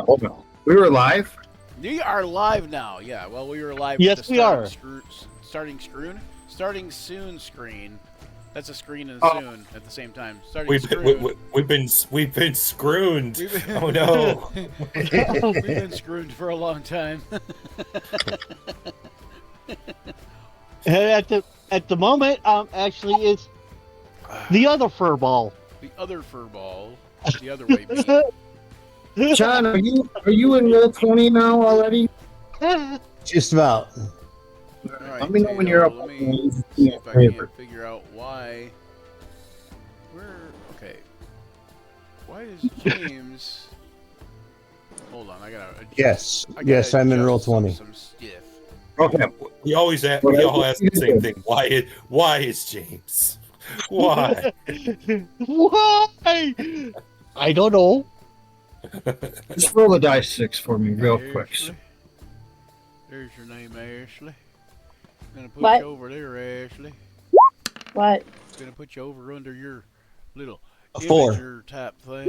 Hold on. We were live? We are live now. Yeah, well, we were live. Yes, with the we are. Starting soon screen. That's a screen and a soon at the same time. We've been screwed. Oh no. We've been screwed for a long time. at the moment, actually, it's the other fur ball. The other fur ball. The other way. Me. John, are you in roll 20 now already? Just about. All right, Let me know when you're up. Let me see if I can figure out why. Okay. Why is James? Hold on, I gotta. Yes, I'm in roll 20. Some stiff. Okay. We all ask the same thing. Why is James? Why? Why? I don't know. Just roll the dice 6 for me real quick. Ashley. There's your name, Ashley. Gonna put What? you over there, Ashley. What? Gonna put you over under your little A 4. imager type thing.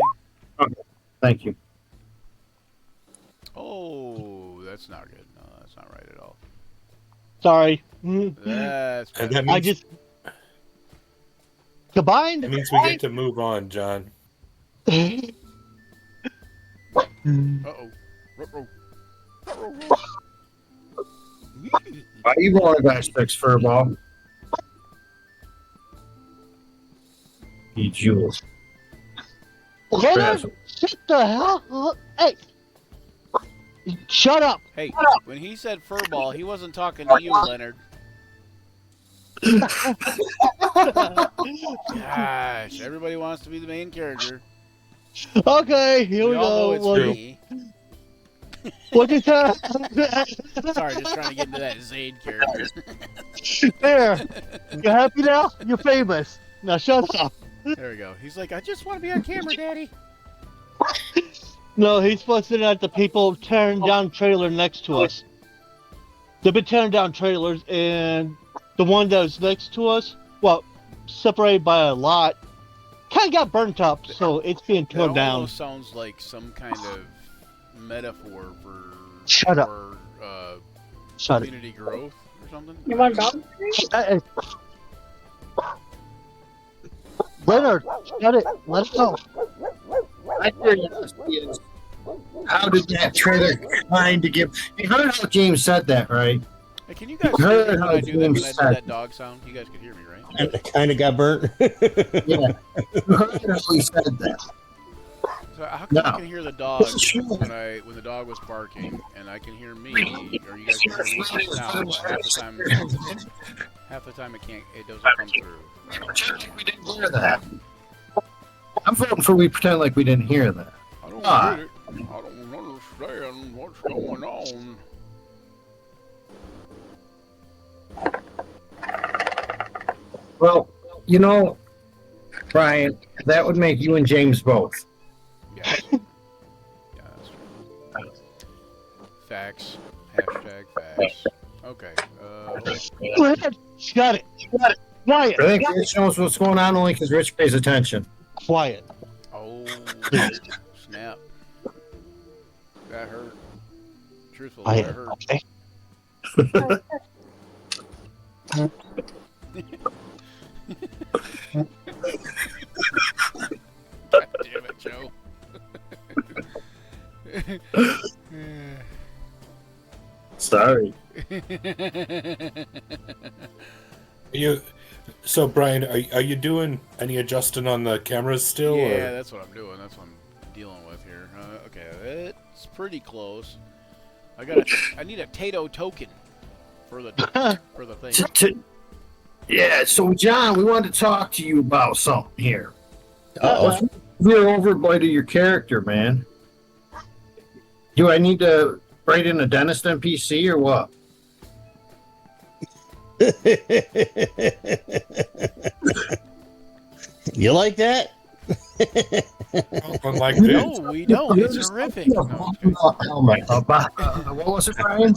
Okay. Thank you. Oh, that's not good. No, that's not right at all. Sorry. That's And bad. that means, I just combined. that means we get to move on, John. Uh-oh. Ruh-roh. Ruh-roh. Why you rolling a dice 6 for a ball? You jewels. Leonard, shut the hell up. Hey, shut up. Hey, when he said furball, he wasn't talking to you, Leonard. Gosh, everybody wants to be the main character. Okay, here we all know go. it's me. What is that? Sorry, just trying to get into that Zayd character. There. You happy now? You're famous. Now shut up. There we go. He's like, I just want to be on camera, Daddy. No, he's supposed to let the people tearing down trailer next to us. They've been tearing down trailers, and the one that was next to us, well, separated by a lot, kind of got burnt up, so it's being torn That down. almost sounds like some kind of metaphor for Shut up. Shut it. community growth or something. You want dog? Leonard, shut it. Let's go. I hear you. How did that trailer kind to give? You heard how James said that, right? Hey, can you guys hear me when I do that dog sound? You guys can hear me, right? It kind of got burnt. Yeah. You heard how he said that. So how come I can hear the dog when the dog was barking, and I can hear me, or you guys can hear me now, but half the time it doesn't come through. We didn't hear that. I'm voting for we pretend like we didn't hear that. I don't get it. I don't understand what's going on. Well, you know, Brian, that would make you and James both. Yeah. Yeah, that's true. Facts. Hashtag facts. Okay. Leonard, shut it. Quiet. I think Rich knows what's going on only because Rich pays attention. Quiet. Oh, snap. That hurt. Truthfully, I that hurt. okay. God damn it, Joe. Sorry. So Brian, are you doing any adjusting on the cameras still? Yeah, or? that's what I'm doing. That's what I'm dealing with here. Okay, it's pretty close. I need a Tato token for the thing. Yeah, so John, we wanted to talk to you about something here. Uh-oh. We're overboard to your character, man. Do I need to write in a dentist NPC or what? You like that? Like this. No, we don't. It's horrific. No, What was it, Brian?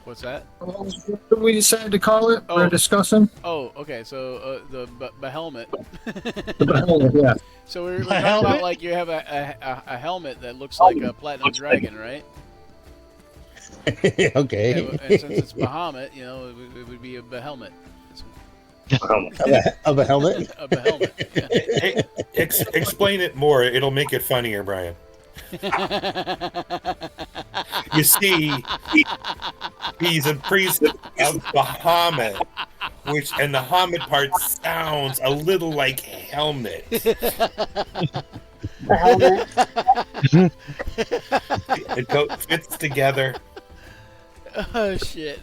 What's that? What did we decide to call it? We're Oh. discussing Oh, okay. So the helmet. the helmet. Yeah. So we're A talking helmet? about like you have a helmet that looks like a platinum dragon, right? Okay. And since it's Bahamut, you know, it would be a behelmet. Of a helmet? A behelmet. Yeah. Hey, explain it more. It'll make it funnier, Brian. You see, he's a priest of Bahamut, and the Hamid part sounds a little like helmet. It fits together. Oh shit.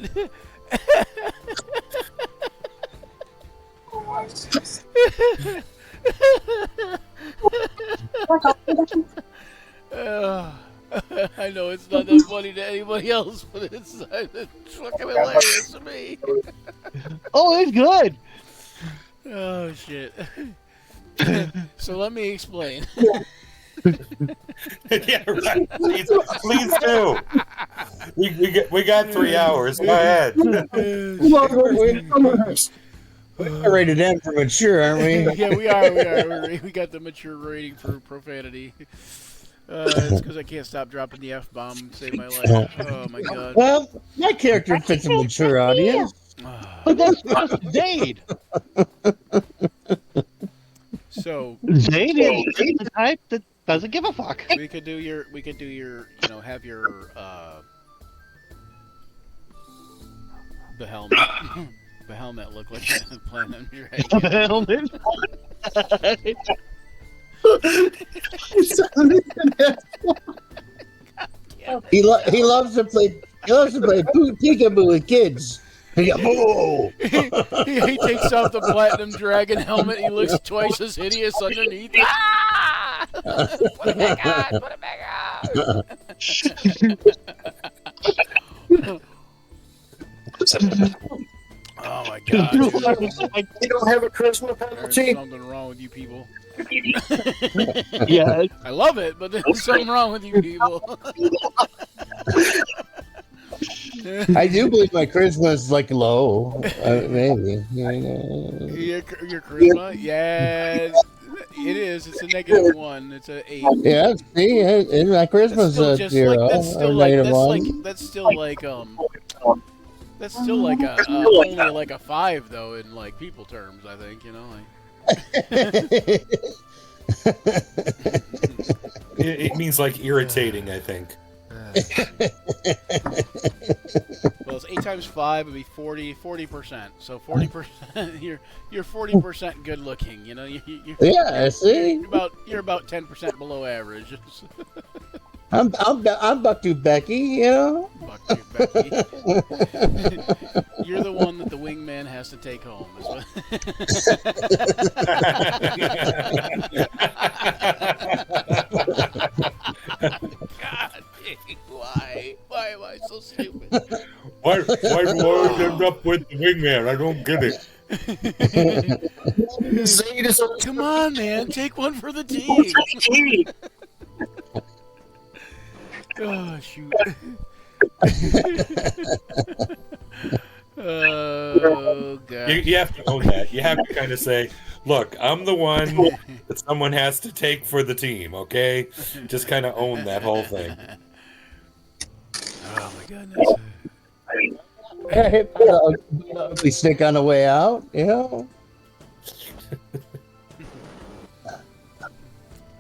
I know it's not that funny to anybody else, but it's fucking hilarious to me. Oh, it's good. Oh shit. So let me explain. Yeah, right. Please do. We got 3 hours. Go ahead. We're rated M for mature, aren't we? Yeah, we are. We got the mature rating for profanity. It's because I can't stop dropping the F-bomb. Save my life. Oh my god. Well, my character fits a mature audience. But that's just Zade. So Zade is the type that doesn't give a fuck. we could do your, you know, have your the helmet. The helmet look like a platinum dragon. The helmet. He loves to play peekaboo with kids. Peekaboo. He takes off the platinum dragon helmet. He looks twice as hideous underneath. Ah! Put it back on. Put it back on. Oh my god. Dude. You don't have a charisma There's penalty. something wrong with you people. Yeah. I love it, but there's something wrong with you people. I do believe my charisma is like low. Maybe. Your charisma? Yeah, it is. It's a -1. It's a 8. Yeah, see, and my charisma's a just 0 like that's still or like -1. that's still like only like a 5 though in like people terms. I think, you know. Like... It means like irritating, I think. Well, it's 8 times 5 would be 40%. So 40%, you're 40% good looking. You know, Yeah, see, you're about 10% below average. I'm Bucktooth Becky, you know. Bucktooth Becky. You're the one that the wingman has to take home. Is what... God dang, why? Why am I so stupid? Why do I end up with the wingman? I don't get it. Come on, man, take one for the team. Oh shoot. Oh god. You have to own that. You have to kind of say, look, I'm the one that someone has to take for the team, okay? Just kind of own that whole thing. Oh my goodness. We stick on the way out, you know.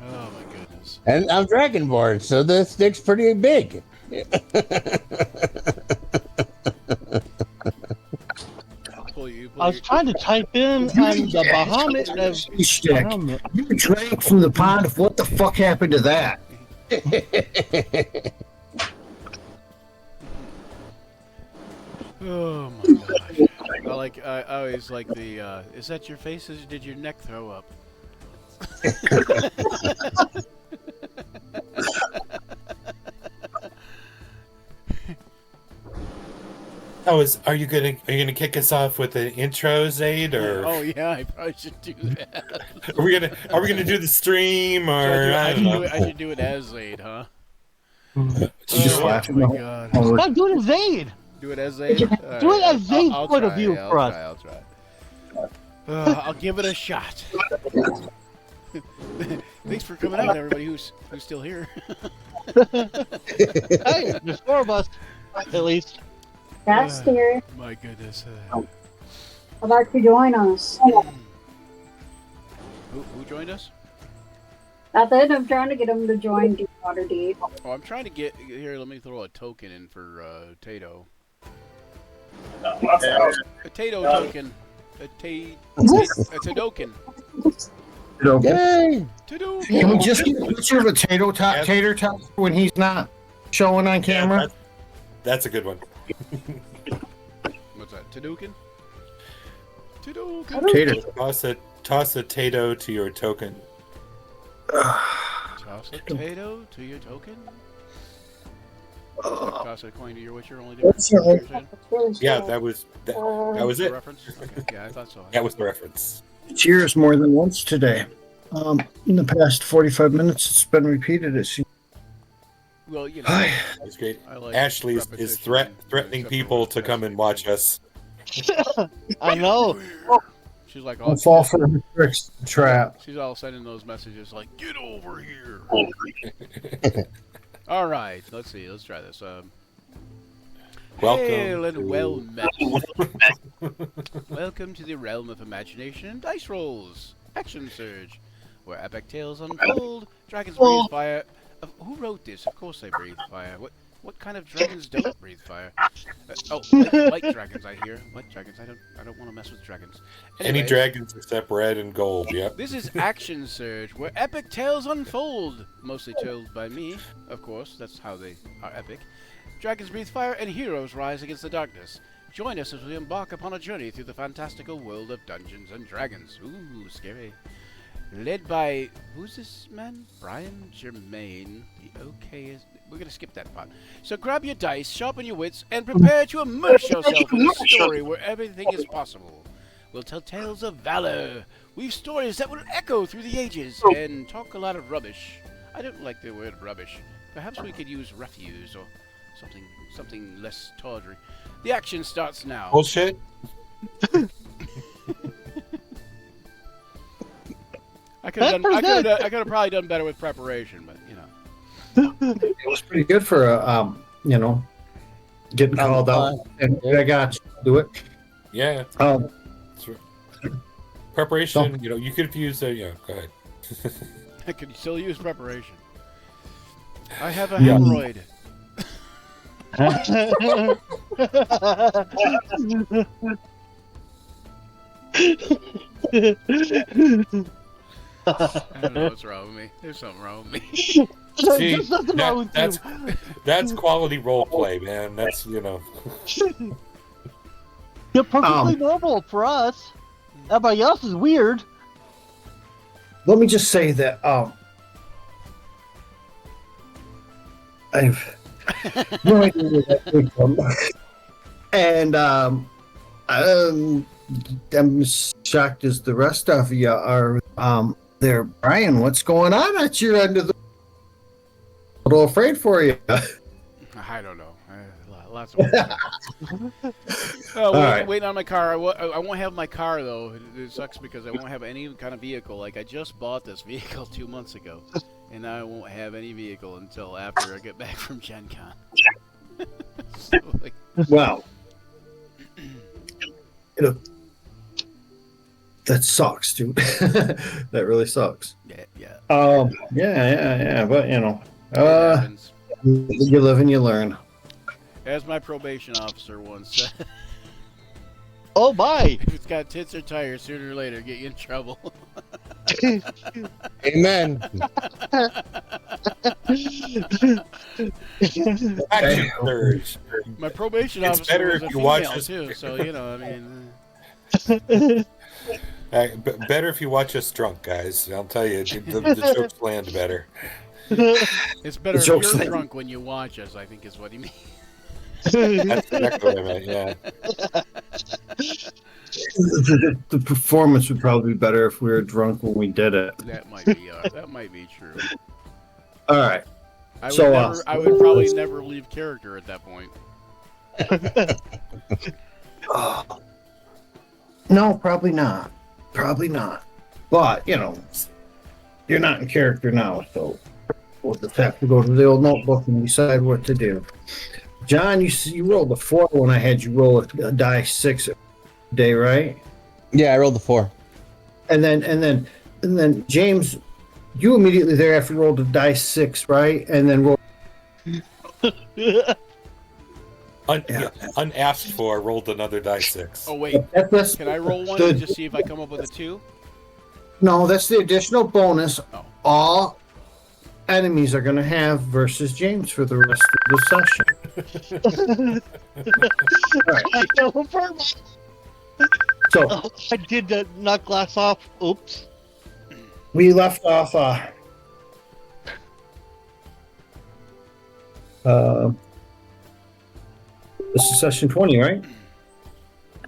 Oh my goodness. And I'm Dragonborn, so the stick's pretty big. I was trying to type in on the Bahamut of Stick. You drank from the pond. What the fuck happened to that? Oh my gosh. I always like the is that your face? Did your neck throw up? Are you gonna kick us off with the intro, Zaid, or Oh yeah, I probably should do that. are we gonna do the stream, or I should do it as Zaid, huh? Just Oh laughing. my god. Stop doing Zade. Do it as Zane. Do it as Zane's point of view for us. I'll try. I'll give it a shot. Thanks for coming out, everybody who's still here. Hey, there's 4 of us, at least. That's scary. My goodness. I'd like to join us. Who joined us? Nothing. I'm trying to get them to join Waterdeep. Oh, I'm trying to get here. Let me throw a token in for Tato. A Tato token. A Tadoken. Yay! Can we just get a picture of a tater tot when he's not showing on camera? Yeah, that's a good one. What's that? Tadoken? Tadoken. Tater. Toss a Tato to your token. Toss a Tato to your token? Toss a coin to your witcher, only difference. Yeah, that was that was The it. reference? Okay. Yeah, I thought so. That was the reference. Cheers more than once today. In the past 45 minutes, it's been repeated. It seems. Well, you know, That's great. I like Ashley is repetition, threatening except people for to come and watch us. I know. She's like, Don't fall for the tricks trap. She's all sending those messages like, "Get over here." All right, let's see. Let's try this. Welcome Hail and to- well met. Welcome to the realm of imagination and dice rolls. Action Surge, where epic tales unfold. Dragons breathe fire. Who wrote this? Of course they breathe fire. What kind of dragons don't breathe fire? White dragons, I hear. White dragons. I don't want to mess with dragons. Any Anyways, dragons except red and gold, yep. This is Action Surge, where epic tales unfold. Mostly told by me, of course. That's how they are epic. Dragons breathe fire and heroes rise against the darkness. Join us as we embark upon a journey through the fantastical world of Dungeons and Dragons. Ooh, scary. Led by, who's this man? Brian Germain. The OK is... We're going to skip that part. So grab your dice, sharpen your wits, and prepare to immerse yourself in a story where everything is possible. We'll tell tales of valor, weave stories that will echo through the ages, and talk a lot of rubbish. I don't like the word rubbish. Perhaps we could use refuse or something less tawdry. The action starts now. Bullshit. I could have probably done better with preparation, but you know. It was pretty good for getting called out. And I got you. Do it. Yeah. Um, Preparation, you could have used go ahead. I could still use preparation. I have a hemorrhoid. I don't know what's wrong with me. There's something wrong with me. See, There's nothing wrong with you. that's quality role play, man. That's You're perfectly normal for us. Everybody else is weird. let me just say that I've no idea where that came from. And I'm shocked as the rest of you are there. Brian, what's going on at your end of the... A little afraid for you. I don't know. Lots of waiting on my car. I won't have my car, though. It sucks because I won't have any kind of vehicle. Like, I just bought this vehicle 2 months ago, and I won't have any vehicle until after I get back from Gen Con. So, like... Wow. That sucks, dude. That really sucks. Yeah. Yeah. But, It happens. you live and you learn. As my probation officer once said, Oh my! if it's got tits or tires, sooner or later, get you in trouble. Amen. action surge. My probation It's officer better was if a you watch female, this- too, so, I mean... Better if you watch us drunk, guys. I'll tell you, the jokes land better. It's better if joke's you're like- drunk when you watch us, I think is what he means. That's exactly what I meant. Yeah. The performance would probably be better if we were drunk when we did it. That might be true. All right. I would, So, I would probably never leave character at that point. Oh, no, probably not. Probably not. But, you're not in character now, so we'll just have to go to the old notebook and decide what to do. John, you rolled a 4 when I had you roll a die 6 a day, right? Yeah, I rolled the 4. And then James, you immediately thereafter rolled a die 6, right? And then rolled. Unasked for, rolled another die 6. Oh wait, That's can I roll one and just see if I come up with a 2? No, that's the additional bonus Oh. all enemies are going to have versus James for the rest of the session. I know for my- So Oh, I did knock glass off. Oops. we left off. This is session 20, right?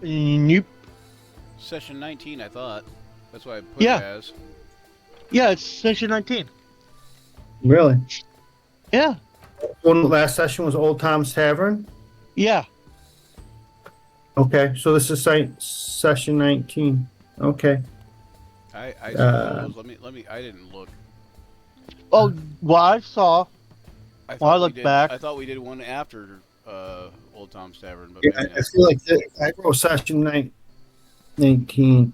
Nope. Session 19, I thought. That's what I put Yeah. it as. Yeah, it's session 19. Really? Yeah. One last session was Old Tom's Tavern. Yeah. Okay, so this is session 19. Okay. I suppose. Let me. I didn't look. Oh, what I saw. I Well, I we looked did- back. I thought we did one after Old Tom's Tavern, but Yeah, maybe I not. feel like I wrote session 19.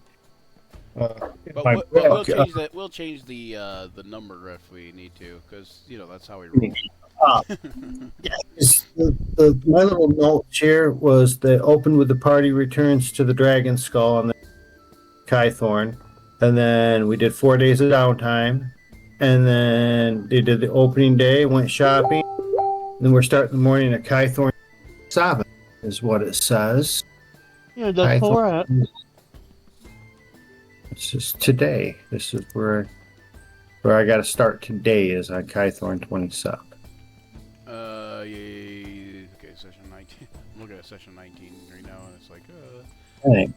But my we'll book, change that. We'll change the number if we need to, because that's how we roll. My little note here was that opened with the party returns to the Dragon Skull on the Kythorn, and then we did 4 days of downtime, and then they did the opening day, went shopping, and then we're starting the morning at Kythorn 7 is what it says. Yeah, that's where we're at. This is today. This is where I got to start today is on Kythorn 27. Yeah. Okay, session 19. I'm looking at session 19 right now, and it's like,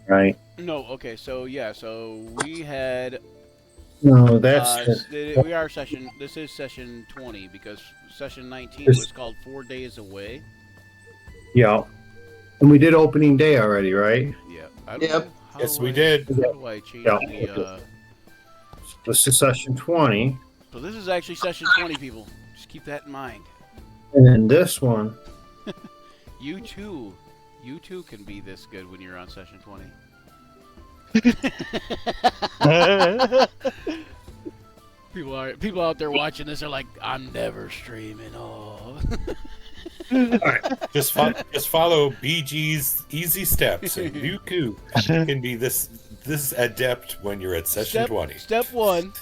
Right. No, okay, so yeah, so we had. No, that's We are session. This is session 20 because session 19 was called 4 Days Away. yeah. And we did opening day already, right? Yeah. I don't Yep. know how Yes, do we I- did. How do I change Yeah. the? This is session 20, So this is actually session 20, people. Just keep that in mind. and then this one. You too can be this good when you're on session 20. People out there watching this are like, I'm never streaming. Oh. Just follow BG's easy steps, and you too can be this adept when you're at session 20. Step 1,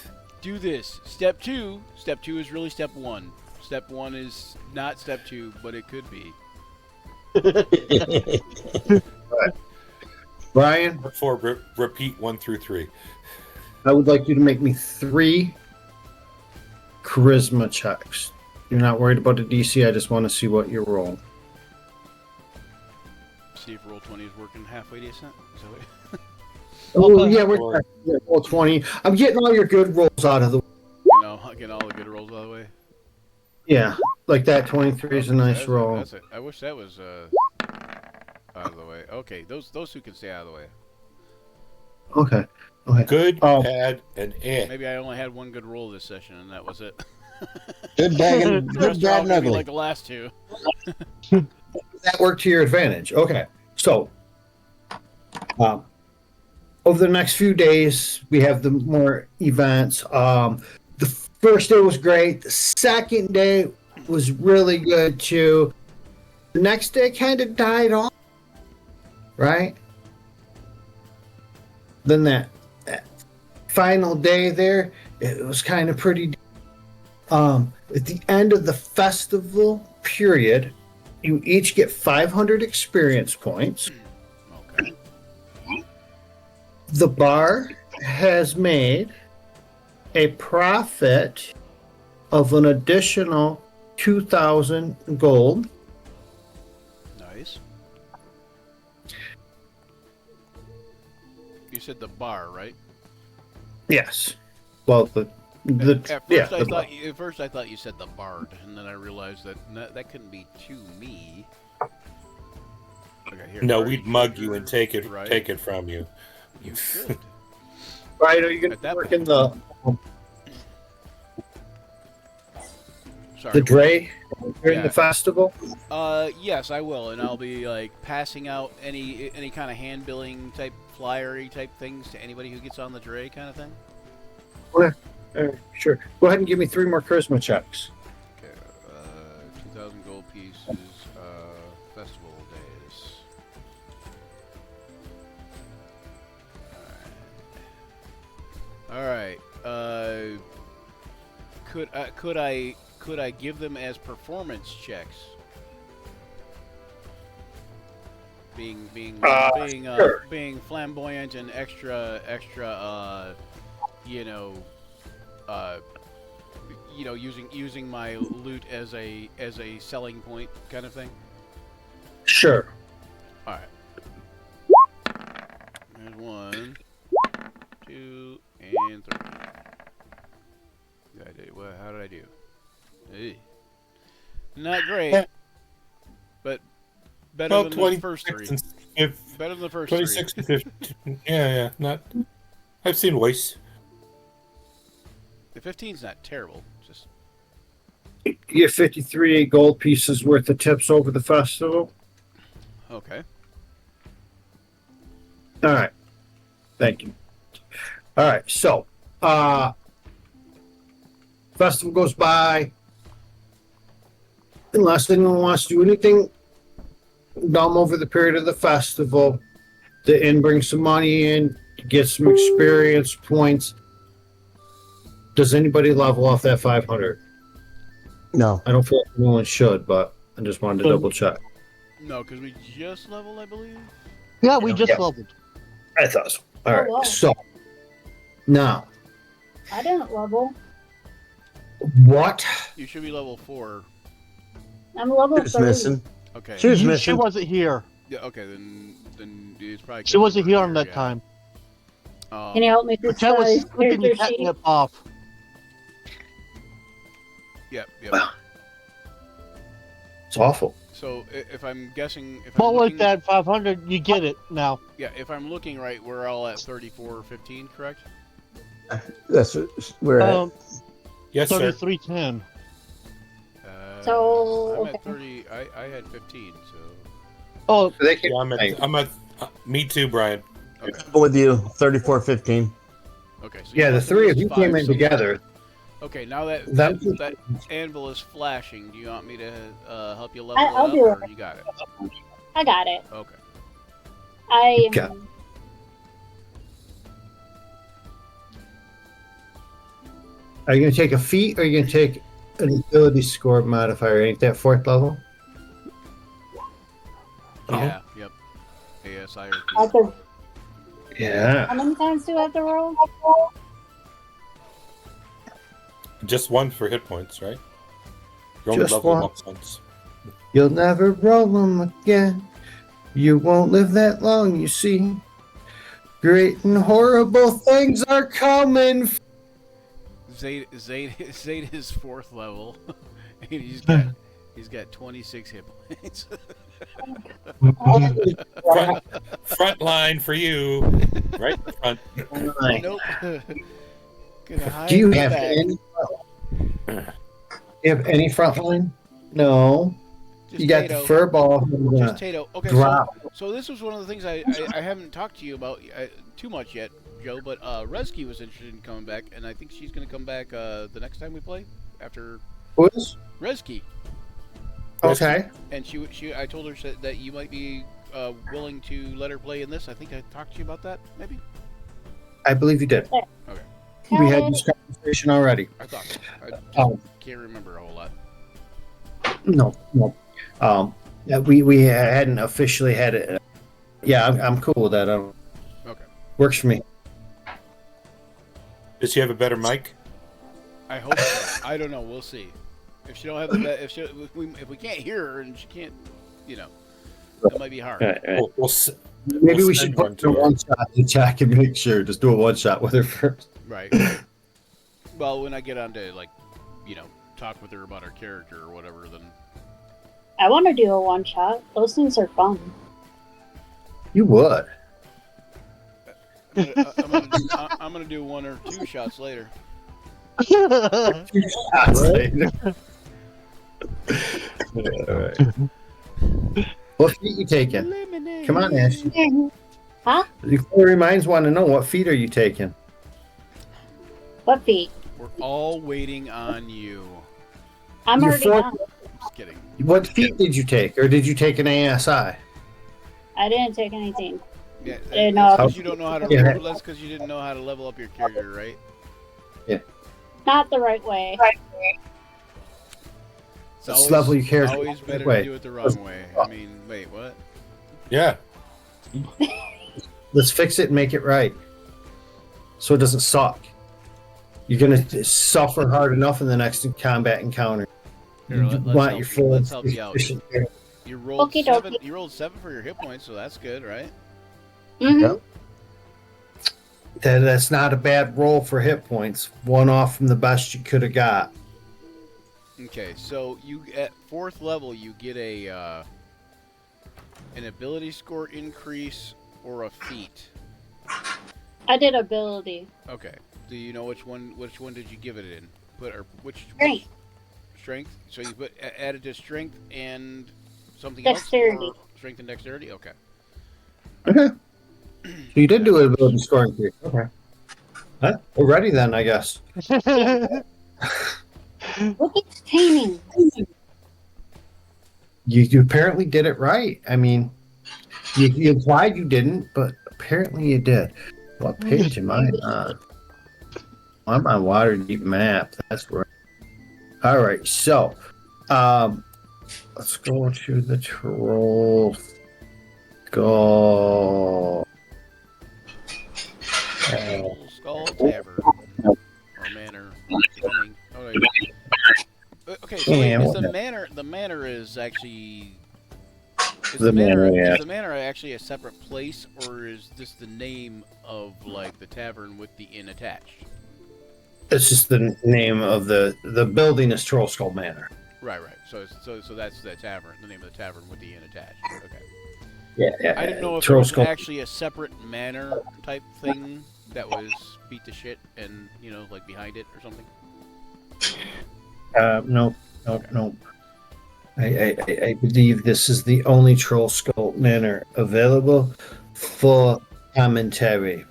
do this. Step 2 is really step 1. Step 1 is not step 2, but it could be. Brian, Before repeat 1 through 3. I would like you to make me 3 charisma checks. You're not worried about the DC. I just want to see what you're rolling. See if roll 20 is working halfway decent. Is that what- Oh, yeah, we're at roll 20. I'm getting all your good rolls out of the way. getting all the good rolls out of the way. Yeah, like that 23 is a nice That's roll. That's it. I wish that was out of the way. Okay, those two can stay out of the way. Okay. Good, Oh. bad, and eh. Maybe I only had one good roll this session, and that was it. Good, bad, and, The good, rest are bad, all and gonna be ugly. like the last two. That worked to your advantage. Okay. So, over the next few days, we have the more events. The first day was great. The second day was really good too. The next day kind of died off, right? Then that final day there, it was kind of pretty. At the end of the festival period, you each get 500 experience points. Okay. The bar has made a profit of an additional 2,000 gold. Nice. You said the bar, right? Yes. Well, At first I thought you said the bard, and then I realized that that couldn't be to me. Okay, here. No, party we'd mug you trigger, and take it right? from you. You should. Right? Are you going At to that work point. in the Sorry. Dre during Yeah. the festival? Yes, I will, and I'll be like passing out any kind of hand billing type flyery type things to anybody who gets on the Dre kind of thing. Sure. Go ahead and give me 3 more charisma checks. Okay, 2,000 gold pieces, festival days. All right. Could I give them as performance checks? Sure. Being flamboyant and extra using my loot as a selling point kind of thing. Sure. All right. There's 1, 2, and 3. How did I do? Hey. Not great, but better Well, than the 26 first 3. and Better than the first 26 3. and 15. Yeah, not. I've seen worse. The 15's not terrible. Just You get 53 gold pieces worth of tips over the festival. okay. All right. Thank you. All right. So, festival goes by. Unless anyone wants to do anything dumb over the period of the festival, the inn brings some money in, get some experience points. Does anybody level off that 500? No. I don't feel like anyone should, but I just wanted to double check. No, because we just leveled, I believe. Yeah, we just Yeah. leveled. I thought so. All right. wow. So, now, I didn't level. what? You should be level 4. I'm level She was 30. missing. Okay. She was She missing. wasn't here. Yeah. Okay. Then it's probably. She wasn't here on that time. Can you help me But through Jen was the flipping the character sheet? catnip off. Yep. It's awful. So if I'm guessing, if But I'm with looking, that 500, you get it now. yeah, if I'm looking right, we're all at 34.15, correct? That's where at. Yes, sir. 3310. So, I'm at okay. 30. I had 15. So Oh, They can, Yeah, I'm at me too, Brian. okay. I'm with you. 3415. Okay. So yeah, the both 3 of us you 5, came in so- together. Okay. Now that That- that anvil is flashing, do you want me to help you level I'll it do up, it. or you got it? I got it. Okay. I Okay. am. Are you going to take a feat or are you going to take an ability score modifier? Ain't that 4th level? Yeah. Yep. ASI or I have to, Yeah. how many times do I have to roll? Just 1 for hit points, right? You only Just level 1. up once. You'll never roll them again. You won't live that long, you see. Great and horrible things are coming. Zayt is 4th level. And he's got 26 hit points. Front line for you, right? Front. Nope. Gonna hide Do you in the have back. any? You have any front line? No. Just You got the Tato. fur ball. Just Tato. Okay, drop. so this was one of the things I haven't talked to you about too much yet, Joe. But Reski was interested in coming back, and I think she's gonna come back the next time we play after Who is? Reski. Okay. And I told her that you might be willing to let her play in this. I think I talked to you about that, maybe. I believe you did. Okay. We had this conversation already. I thought. I just Oh. can't remember a whole lot. No. Yeah, we hadn't officially had it. Yeah, I'm cool with that. Okay. Works for me. Does she have a better mic? I hope so. I don't know. We'll see. If she don't have the if we can't hear her and she can't, it might be hard. Maybe We'll we send should one put to a her. one shot to check and make sure. Just do a one shot with her first. Right. Well, when I get on to talk with her about her character or whatever, then I want to do a one shot. Those things are fun. You would. I'm gonna do 1 or 2 shots later. All right. What feet you taking? Come on, Ash. Huh? Corey Mines want to know what feet are you taking? What feet? We're all waiting on you. I'm You're already four- done. Just kidding. What feet did you take, or did you take an ASI? I didn't take anything. Yeah, And, that's because you don't know how to. Yeah. That's because you didn't know how to level up your character, right? Not the right way. It's Let's level your character. always better Wait. to do it the wrong way. I mean, wait, what? Yeah. Let's fix it and make it right, so it doesn't suck. You're gonna suffer hard enough in the next combat encounter. Here, You let's want help your you. full Let's help you out. efficient- You rolled Okie 7. dokie. You rolled 7 for your hit points, so that's good, right? Mm-hmm. That's not a bad roll for hit points. One off from the best you could have got. Okay, so you at 4th level you get a an ability score increase or a feat. I did ability. Okay. Do you know which one? Which one did you give it in? Which Strength. strength? So you added to strength and something Dexterity. else? Or strength and dexterity. Okay. Okay. So you did do an ability score increase. Okay. Huh? We're ready then, I guess. Look at taming. You apparently did it right. I mean, you implied you didn't, but apparently you did. What page am I on? I'm on Waterdeep map. That's where. All right, so let's go to the troll. Go. Skull Tavern or Manor. Something. Oh, wait. Okay, so wait, Yeah, is whatever. the manor is actually is The manor, yeah. is the manor actually a separate place, or is this the name of like the tavern with the inn attached? It's just the name of the building is Troll Skull Manor. Right. So that's the tavern, the name of the tavern with the inn attached. Okay. Yeah. I didn't know if Troll it was Skull. actually a separate manor type thing that was beat to shit and like behind it or something. No. I believe this is the only Troll Skull Manor available for commentary.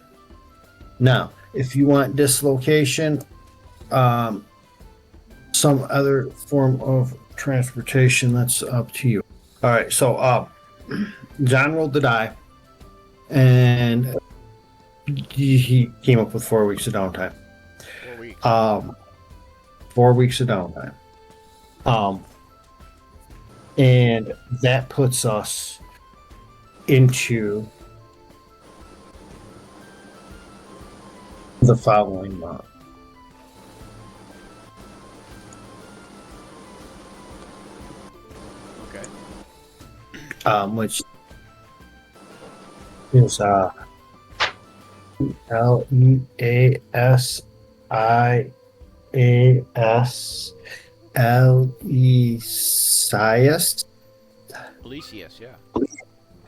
Now, if you want dislocation, some other form of transportation, that's up to you. All right, so John rolled the die, and he came up with 4 weeks of downtime. 4 weeks. 4 weeks of downtime. And that puts us into the following month. Okay. Which is Eliasias. Elysius, yeah.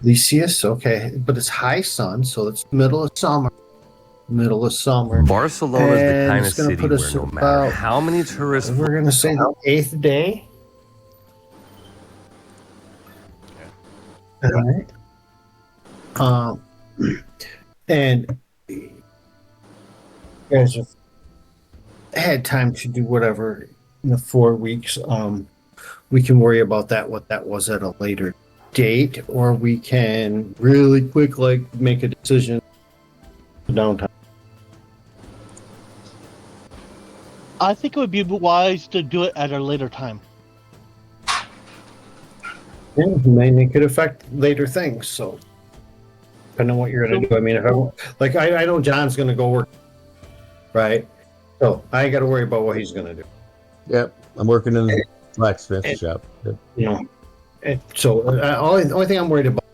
Lysius, okay, but it's high sun, so it's middle of summer. Barcelona is the And kind of it's gonna city put where us no matter about- how many tourists We're gonna say the 8th day. Okay. All right. And you guys have had time to do whatever in the 4 weeks. We can worry about what that was at a later date, or we can really quick, make a decision downtime. I think it would be wise to do it at a later time. Yeah, it could affect later things. So, depending on what you're gonna do. I mean, if I know John's gonna go work, right? So I ain't got to worry about what he's gonna do. Yep, I'm working in the blacksmith shop. Yep. You know, and so only thing I'm worried about,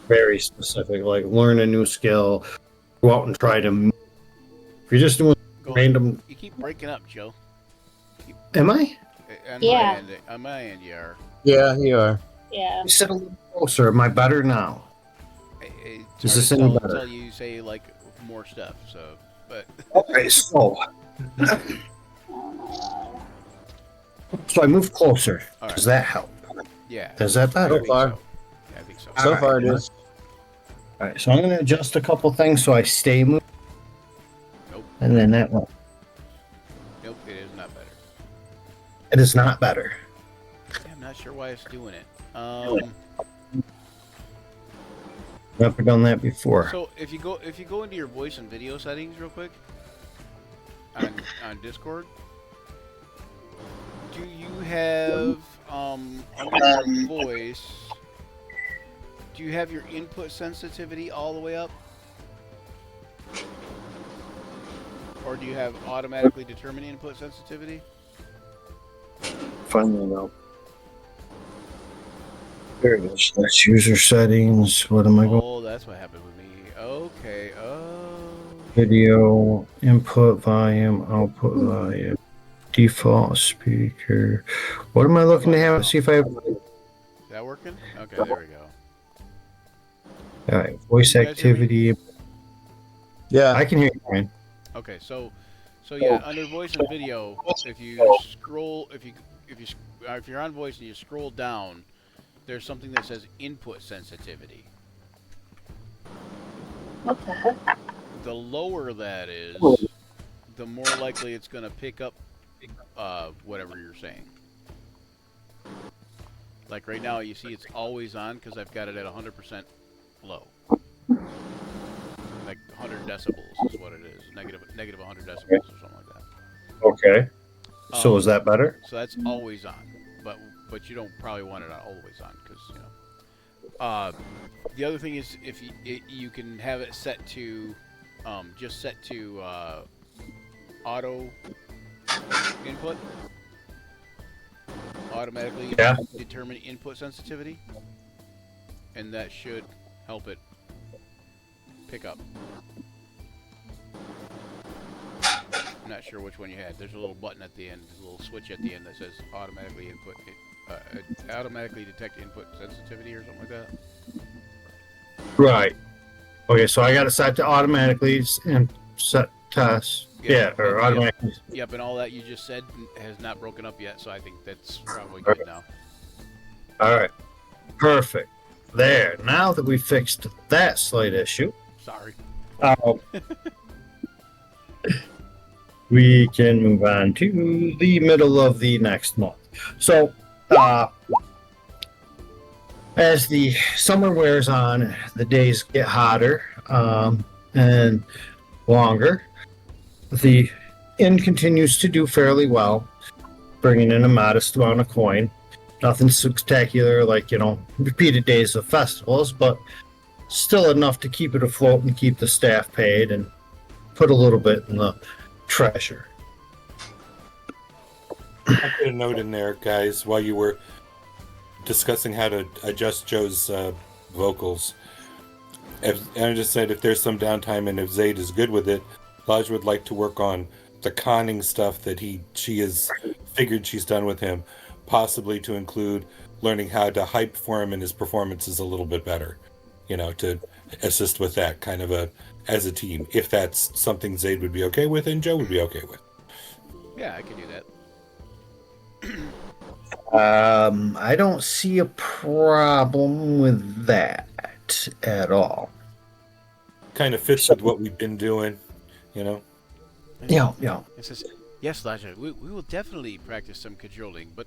very specific, like learn a new skill, go out and try to. If you're just doing Go, random, You keep breaking up, Joe. am I? On Yeah. On my end, you are. Yeah, you are. Yeah. Sit a little closer. Am I better now? It's Is hard this to any tell better? until you say like more stuff. So, but Okay, so I move closer. all right, Does that help? yeah. Is that I better? think far. so. Yeah, I think so. So All far right. it is. All right, so I'm going to adjust a couple things so I stay moving, Nope. and then that one. Nope. It is not better. It is not better. Yeah, I'm not sure why it's doing it. Never done that before. So if you go into your voice and video settings real quick on Discord, do you have under your voice? Do you have your input sensitivity all the way up, or do you have automatically determine input sensitivity? Finally, no. There it is. That's user settings. What am I going? Oh, that's what happened with me. Okay. Oh. Video input volume, output volume, default speaker. What am I looking to have? See if I have. Is that working? Okay, there we go. All right, voice You guys hear me? activity. Yeah. I can hear you, Ryan. Okay, so yeah, under voice and video, if you scroll, if you're on voice and you scroll down, there's something that says input sensitivity. What the heck? The lower that is, the more likely it's going to pick up whatever you're saying. Like right now, you see it's always on because I've got it at 100% low. Like 100 decibels is what it is. Negative 100 decibels or something like that. Okay. So is Um, that better? So that's always on, but you don't probably want it always on because you know. The other thing is if you can have it set to, just set to auto input, automatically determine input sensitivity, and that should help it pick up. I'm not sure which one you had. There's a little button at the end, a little switch at the end that says automatically input, automatically detect input sensitivity or something like that. Right. Okay, so I got it set to automatically and set test. Yeah, or Yep. automatically. Yep, and all that you just said has not broken up yet, so I think that's probably good now. All right. Perfect. There. Now that we fixed that slight issue, Sorry. we can move on to the middle of the next month. So, as the summer wears on, the days get hotter and longer. The inn continues to do fairly well, bringing in a modest amount of coin. Nothing spectacular like, repeated days of festivals, but still enough to keep it afloat and keep the staff paid and put a little bit in the treasure. I put a note in there, guys, while you were discussing how to adjust Joe's vocals. And I just said if there's some downtime and if Zayd is good with it, Lodge would like to work on the conning stuff that she has figured she's done with him, possibly to include learning how to hype for him and his performances a little bit better, to assist with that kind of as a team, if that's something Zayd would be okay with and Joe would be okay with. Yeah, I can do that. I don't see a problem with that at all. Kind of fits with what we've been doing, Yeah. It says, yes, Elijah, we will definitely practice some cajoling, but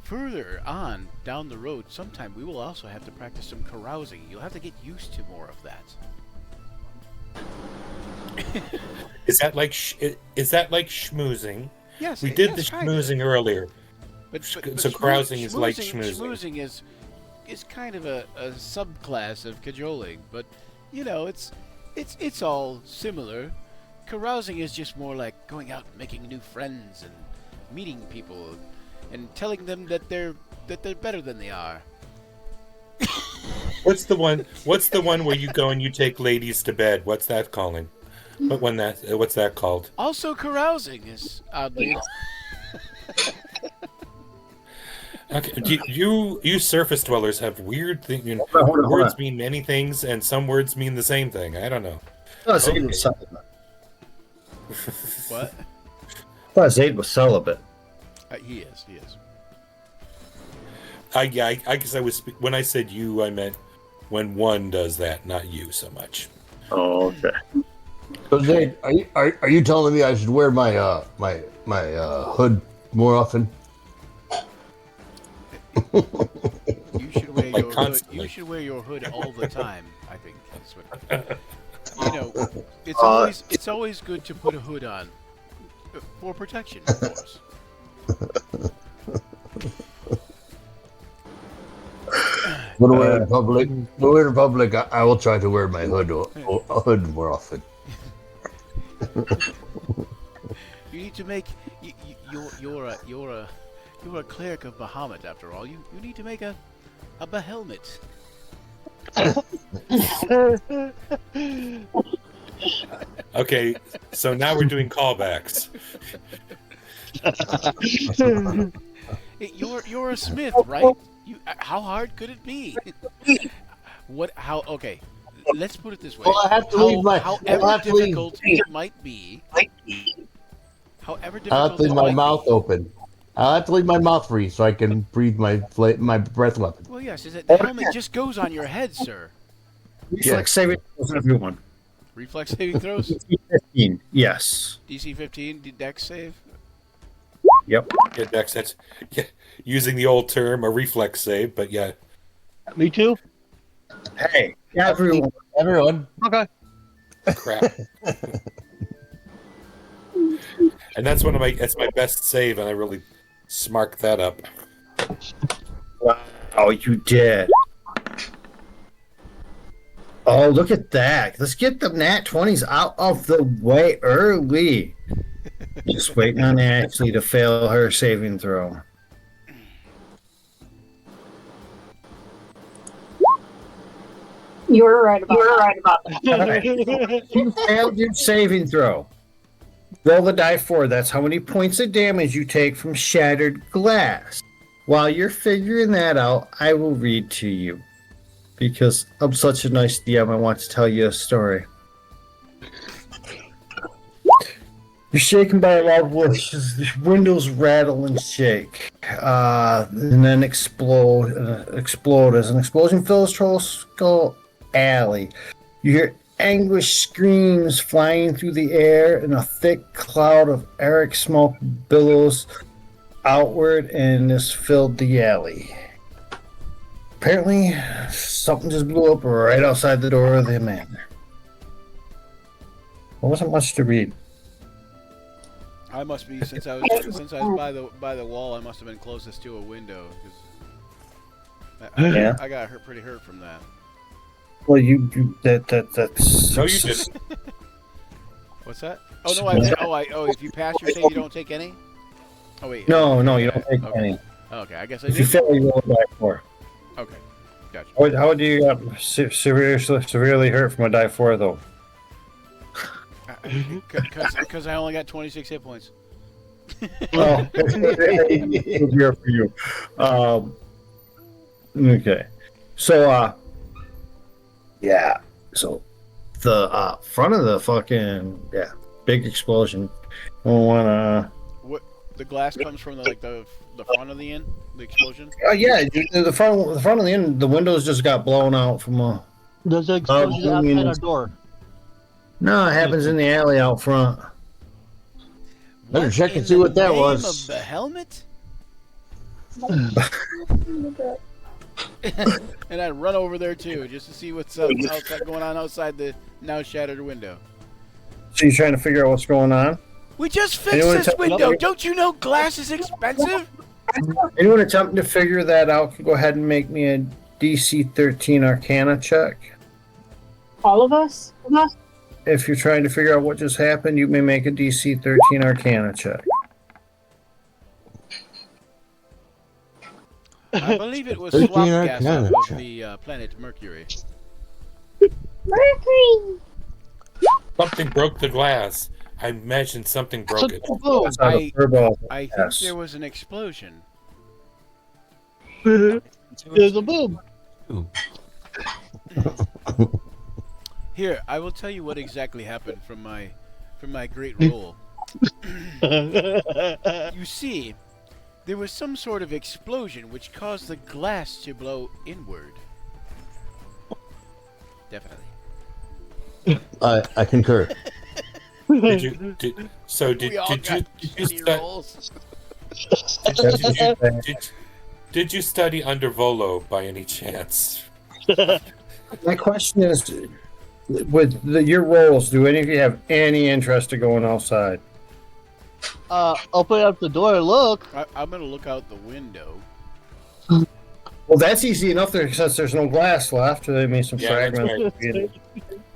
further on down the road, sometime we will also have to practice some carousing. You'll have to get used to more of that. Is that like schmoozing? Yes, We did the kinda. schmoozing earlier. But So carousing is like schmoozing. Schmoozing is kind of a subclass of cajoling, but it's all similar. Carousing is just more like going out and making new friends and meeting people and telling them that they're better than they are. What's the one where you go and you take ladies to bed? What's that calling? What's that called? Also, carousing is oddly. Okay, you surface dwellers have weird things. You know, Hold on. words mean many things, and some words mean the same thing. I don't know. Oh, Zayd was celibate. What? I thought Zayd was celibate. He is. He is. I guess I was when I said you, I meant when one does that, not you so much. Oh, okay. So Zane, are you telling me I should wear my hood more often? You should wear Like your hood. constantly. You should wear your hood all the time. I think that's what. You know, it's always good to put a hood on for protection, of course. When we're in public, I will try to wear my hood more often. You need to make you're a cleric of Bahamut after all. You need to make a behelmet. Okay, so now we're doing callbacks. You're a smith, right? How hard could it be? Okay, let's put it this way. Well, I have to leave my. However difficult it might be. However difficult I'll have to leave my mouth open. I'll have to leave my mouth free so I can breathe my breath weapon. Well, yes, the helmet just goes on your head, sir. Reflex saving throws everyone. Reflex saving throws. DC 15. Yes. DC 15. Dex save. Yep. Yeah, Dex, that's using the old term, a reflex save, but yeah. Me too. Hey, everyone. Everyone. Okay. Crap. And that's that's my best save, and I really smarked that up. Wow, you did. Oh, look at that. Let's get the nat 20s out of the way early. Just waiting on Ashley to fail her saving throw. You're right about that. You failed your saving throw. Roll the die 4. That's how many points of damage you take from shattered glass. While you're figuring that out, I will read to you. Because I'm such a nice DM, I want to tell you a story. You're shaken by a loud voice. The windows rattle and shake, and then explode. As an explosion fills Troll Skull Alley. You hear anguished screams flying through the air, and a thick cloud of Eric smoke billows outward, and this filled the alley. Apparently, something just blew up right outside the door of the manor. There wasn't much to read. I must be since I was by the wall. I must have been closest to a window because I got pretty hurt from that. Well, that's No, you didn't. What's that? Oh no! If you pass your save, you don't take any. Oh wait. No, you don't take any. Okay, I guess I If you fail, you roll a die 4. Okay, gotcha. How do you get severely hurt from a die 4 though? Because I only got 26 hit points. Oh, it's here for you. Okay, so yeah. So the front of the fucking big explosion. What the glass comes from the front of the inn, the explosion. The front of the inn. The windows just got blown out from a. There's an explosion outside our door. No, it happens in the alley out front. Better check and see what that was. Of the helmet. And I'd run over there too, just to see what's outside going on outside the now shattered window. So you're trying to figure out what's going on? We just fixed this window. Don't you know glass is expensive? Anyone attempting to figure that out can go ahead and make me a DC 13 Arcana check. All of us? If you're trying to figure out what just happened, you may make a DC 13 Arcana check. I believe it was swamp gas off of the planet Mercury. Mercury! Something broke the glass. I imagine something broke it. I think there was an explosion. There's a boom. Here, I will tell you what exactly happened from my great roll. You see, there was some sort of explosion which caused the glass to blow inward. Definitely. I concur. Did you rolls. did you study under Volo by any chance? My question is, with your roles, do any of you have any interest in going outside? Open up the door and look. I'm gonna look out the window. Well, that's easy enough there, since there's no glass left. They made some Yeah, that's fragments.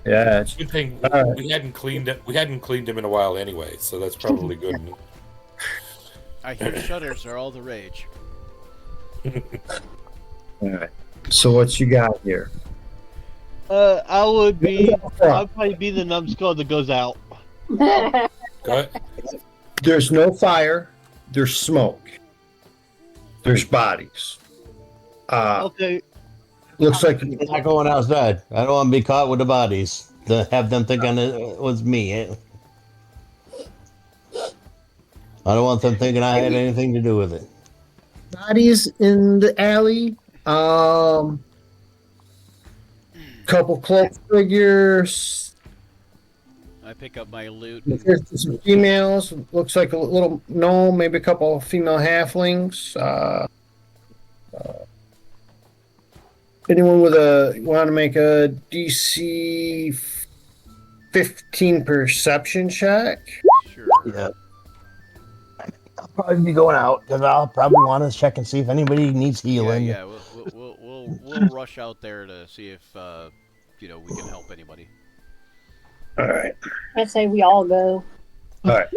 Yeah, it's Good thing we hadn't cleaned it. We hadn't cleaned them in a while anyway, so that's probably good. I hear shutters are all the rage. all right. So what you got here? I'd probably be the numbskull that goes out. Go ahead. There's no fire. There's smoke. There's bodies. Okay. Looks like I'm not going outside. I don't want to be caught with the bodies. To have them thinking it was me. I don't want them thinking I had anything to do with it. bodies in the alley. Couple cloak figures. I pick up my loot. There's some females. Looks like a little gnome, maybe a couple of female halflings. Anyone with want to make a DC 15 perception check? Sure. Yeah. I'll probably be going out because I'll probably want to check and see if anybody needs healing. Yeah. We'll rush out there to see if we can help anybody. All right. I say we all go. All right.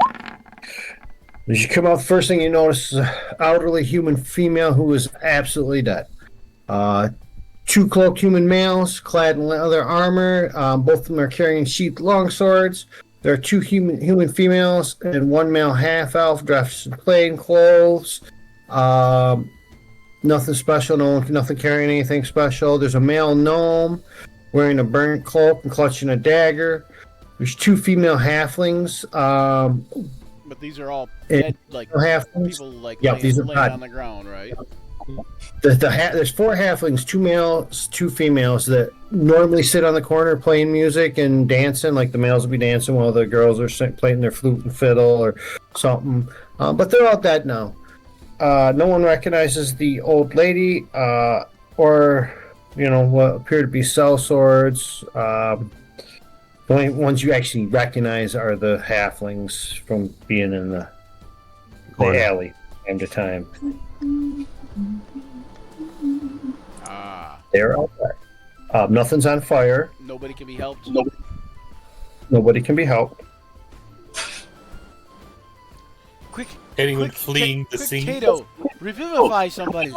As you come out, the first thing you notice is an elderly human female who is absolutely dead. Two cloaked human males clad in leather armor. Both of them are carrying sheathed longswords. There are two human females and one male half elf dressed in plain clothes. Nothing special. Nothing carrying anything special. There's a male gnome wearing a burnt cloak and clutching a dagger. There's two female halflings. But these are all dead, like halflings. people like These are laying on the ground, right? There's four halflings, two males, two females that normally sit on the corner playing music and dancing. Like the males will be dancing while the girls are playing their flute and fiddle or something. But they're all dead now. No one recognizes the old lady or what appear to be sellswords. The only ones you actually recognize are the halflings from being in the alley time to time. They're out there. Nothing's on fire. Nobody can be helped. Nobody can be helped. Quick! Anyone fleeing the scene? Cato, revivify somebody.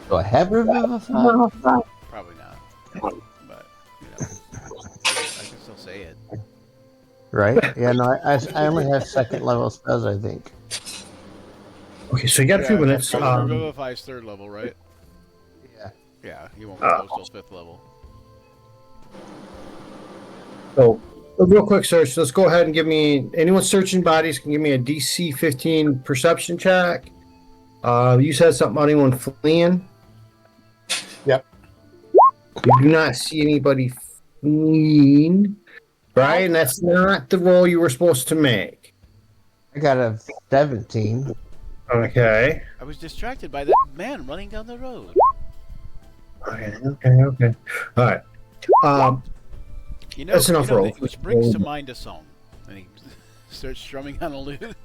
Do I have revivify? Probably not, but I can still say it. Right? Yeah, no, I only have second level spells, I think. Okay, so you got a few minutes. Revivify is third level, right? Yeah. Yeah, he won't go till fifth level. So, a real quick search. Let's go ahead and give me anyone searching bodies can give me a DC 15 perception check. You said something about anyone fleeing. Yep. You do not see anybody fleeing. Brian, that's not the roll you were supposed to make. I got a 17. Okay. I was distracted by that man running down the road. Okay. All right. That's enough roll. Which brings to mind a song. And he starts strumming on a lute.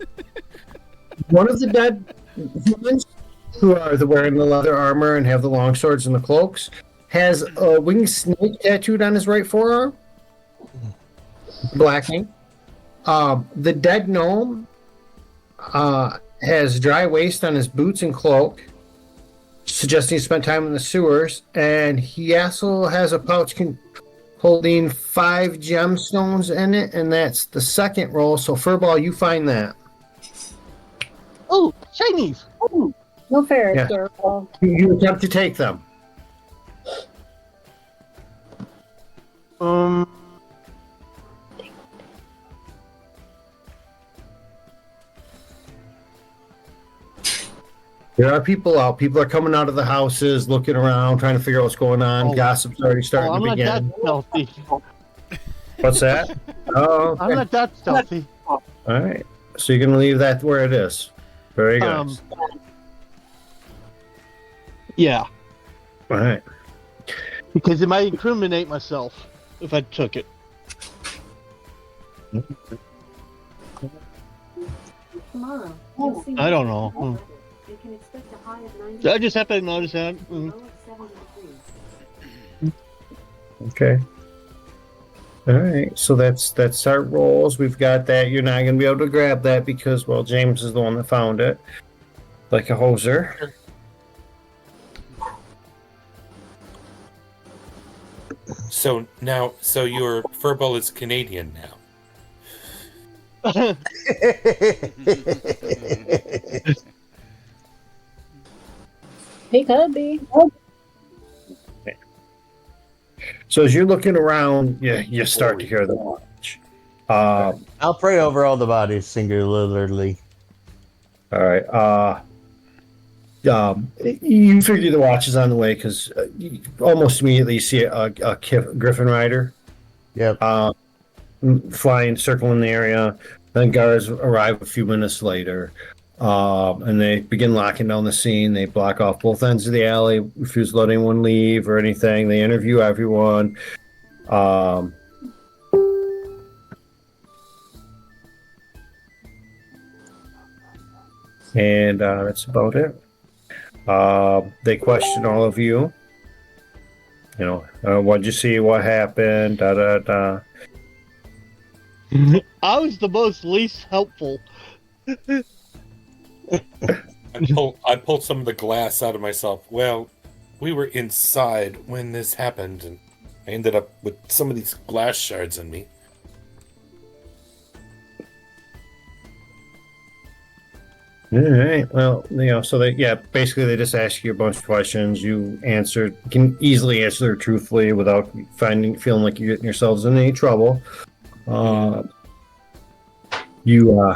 One of the dead humans who are wearing the leather armor and have the long swords and the cloaks has a winged snake tattooed on his right forearm. Blacking. The dead gnome has dry waste on his boots and cloak, suggesting he spent time in the sewers. And he also has a pouch holding 5 gemstones in it, and that's the second roll. So, Furball, you find that. Oh, Chinese. No ferrets, Yeah. girl. You attempt to take them. There are people out. People are coming out of the houses, looking around, trying to figure out what's going on. Oh. Gossip's already starting I'm to not that begin. stealthy. What's that? Oh, okay. I'm not that stealthy. All right. So you're gonna leave that where it is. Very good. Yeah, All right. because it might incriminate myself if I took it. Tomorrow, you'll see I don't know. You can expect a high of 90. I just happened to notice that. Low of 70 degrees. Okay. All right. So that's our rolls. We've got that. You're not gonna be able to grab that because, well, James is the one that found it, like a hoser. So your furball is Canadian now. He could be. So as you're looking around, you start to hear the watch. I'll pray over all the bodies singularly. All right. You figure the watch is on the way because almost immediately you see a Griffin rider. Yep. Flying, circling the area. Then guards arrive a few minutes later, and they begin locking down the scene. They block off both ends of the alley, refuse to let anyone leave or anything. They interview everyone. And that's about it. They question all of you. You know, what'd you see? What happened? Da da da. I was the most least helpful. I pulled some of the glass out of myself. Well, we were inside when this happened, and I ended up with some of these glass shards in me. All right. Well, so basically they just ask you a bunch of questions. You can easily answer truthfully without feeling like you're getting yourselves in any trouble. You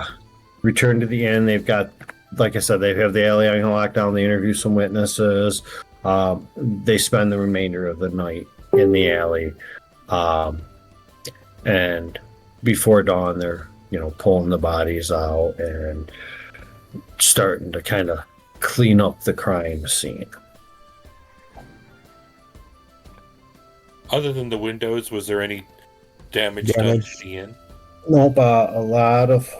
return to the inn. They've got, like I said, they have the alley on lockdown. They interview some witnesses. They spend the remainder of the night in the alley. And before dawn, they're, pulling the bodies out and starting to kind of clean up the crime scene. Other than the windows, was there any damage done to the inn? Nope, a lot of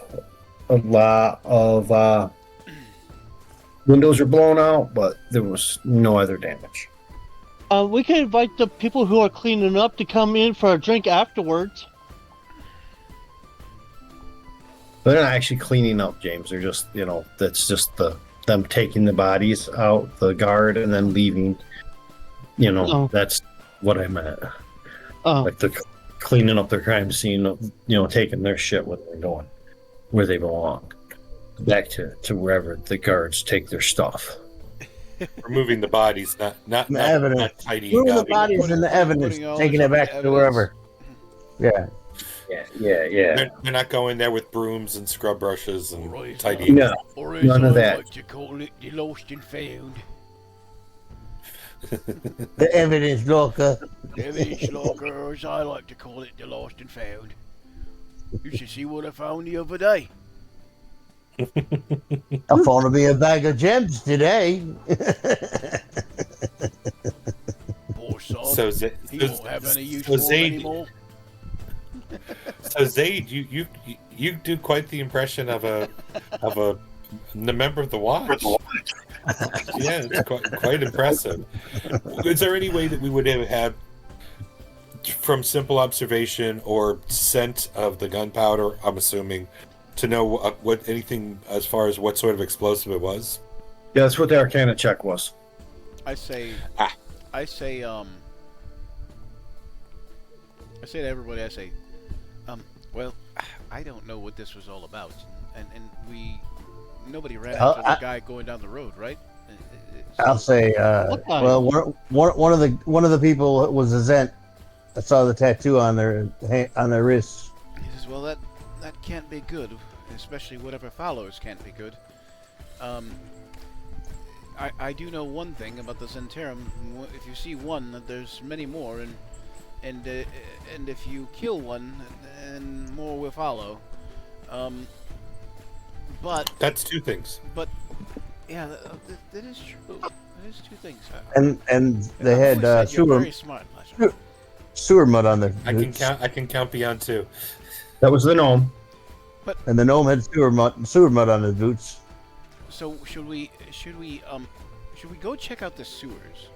windows are blown out, but there was no other damage. We can invite the people who are cleaning up to come in for a drink afterwards. They're not actually cleaning up, James. They're just, that's just them taking the bodies out, the guard, and then leaving. That's what I meant. Like they're cleaning up their crime scene, taking their shit where they're going, where they belong, back to wherever the guards take their stuff. Removing the bodies, not evidence. Not tidying Moving the up. bodies and the evidence, taking it back to wherever. Yeah. Yeah. They're not going there with brooms and scrub brushes and Right. tidying. No, Or as none of I that. like to call it, the lost and found. The evidence locker. Evidence locker, as I like to call it, the lost and found. You should see what I found the other day. I found me a bag of gems today. Poor sod. So He won't have any use for them anymore. So Zaid, you do quite the impression of a member of the watch. Yeah, it's quite impressive. Is there any way that we would have, from simple observation or scent of the gunpowder, I'm assuming, to know what anything as far as what sort of explosive it was? Yeah, that's what the Arcana check was. I say to everybody, well, I don't know what this was all about, and we nobody ran I'll- after the guy going down the road, right? I'll say, What guy? well, one of the people was a Zent. I saw the tattoo on their wrists. He says, well, that can't be good, especially whatever follows can't be good. I do know one thing about the Zentarum. If you see one, there's many more, and if you kill one, then more will follow. But That's two things. yeah, that is true. That is two things. And they I've had always said you're very smart, Lasher. sewer mud on their I can boots. count. I can count beyond two. That was the gnome. And the gnome had sewer mud on his boots. So should we go check out the sewers,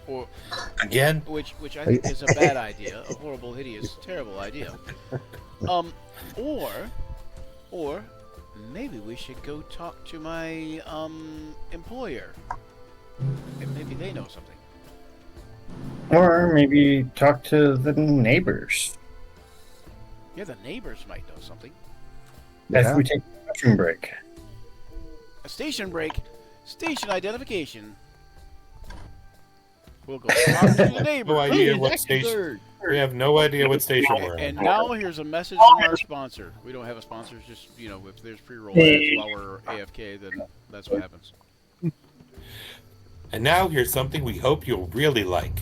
or Again, which I think is a bad idea, a horrible, hideous, terrible idea. Or maybe we should go talk to my employer, and maybe they know something. Or maybe talk to the neighbors. Yeah, the neighbors might know something. After we take a bathroom break. A station break, station identification. We'll go talk to the neighbors. no idea what station. We have no idea what station we're And in. now here's a message from our sponsor. We don't have a sponsor, just, if there's pre-roll ads while we're AFK, then that's what happens. And now here's something we hope you'll really like.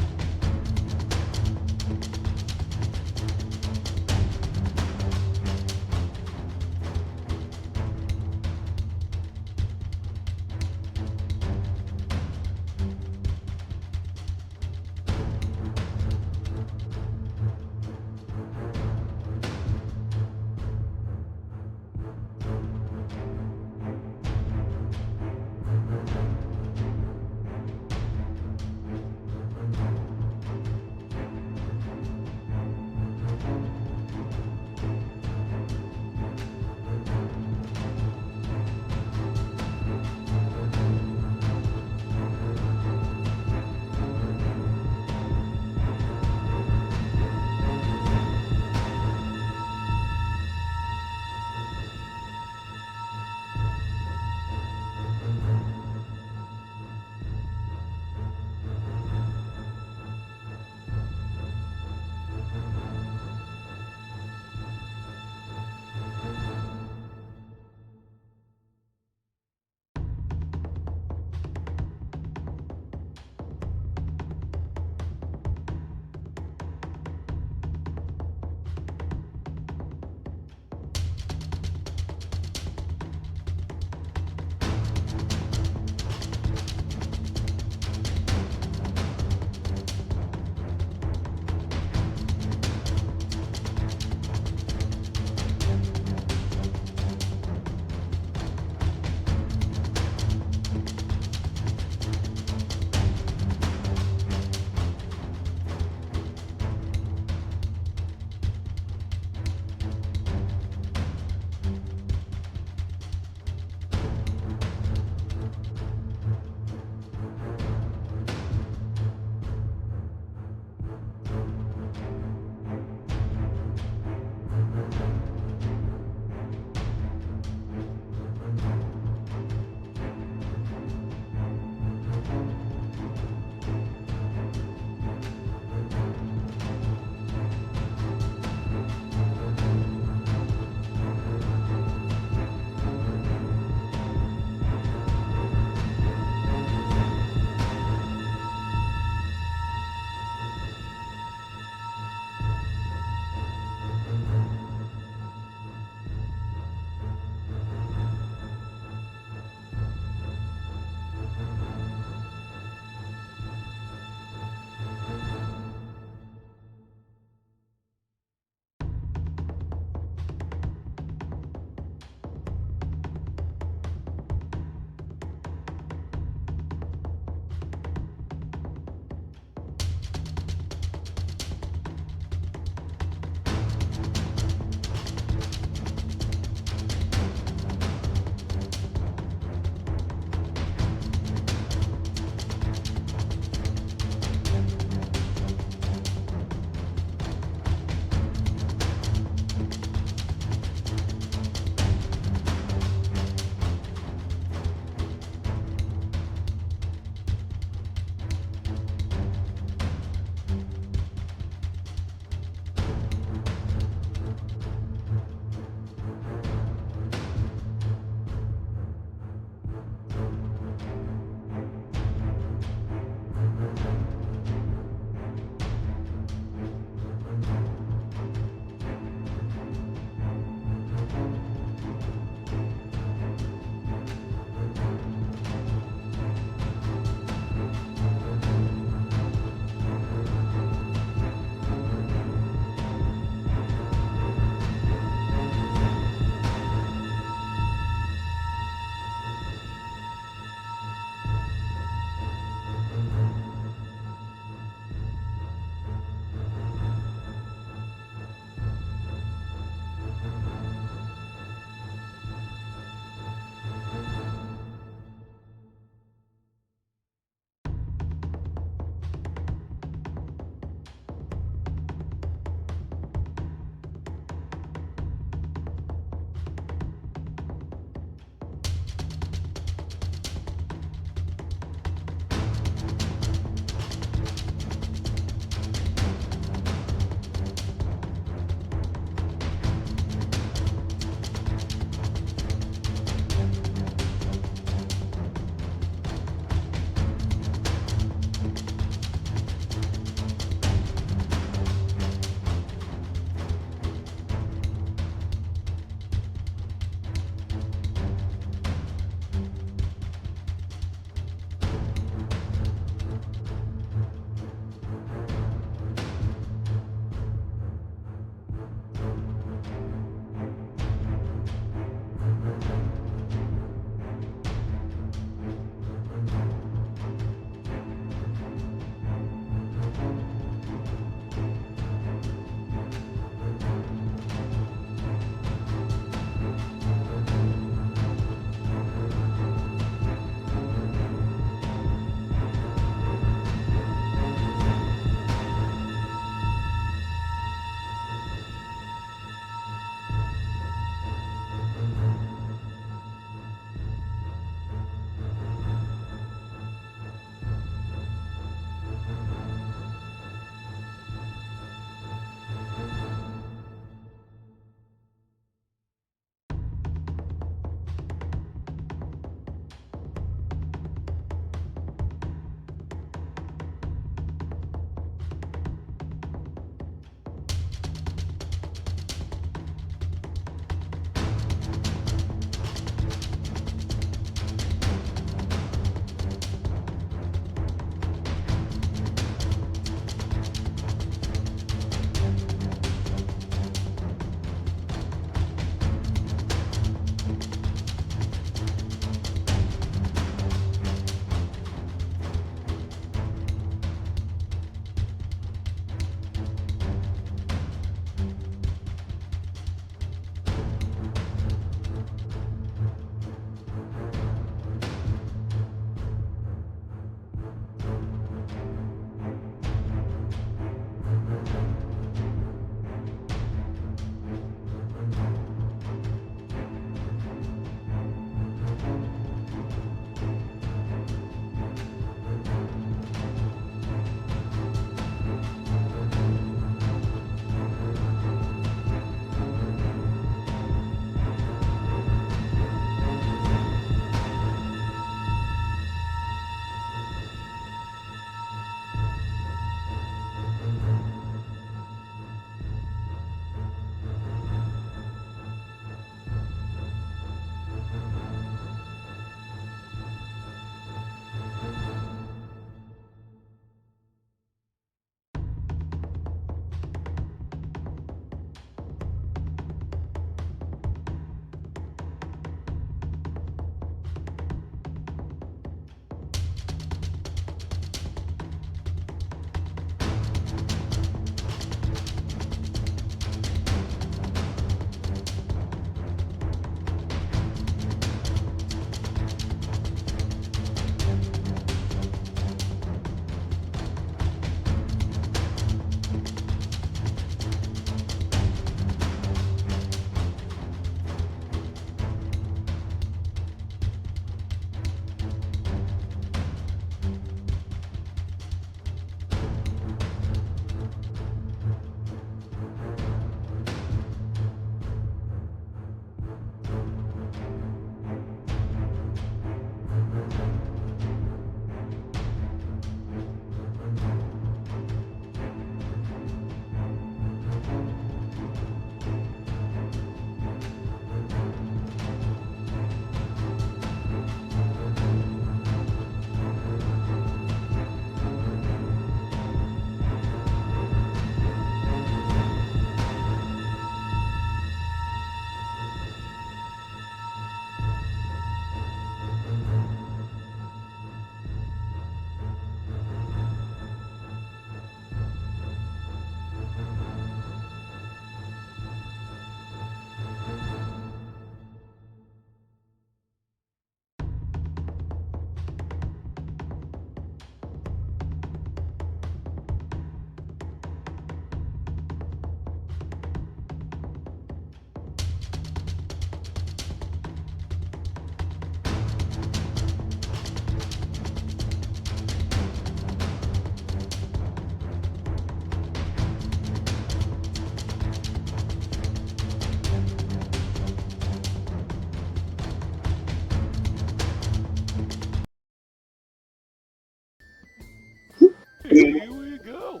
Here we go.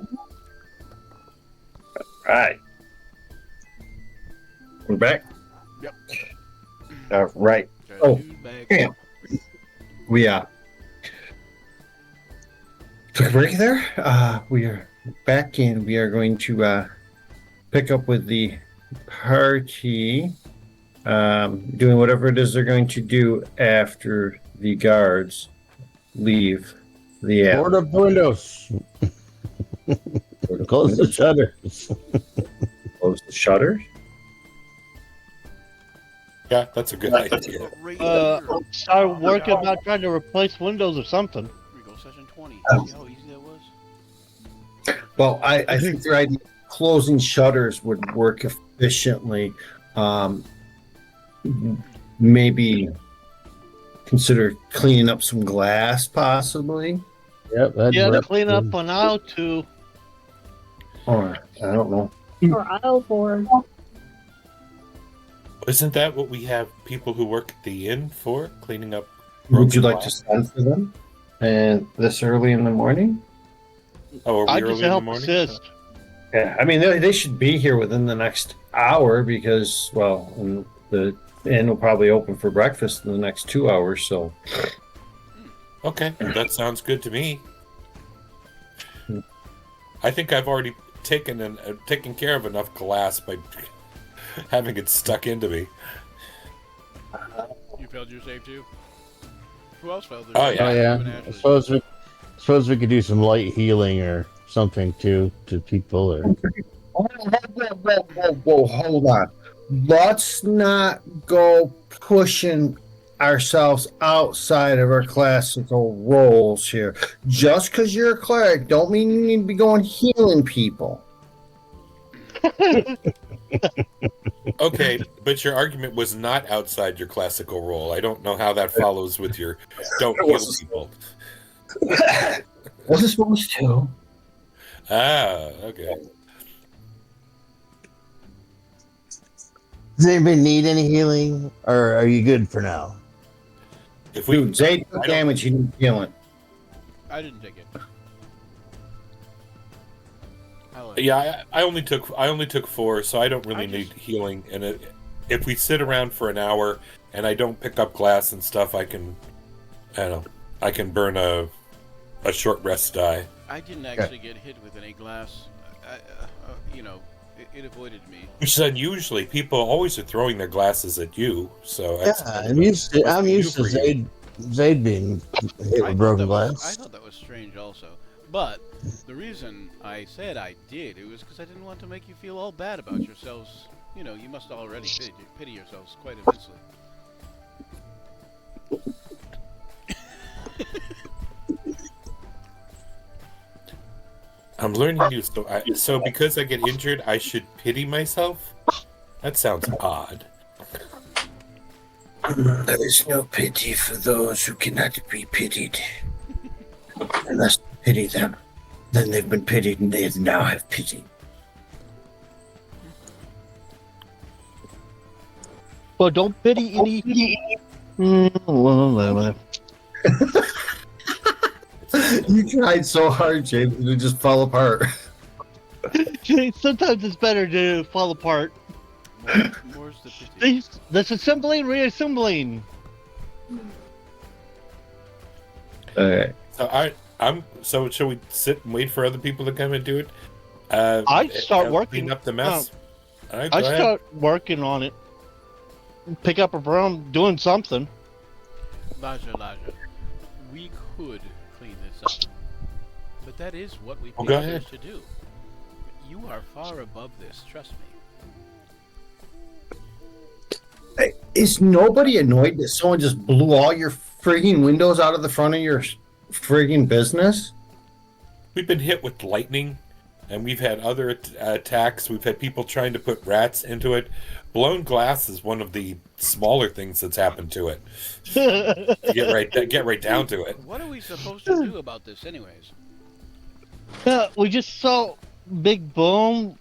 Right. We're back. Yep. All right. Got Oh, two bags. yeah. We took a break there. We are back and we are going to pick up with the party, doing whatever it is they're going to do after the guards leave the Board up the windows. Close the shutters. Close the shutters. Yeah, that's a good idea. Right here. Start working about trying to replace windows or something. Here we go, session 20. Oh. See how easy that was? Well, I think the idea of closing shutters would work efficiently. Maybe consider cleaning up some glass, possibly. Yep, that'd Yeah, work. clean up on aisle 2. Or I don't know. Or aisle 4. Isn't that what we have people who work at the inn for? Cleaning up. Would you like broken to glass? send for them? And this early in the morning? Oh, are I we just early in the help morning? assist. Yeah, I mean they should be here within the next hour because, well, the inn will probably open for breakfast in the next 2 hours. So Okay, that sounds good to me. I think I've already taken care of enough glass by having it stuck into me. You failed your save too? Who else failed their Oh, save? yeah. Oh You yeah. and I Ashley. suppose we could do some light healing or something to people. Or whoa, hold on. Let's not go pushing ourselves outside of our classical roles here. Just because you're a cleric, don't mean you need to be going healing people. Okay, but your argument was not outside your classical role. I don't know how that follows with your don't heal people. Wasn't supposed to. Ah, okay. does anybody need any healing, or are you good for now? If we Dude, Zay I took don't- damage, he needs healing. I didn't take it. Yeah, I only took 4, so I don't really I need just- healing. And if we sit around for an hour and I don't pick up glass and stuff, I can burn a short rest die. I didn't actually get hit with any glass. It avoided me. Which is unusually. People always are throwing their glasses at you. So Yeah, I'm used to for you. Zayd being hit with broken I glass. thought that was strange also. But the reason I said I did, it was because I didn't want to make you feel all bad about yourselves. You know, you must already pity yourselves quite immensely. I'm learning new. So because I get injured, I should pity myself. That sounds odd. There is no pity for those who cannot be pitied. Unless you pity them, then they've been pitied and they now have pity. Well, don't pity any. You tried so hard, James, and it just fell apart. Sometimes it's better to fall apart. More's the pity. Disassembling, reassembling. Okay. So shall we sit and wait for other people to come and do it? I'd start and working. Clean up the mess. All right, go I ahead. start working on it. Pick up a broom, doing something. Laja, we could clean this up. But that is what we Well, pay go others ahead. to do. You are far above this, trust me. Hey, is nobody annoyed that someone just blew all your frigging windows out of the front of your frigging business? We've been hit with lightning, and we've had other attacks. We've had people trying to put rats into it. Blown glass is one of the smaller things that's happened to it. Get right down to it. What are we supposed to do about this anyways? We just saw Big Boom.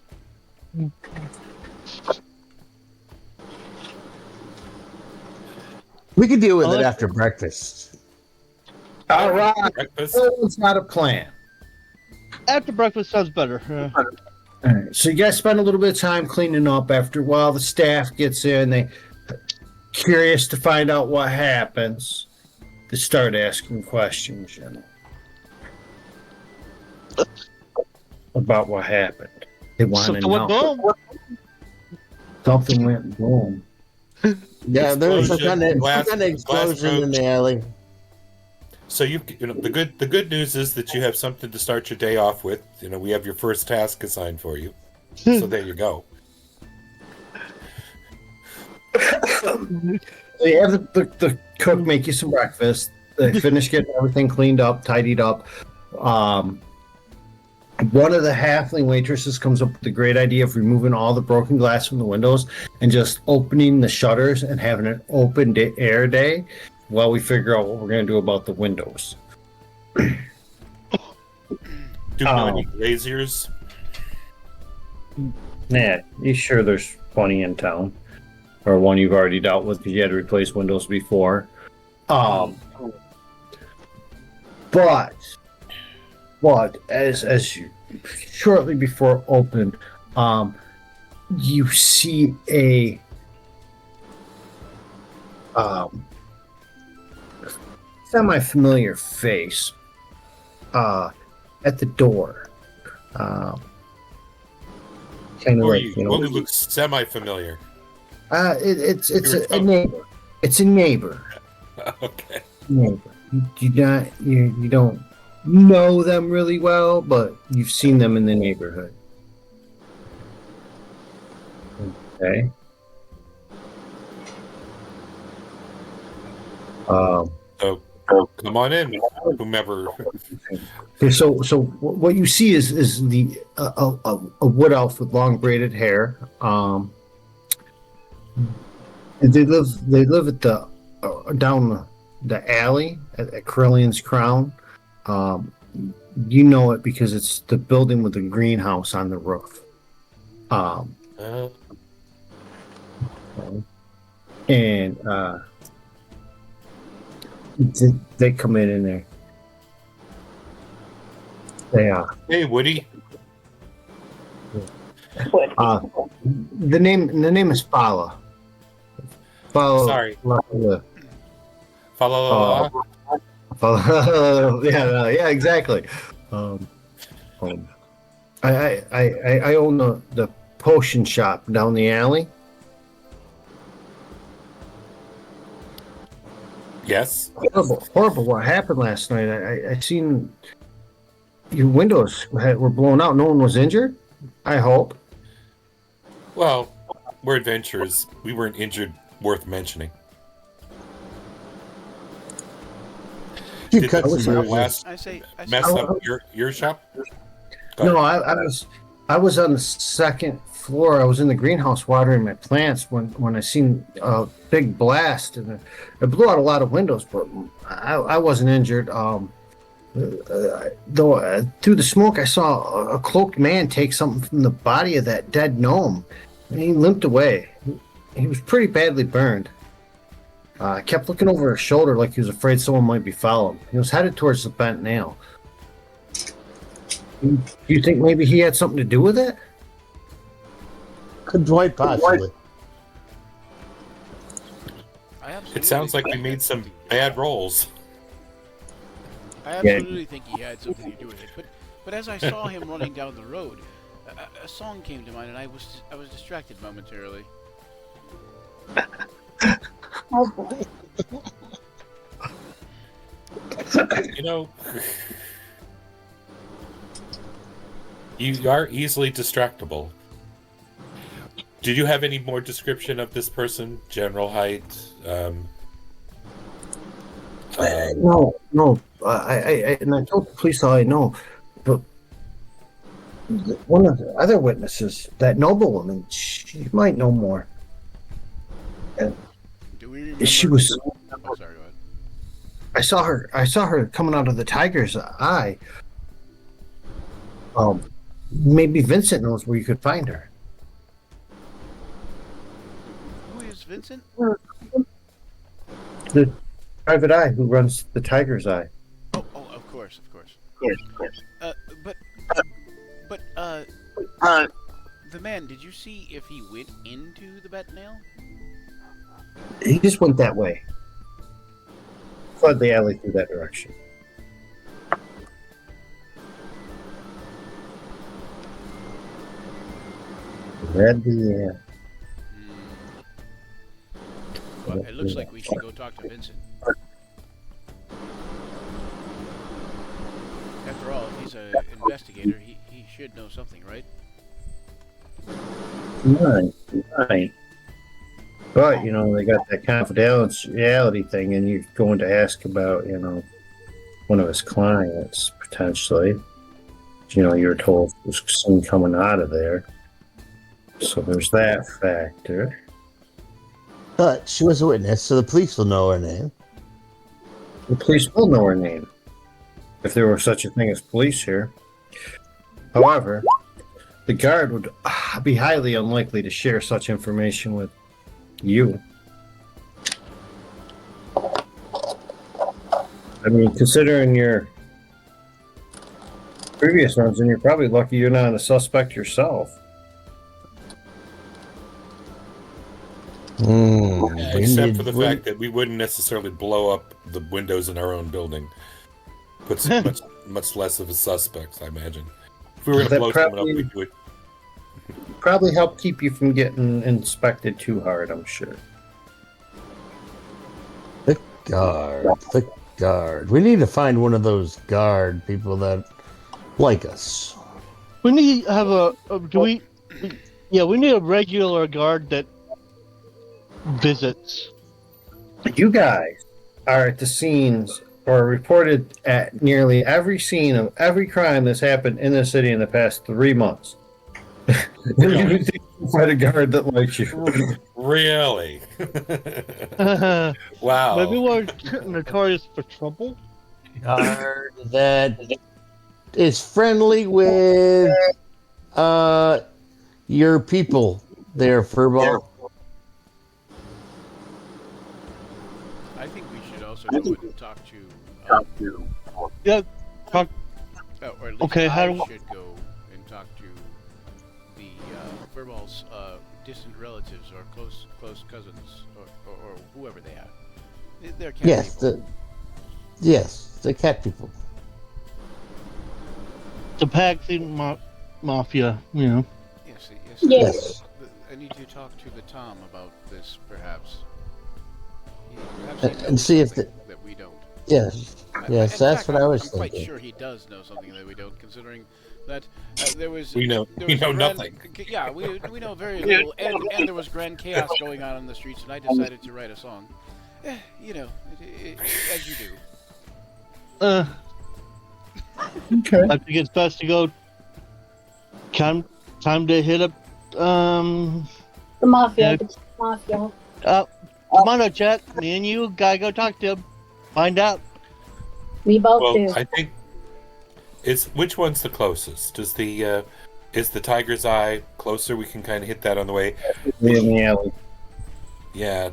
We could deal with it let's- after breakfast. All right. Breakfast. It's not a plan. After breakfast sounds better. All right. So you guys spend a little bit of time cleaning up. After a while, the staff gets in. They curious to find out what happens. They start asking questions, about what happened. They want to Something went know. boom. Something went boom. Yeah, there was some Explosion, kind of glass explosion in broke. the alley. So the good news is that you have something to start your day off with. We have your first task assigned for you. So there you go. They have the cook make you some breakfast. They finish getting everything cleaned up, tidied up. One of the halfling waitresses comes up with the great idea of removing all the broken glass from the windows and just opening the shutters and having an open air day while we figure out what we're going to do about the windows. Do we know any glaziers? Yeah, you sure there's plenty in town? Or one you've already dealt with because you had to replace windows before. But as you shortly before open, you see a semi-familiar face at the door. Kind of Who are like, you? One who looks semi-familiar. it's a neighbor. It's a neighbor. Okay. Neighbor. You don't know them really well, but you've seen them in the neighborhood. Okay. So come on in, whomever. Okay, so what you see is the a wood elf with long braided hair. And they live at the down the alley at Corellian's Crown. You know it because it's the building with the greenhouse on the roof. And they come in there. They Hey, Woody. the name is Fala. Sorry. Follow. Yeah, exactly. I own the potion shop down the alley. Yes. Horrible what happened last night. I seen your windows were blown out. No one was injured, I hope. Well, we're adventurers. We weren't injured worth mentioning. Did the blast mess up your shop? No, I was on the second floor. I was in the greenhouse watering my plants when I seen a big blast, and it blew out a lot of windows, but I wasn't injured. Though through the smoke, I saw a cloaked man take something from the body of that dead gnome, and he limped away. He was pretty badly burned. I kept looking over his shoulder like he was afraid someone might be following. He was headed towards the bent nail. Do you think maybe he had something to do with it? Could Dwight possibly? It sounds like we made some bad rolls. I absolutely think he had something to do with it. But as I saw him running down the road, a song came to mind, and I was distracted momentarily. Oh boy. You are easily distractible. Did you have any more description of this person? General height? No. I told the police all I know, but one of the other witnesses, that noblewoman, she might know more. Do we remember? She was. Oh, sorry, go ahead. I saw her coming out of the tiger's eye. Maybe Vincent knows where you could find her. Who is Vincent? The private eye who runs the tiger's eye. Oh, of course. Yes. But The man, did you see if he went into the bet nail? He just went that way. Fled the alley through that direction. Read the Well, it looks like we should go talk to Vincent. After all, if he's an investigator, he should know something, right? Right. But, they got that confidentiality thing, and you're going to ask about, one of his clients, potentially. You're told was soon coming out of there. So there's that factor. But she was a witness, so the police will know her name. The police will know her name, if there were such a thing as police here. However, the guard would be highly unlikely to share such information with you. I mean, considering your previous ones, and you're probably lucky you're not a suspect yourself. Except for the fact that we wouldn't necessarily blow up the windows in our own building. Puts much less of a suspect, I imagine. If we were going to blow someone up, we'd do it. Probably help keep you from getting inspected too hard, I'm sure. The guard. We need to find one of those guard people that like us. We need to have we need a regular guard that visits. You guys are at the scenes or reported at nearly every scene of every crime that's happened in the city in the past 3 months. You find a guard that likes you. Really? Wow. Maybe we're notorious for trouble. Guard that is friendly with your people there, Furball. I think we should also go and talk to. Yeah. Talk. Or at least Okay, I should go and talk to the Furball's distant relatives or close cousins or whoever they are. They're cat people. The cat people. The Paxing Mafia, Yes. I need to talk to the Tom about this, perhaps. And see if that we don't. Yes, that's fact, what I was I'm thinking. quite sure he does know something that we don't, considering that there was. We know nothing. Yeah, we know very little, and there was grand chaos going on in the streets, and I decided to write a song. As you do. Okay. I think it's best to go. Time to hit up. The mafia. Yeah. The mafia. Come on, Chet. Me and you gotta go talk to him. Find out. We both do. I think which one's the closest? Is the Tiger's Eye closer? We can kind of hit that on the way. In the alley. Yeah,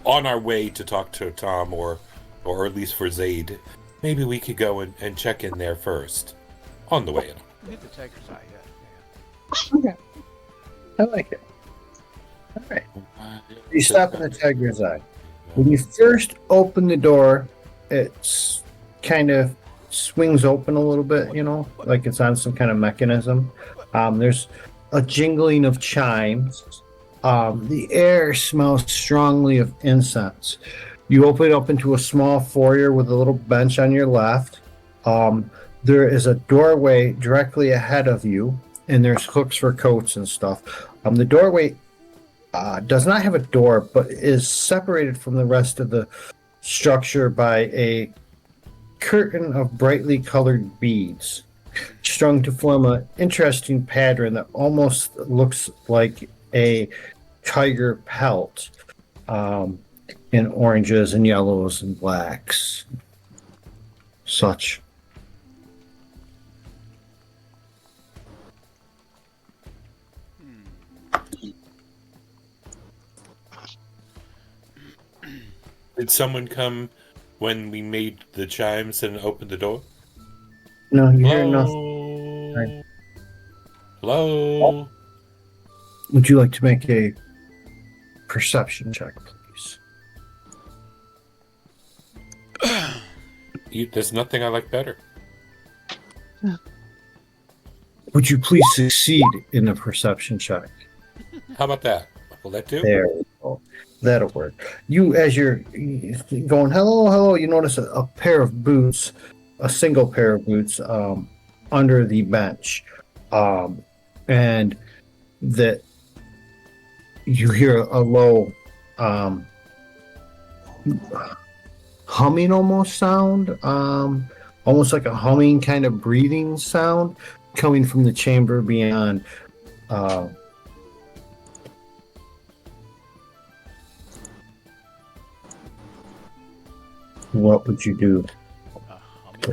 on our way to talk to Tom or at least for Zaid, maybe we could go and check in there first. On the way in. Hit the Tiger's Eye, yeah. Okay. I like it. All right. You stop in the Tiger's Eye. When you first open the door, it's kind of swings open a little bit, like it's on some kind of mechanism. There's a jingling of chimes. The air smells strongly of incense. You open it up into a small foyer with a little bench on your left. There is a doorway directly ahead of you, and there's hooks for coats and stuff. The doorway does not have a door, but is separated from the rest of the structure by a curtain of brightly colored beads, strung to form an interesting pattern that almost looks like a tiger pelt, in oranges and yellows and blacks, such. Did someone come when we made the chimes and opened the door? No, you hear nothing. Hello. Would you like to make a perception check, please? There's nothing I like better. Would you please succeed in a perception check? How about that? Will that do? There we go. That'll work. You, as you're going, hello, hello, you notice a pair of boots, a single pair of boots, under the bench, and that you hear a low, humming almost sound, almost like a humming kind of breathing sound coming from the chamber beyond. What would you do?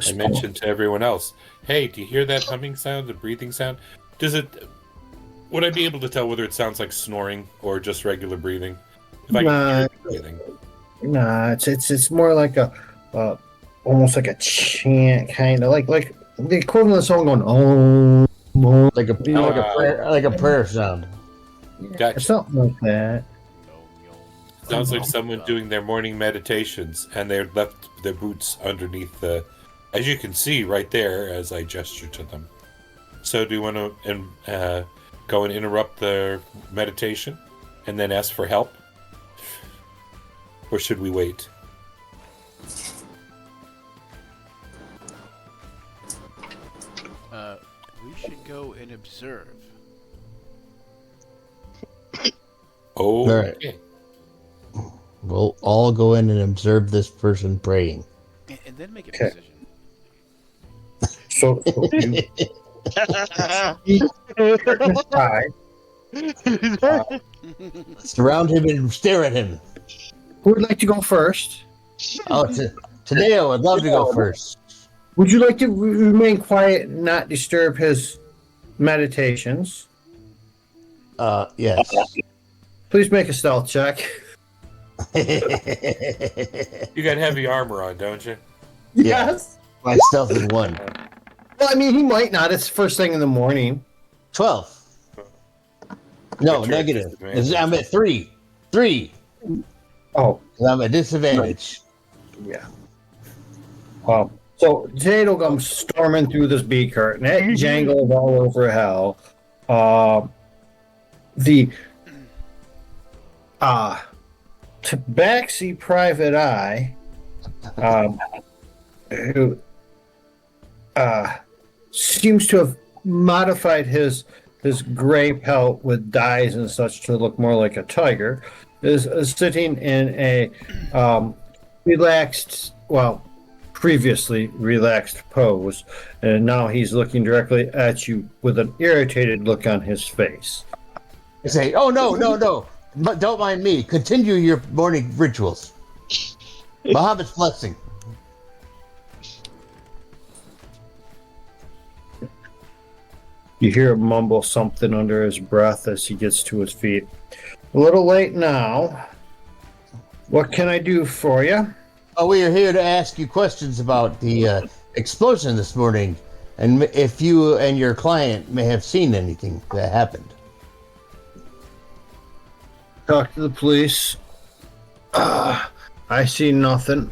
I mentioned to everyone else, hey, do you hear that humming sound, the breathing sound? Would I be able to tell whether it sounds like snoring or just regular breathing? If I can hear breathing. Nah, it's more like a almost like a chant, kind of like the equivalent of someone going like a prayer sound. Gotcha. something like that. Sounds like someone doing their morning meditations, and they left their boots underneath as you can see right there as I gesture to them. So do you want to go and interrupt the meditation and then ask for help? Or should we wait? We should go and observe. Oh, all right. Okay. We'll all go in and observe this person praying. And then make a Okay. decision. So you decide. Surround him and stare at him. Who would like to go first? Oh, today I would love to go first. Would you like to remain quiet and not disturb his meditations? Yes. Please make a stealth check. You got heavy armor on, don't you? Yes. My stealth is 1. Well, I mean, he might not. It's first thing in the morning. 12. No, But you're at negative. disadvantage. I'm at 3. 3. Oh, I'm at disadvantage. yeah. So Jade comes storming through this bee cart, and it jangles all over hell. The Tabaxi Private Eye, who seems to have modified his gray pelt with dyes and such to look more like a tiger, is sitting in a previously relaxed pose, and now he's looking directly at you with an irritated look on his face. I say, oh, no. But don't mind me. Continue your morning rituals. Muhammad's blessing. You hear him mumble something under his breath as he gets to his feet. A little late now. What can I do for you? Oh, we are here to ask you questions about the explosion this morning, and if you and your client may have seen anything that happened. Talk to the police. I see nothing.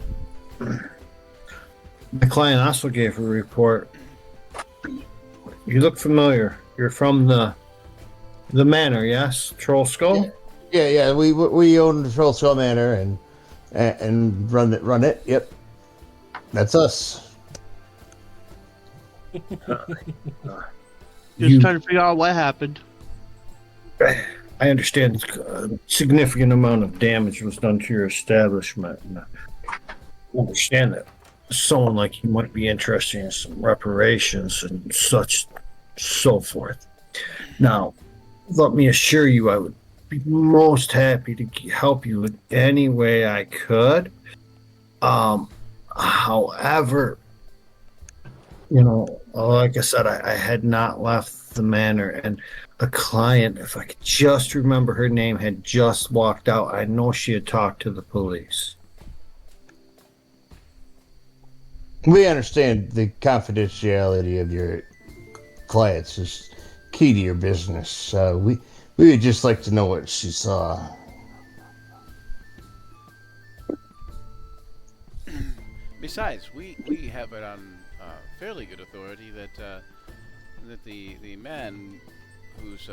My client also gave a report. You look familiar. You're from the manor, yes? Troll Skull? Yeah. We own the Troll Skull Manor and run it. Yep, that's us. Just trying to figure out what happened. I understand a significant amount of damage was done to your establishment. And I understand that someone like you might be interested in some reparations and such, so forth. Now, let me assure you, I would be most happy to help you in any way I could. However, like I said, I had not left the manor, and a client, if I could just remember her name, had just walked out. I know she had talked to the police. We understand the confidentiality of your clients is key to your business. We would just like to know what she saw. Besides, we have it on fairly good authority that the man whose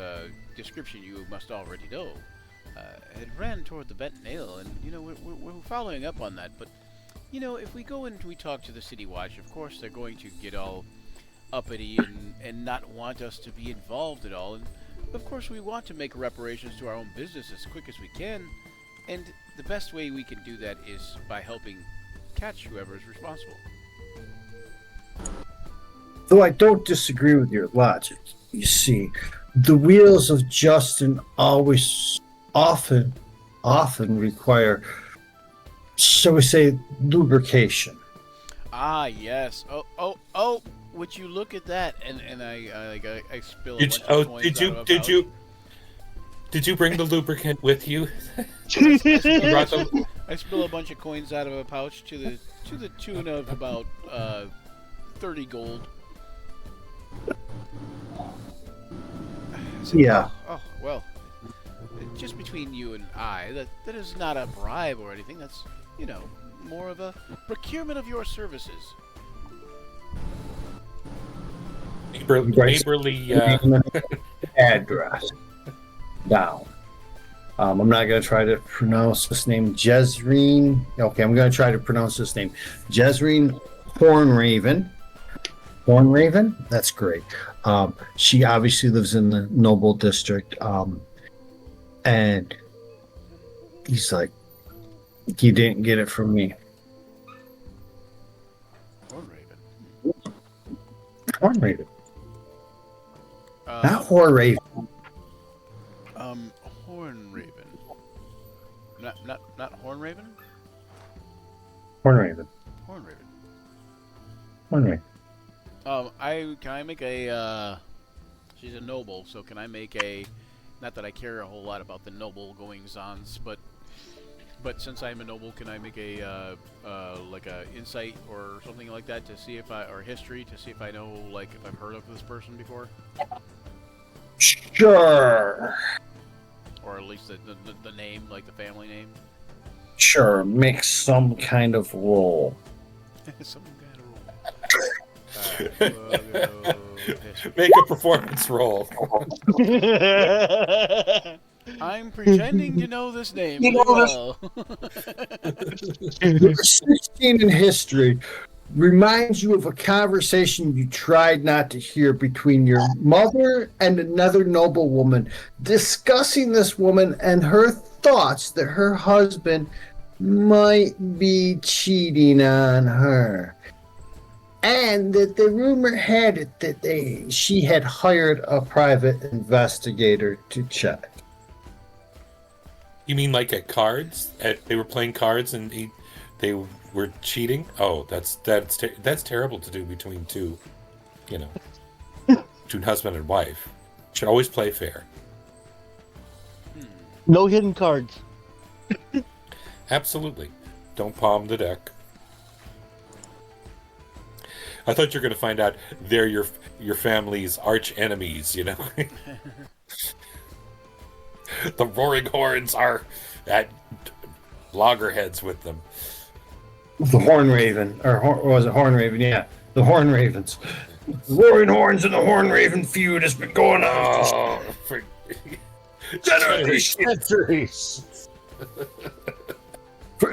description you must already know had ran toward the bent nail, and we're following up on that. But if we go and we talk to the City Watch, of course they're going to get all uppity and not want us to be involved at all. And of course we want to make reparations to our own business as quick as we can. And the best way we can do that is by helping catch whoever is responsible. Though I don't disagree with your logic, you see, the wheels of Justin often require, shall we say, lubrication. Ah, yes. Oh! Would you look at that? And I spill a bunch of coins out of a pouch. Did you bring the lubricant with you? I spill a bunch of coins out of a pouch to the tune of about 30 gold. Yeah. Oh, well, just between you and I, that is not a bribe or anything. That's, more of a procurement of your services. Neighborly address down. I'm not going to try to pronounce this name. Jezreen. Okay, I'm going to try to pronounce this name. Jezreen Hornraven. Hornraven? That's great. She obviously lives in the Noble District. And he's like, you didn't get it from me. Hornraven. Not Hornraven. Hornraven. Not Hornraven? Hornraven. Hornraven. Can I make a she's a noble, so can I make a, not that I care a whole lot about the noble goings-ons, but since I'm a noble, can I make a like a insight or something like that to see if or history to see if I know, like, if I've heard of this person before? Sure. Or at least the name, like the family name. Sure. Make some kind of roll. Some kind of roll. Make a performance roll. I'm pretending to know this name really well. 16 in history reminds you of a conversation you tried not to hear between your mother and another noblewoman, discussing this woman and her thoughts that her husband might be cheating on her. And that the rumor had it that she had hired a private investigator to check. You mean like at cards? They were playing cards and they were cheating? Oh, that's terrible to do between two husband and wife. Should always play fair. No hidden cards. Absolutely. Don't palm the deck. I thought you were going to find out they're your family's arch enemies, The Roaring Horns are at loggerheads with them. The Hornraven, or was it Hornraven? Yeah, the Hornravens. The Roaring Horns and the Hornraven feud has been going on for generations. For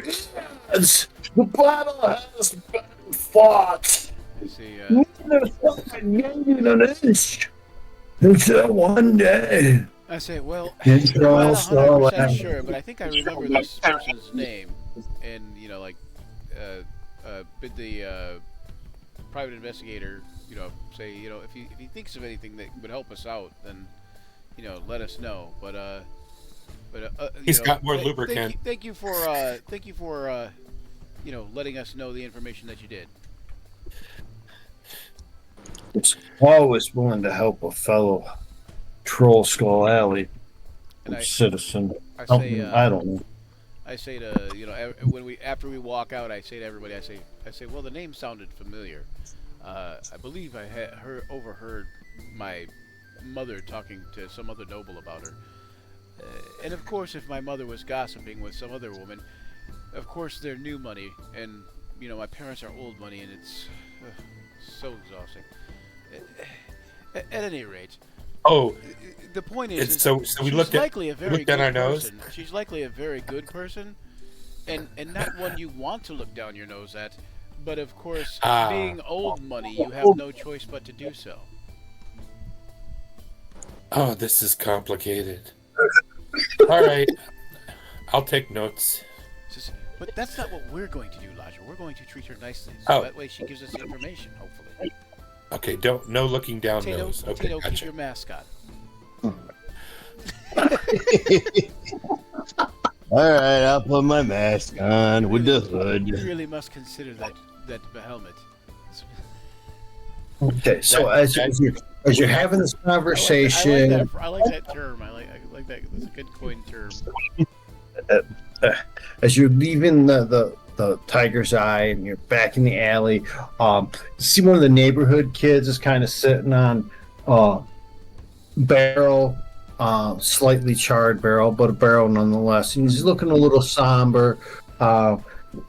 years, the battle has been fought. I see. Neither side gained an inch until one day. I say, well, It's I'm not also 100% sure, but I think I remember this person's name, and bid the private investigator, say, if he thinks of anything that would help us out, then, let us know. But he's got more lubricant. Thank you for letting us know the information that you did. It's always willing to help a fellow Troll Skull Alley citizen. I say, I don't know. I say to after we walk out, I say to everybody, I say, well, the name sounded familiar. I believe I had overheard my mother talking to some other noble about her. And of course, if my mother was gossiping with some other woman, of course they're new money, and my parents are old money, and it's so exhausting. At any rate, Oh, the point is so we she's looked at likely a very looked at good our nose. person. She's likely a very good person, and not one you want to look down your nose at. But of course, being old money, you have no choice but to do so. Oh, this is complicated. All right, I'll take notes. But that's not what we're going to do, Lodger. We're going to treat her nicely, so that way she gives us the information, hopefully. Okay, no looking down nose. Okay, Tato, gotcha. keep your mask on. All right, I'll put my mask on with the hood. You really must consider that helmet. Okay, so as you're having this conversation, I like that term. I like that. That's a good coined term. as you're leaving the Tiger's Eye and you're back in the alley, you see one of the neighborhood kids is kind of sitting on barrel, slightly charred barrel, but a barrel nonetheless. And he's looking a little somber.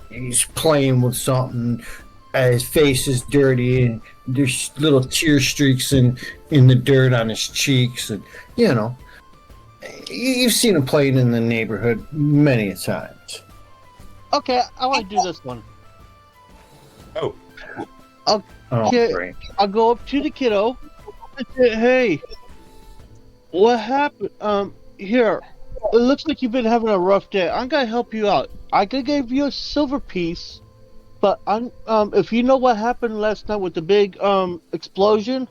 He's playing with something. His face is dirty, and there's little tear streaks in the dirt on his cheeks, and you've seen him playing in the neighborhood many a times. Okay, I want to do this one. Oh, Okay, Great. I'll go up to the kiddo and say, "Hey, what happened? Here, it looks like you've been having a rough day. I'm gonna help you out. I could give you a silver piece, but if you know what happened last night with the big explosion,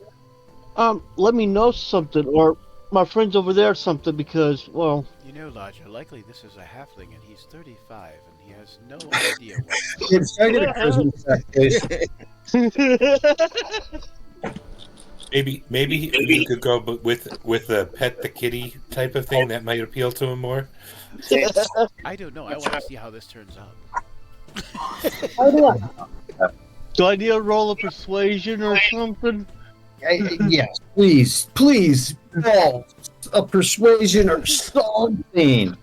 let me know something, or my friends over there something, because Lodger, likely this is a halfling, and he's 35, and he has no idea what. It's I get a Christmas maybe you could go with a pet the kitty type of thing that might appeal to him more. I don't know. I want to see how this turns out. do I need a roll of persuasion or something?" Yes, please, roll a persuasion or something.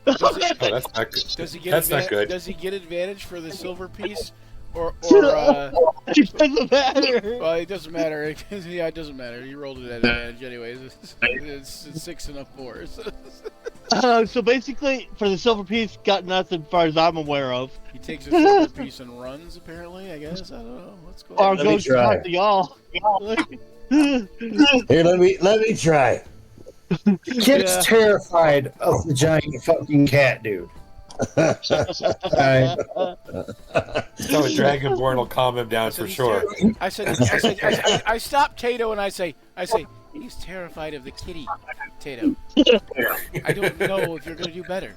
Oh, that's not good. Does he get That's not good. Does he get advantage for the silver piece, or It doesn't matter. well, it doesn't matter. Yeah, it doesn't matter. He rolled it at advantage anyways. It's 6 and a 4. So basically, for the silver piece, got nothing as far as I'm aware of. He takes a silver piece and runs. Apparently, I guess. I don't know. What's going Or on? Let me goes to try. talk to y'all. Here, let me try. The kid's Yeah. terrified of the giant fucking cat dude. Alright. So a dragonborn will calm him down for he's sure. I stopped Tato and I say, he's terrified of the kitty, Tato. I don't know if you're going to do better.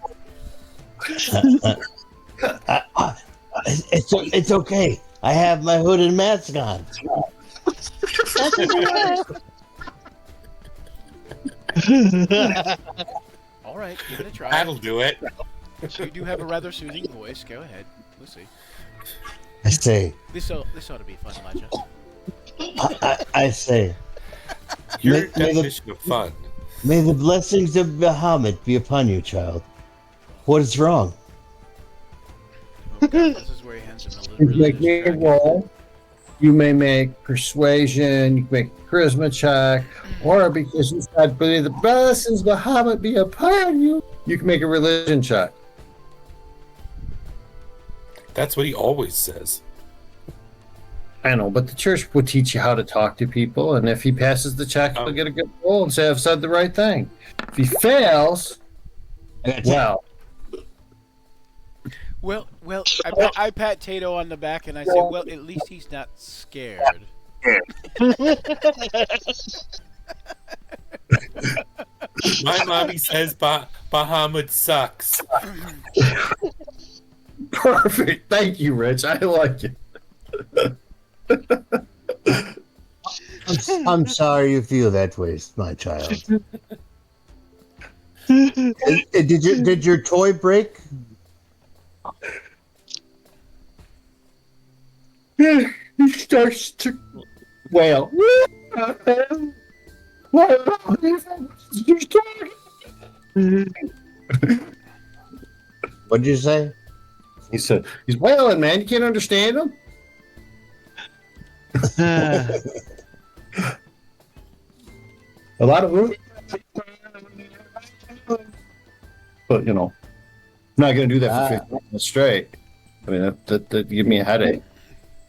It's okay. I have my hood and mask on. All right, give it a try. That'll do it. You do have a rather soothing voice. Go ahead. Let's see. I say, This ought to be fun, Elijah. I say, Your May the- definition of fun. may the blessings of Bahamut be upon you, child. What is wrong? Okay, this is where he hands him a You little make me roll. You may make persuasion, you can make a charisma check, or because you said, "May the blessings of Bahamut be upon you," you can make a religion check. That's what he always says. I know, but the church will teach you how to talk to people, and if he passes the check, he'll get a good roll and say, "I've said the right thing." If he fails, Well, I pat Tato on the back and I say, well, at least he's not scared. My mommy says Bahamut sucks. perfect. Thank you, Rich. I like it. I'm sorry you feel that way, my child. Did your toy break? he starts to wail. What'd you say? He said, he's wailing, man. You can't understand him? A lot of room. But, you know, I'm not going to do that for 15 minutes straight. I mean, that give me a headache.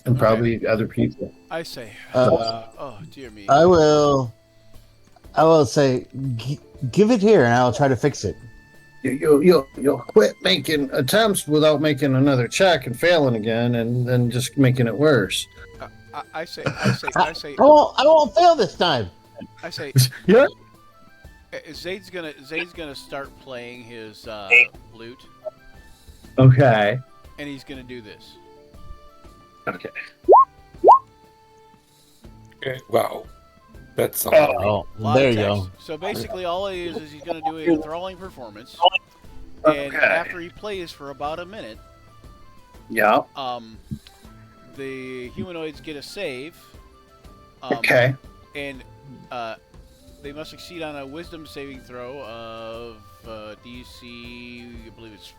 And probably other people. I say, Uh, oh dear me. I will say, give it here, and I'll try to fix it. You'll quit making attempts without making another check and failing again, and then just making it worse. I say. I won't fail this time. I say. Yeah. Zayd's gonna start playing his lute, Okay. and he's gonna do this. Okay. Okay, wow. That's something. Oh, Lot there of you text. go. So basically, all he is he's gonna do a enthralling performance, and Okay. after he plays for about a minute, Yeah. the humanoids get a save. Okay. And they must succeed on a wisdom saving throw of DC, I believe it's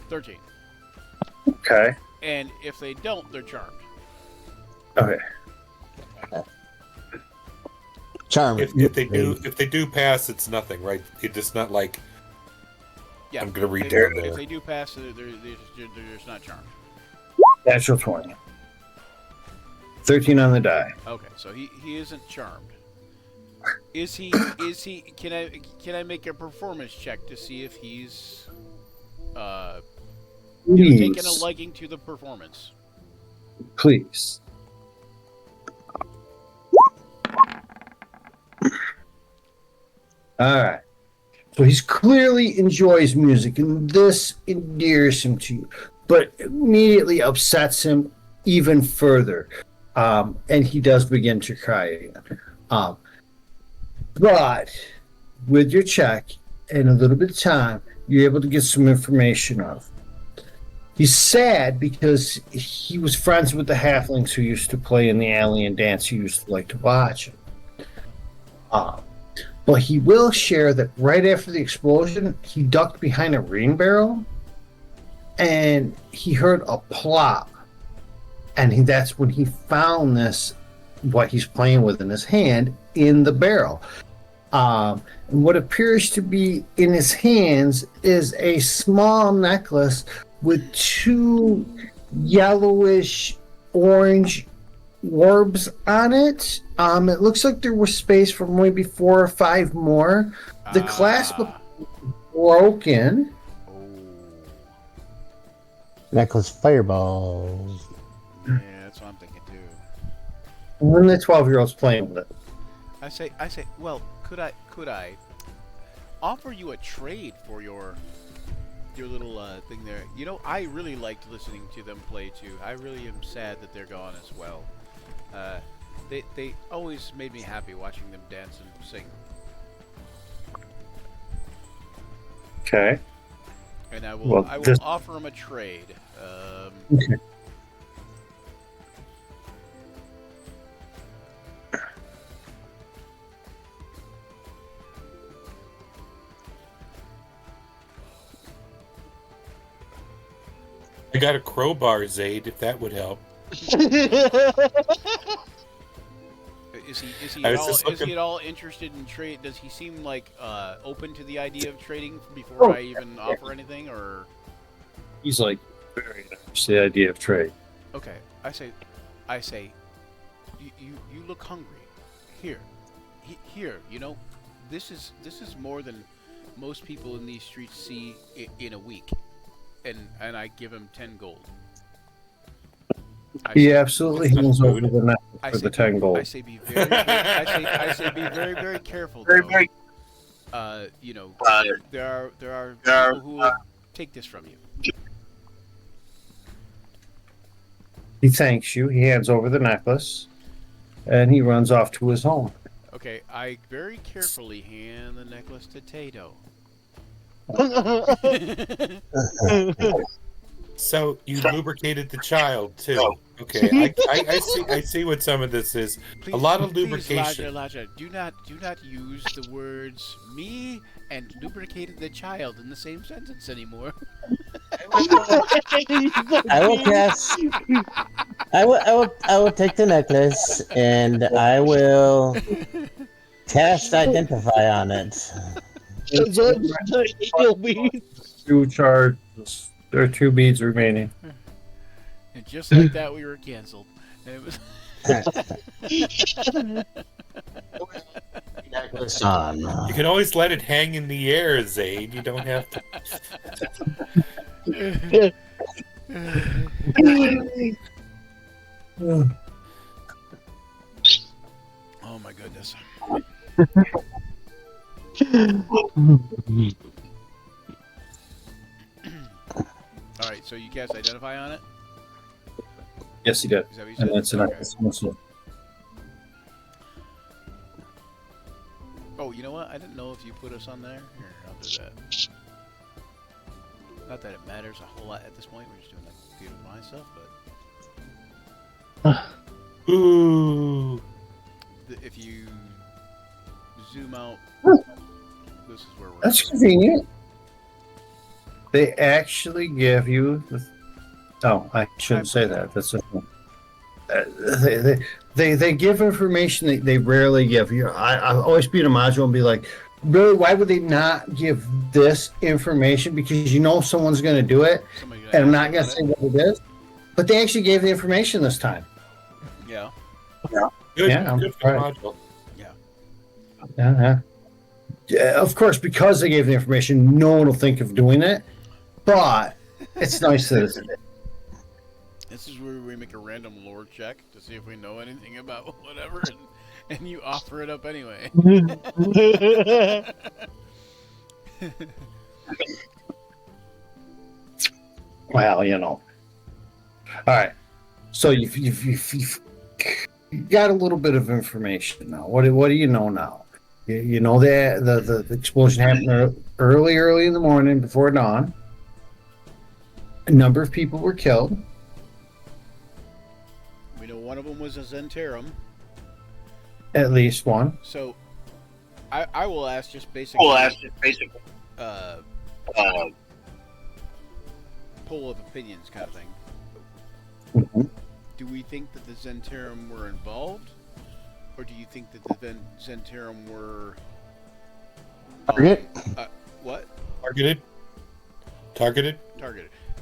13. Okay. And if they don't, they're charmed. Okay. Charm. If they do pass, it's nothing, right? It's just not like Yeah, I'm gonna read if down they, there. if they do pass, they're just not charmed. Natural 20. 13 on the die. Okay, so he isn't charmed. Is he? Can I make a performance check to see if he's taking a liking to the performance? Please. All right. So he's clearly enjoys music, and this endears him to you, but immediately upsets him even further. And he does begin to cry again. But with your check and a little bit of time, you're able to get some information of. He's sad because he was friends with the halflings who used to play in the alien dance. He used to like to watch. But he will share that right after the explosion, he ducked behind a rain barrel and he heard a plop. And that's when he found this, what he's playing with in his hand, in the barrel. And what appears to be in his hands is a small necklace with two yellowish orange orbs on it. It looks like there was space for maybe 4 or 5 more. The clasp is broken. Necklace fireballs. Yeah, that's what I'm thinking too. When the 12-year-old's playing with it. I say, well, could I offer you a trade for your little thing there? You know, I really liked listening to them play too. I really am sad that they're gone as well. They always made me happy watching them dance and sing. Okay. And I will offer them a trade. Okay. I got a crowbar, Zayd, if that would help. Is he at all interested in trade? Does he seem like open to the idea of trading before I even offer anything, or? He's like very interested in the idea of trade. Okay, I say, you look hungry. Here, you know, this is more than most people in these streets see in a week, and I give him 10 gold. He absolutely hands over the necklace for the 10 gold. I say be very, very careful. Though. You know, there are people who will take this from you. He thanks you. He hands over the necklace, and he runs off to his home. Okay, I very carefully hand the necklace to Tato. So you lubricated the child too. Okay, I see what some of this is. Please, A lot of please, lubrication. Elijah, do not use the words "me" and "lubricated the child" in the same sentence anymore. I will cast. I will take the necklace and I will cast identify on it. Two charges. There are 2 beads remaining. And just like that, we were canceled. And it was. Necklace on. You can always let it hang in the air, Zayd. You don't have to. Oh my goodness. All right, so you cast identify on it. Yes, he did. Is that what you And said? that's an Okay. excellent. Oh, you know what? I didn't know if you put us on there. Here, I'll do that. Not that it matters a whole lot at this point. We're just doing like computer mind stuff, but Ooh. if you zoom out, this is where we're. That's convenient. They actually give you. Oh, I shouldn't say that. That's a. They give information that they rarely give. I always be in a module and be like, really, why would they not give this information? Because you know someone's going to do it, and I'm not going to say what it is. But they actually gave the information this time. Yeah. Good, Yeah, I'm good for the right. module. Yeah, of course, because they gave the information, no one will think of doing it. But it's nice that it's. This is where we make a random lore check to see if we know anything about whatever, and you offer it up anyway. Well, you know. All right. So you've got a little bit of information now. What do you know now? You know that the explosion happened early in the morning before dawn. A number of people were killed. We know one of them was a Zentarum. At least one. So, I will ask just basically. Poll of opinions kind of thing. Mm-hmm. Do we think that the Zentarum were involved, or do you think that the Zentarum were Target? What? Targeted. Targeted.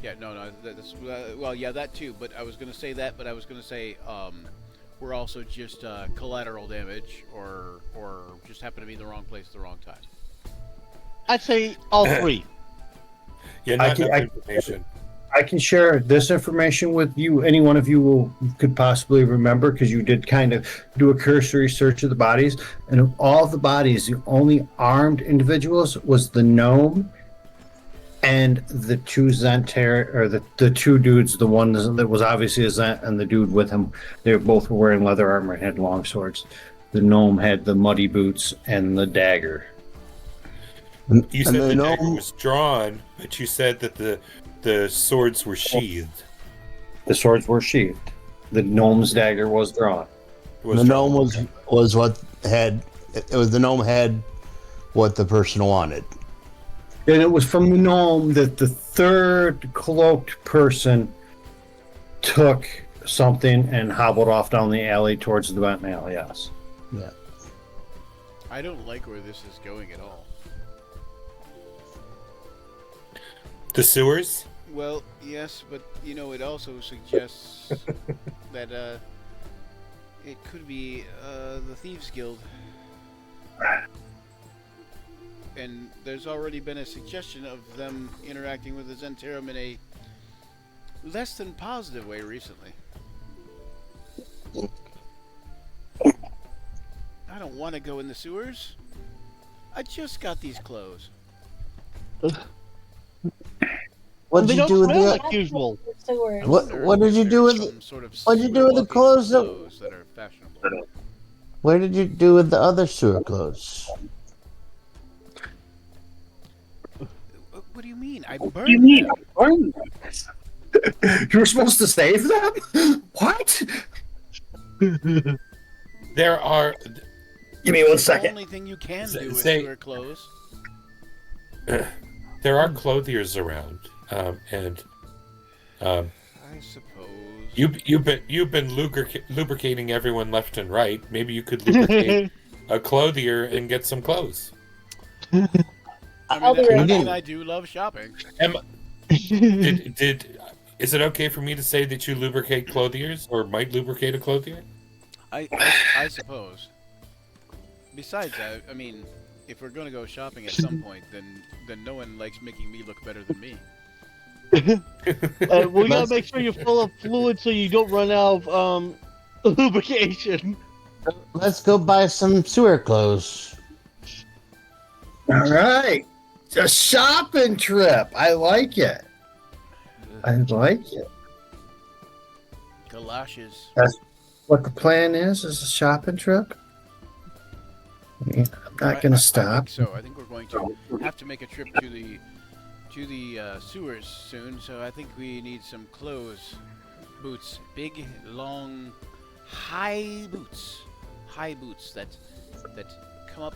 Yeah, no, that's well, yeah, that too. But I was going to say that, but I was going to say we're also just collateral damage, or just happen to be in the wrong place at the wrong time. I'd say all three. Yeah, not enough information. I can share this information with you. Any one of you could possibly remember, because you did kind of do a cursory search of the bodies. And of all the bodies, the only armed individuals was the gnome and the two Zenter, or the two dudes. The one that was obviously a Zent, and the dude with him. They both were wearing leather armor and had long swords. The gnome had the muddy boots and the dagger. You said the dagger was drawn, but you said that the swords were sheathed. The swords were sheathed. The gnome's dagger was drawn. The gnome was what had. It was the gnome had what the person wanted. And it was from the gnome that the third cloaked person took something and hobbled off down the alley towards the Benton alley. Yes. Yeah. I don't like where this is going at all. The sewers? Well, yes, but it also suggests that it could be the Thieves Guild. And there's already been a suggestion of them interacting with the Zentarum in a less than positive way recently. I don't want to go in the sewers. I just got these clothes. What did you do with like the usual? What did you do with what did you do with the clothes that are fashionable? Where did you do with the other sewer clothes? What do you mean? I burned them. You were supposed to save them? What? There are Give me 1 The second. only thing you can do is Say- wear clothes. there are clothiers around, and I suppose. you've been lubricating everyone left and right. Maybe you could lubricate a clothier and get some clothes. I'll be right back. I do love shopping. Is it okay for me to say that you lubricate clothiers or might lubricate a clothier? I suppose. Besides that, I mean, if we're going to go shopping at some point, then no one likes making me look better than me. We gotta make sure you're full of fluid so you don't run out of lubrication. Let's go buy some sewer clothes. All right. A shopping trip. I like it. I like it. Galoshes. That's what the plan is a shopping trip? I mean, I'm not going to I stop. think so. I think we're going to have to make a trip to the sewers soon. So I think we need some clothes, boots, big, long, high boots that come up.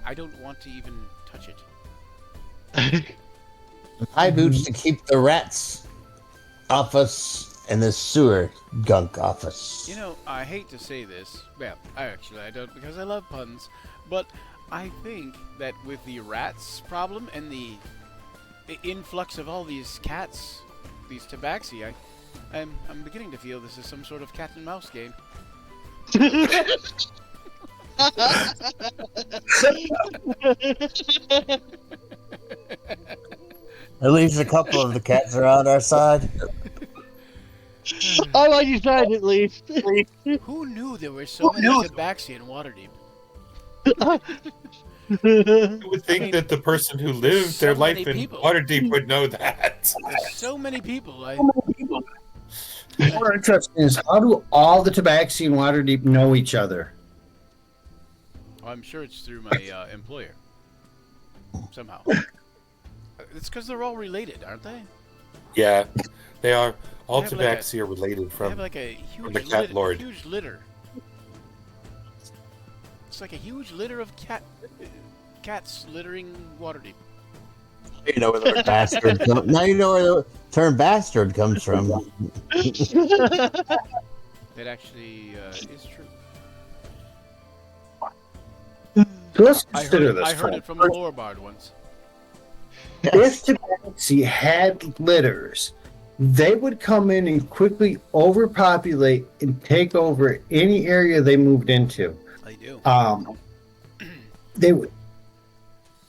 I don't want to even touch it. High boots to keep the rats off us and the sewer gunk off us. You know, I hate to say this. Well, I don't because I love puns. But I think that with the rats problem and the influx of all these cats, these tabaxi, I'm beginning to feel this is some sort of cat and mouse game. At least a couple of the cats are on our side. I'm on your side at least. Who knew there were so many tabaxi in Waterdeep? You would think that the person who lived So their life many in people. Waterdeep would know that. There's so many people. More interesting is how do all the Tabaxi and Waterdeep know each other? I'm sure it's through my employer. Somehow. It's because they're all related, aren't they? Yeah, they are. All They have like a- tabaxi are related They from. have like a huge, the cat lord. huge litter. It's like a huge litter of cats littering Waterdeep. You know where the word bastard comes. Now you know where the term bastard comes from. That actually is true. So let's I consider heard, this. I heard it from the lore bard once. If Tabaxi had litters, they would come in and quickly overpopulate and take over any area they moved into. I do. They would,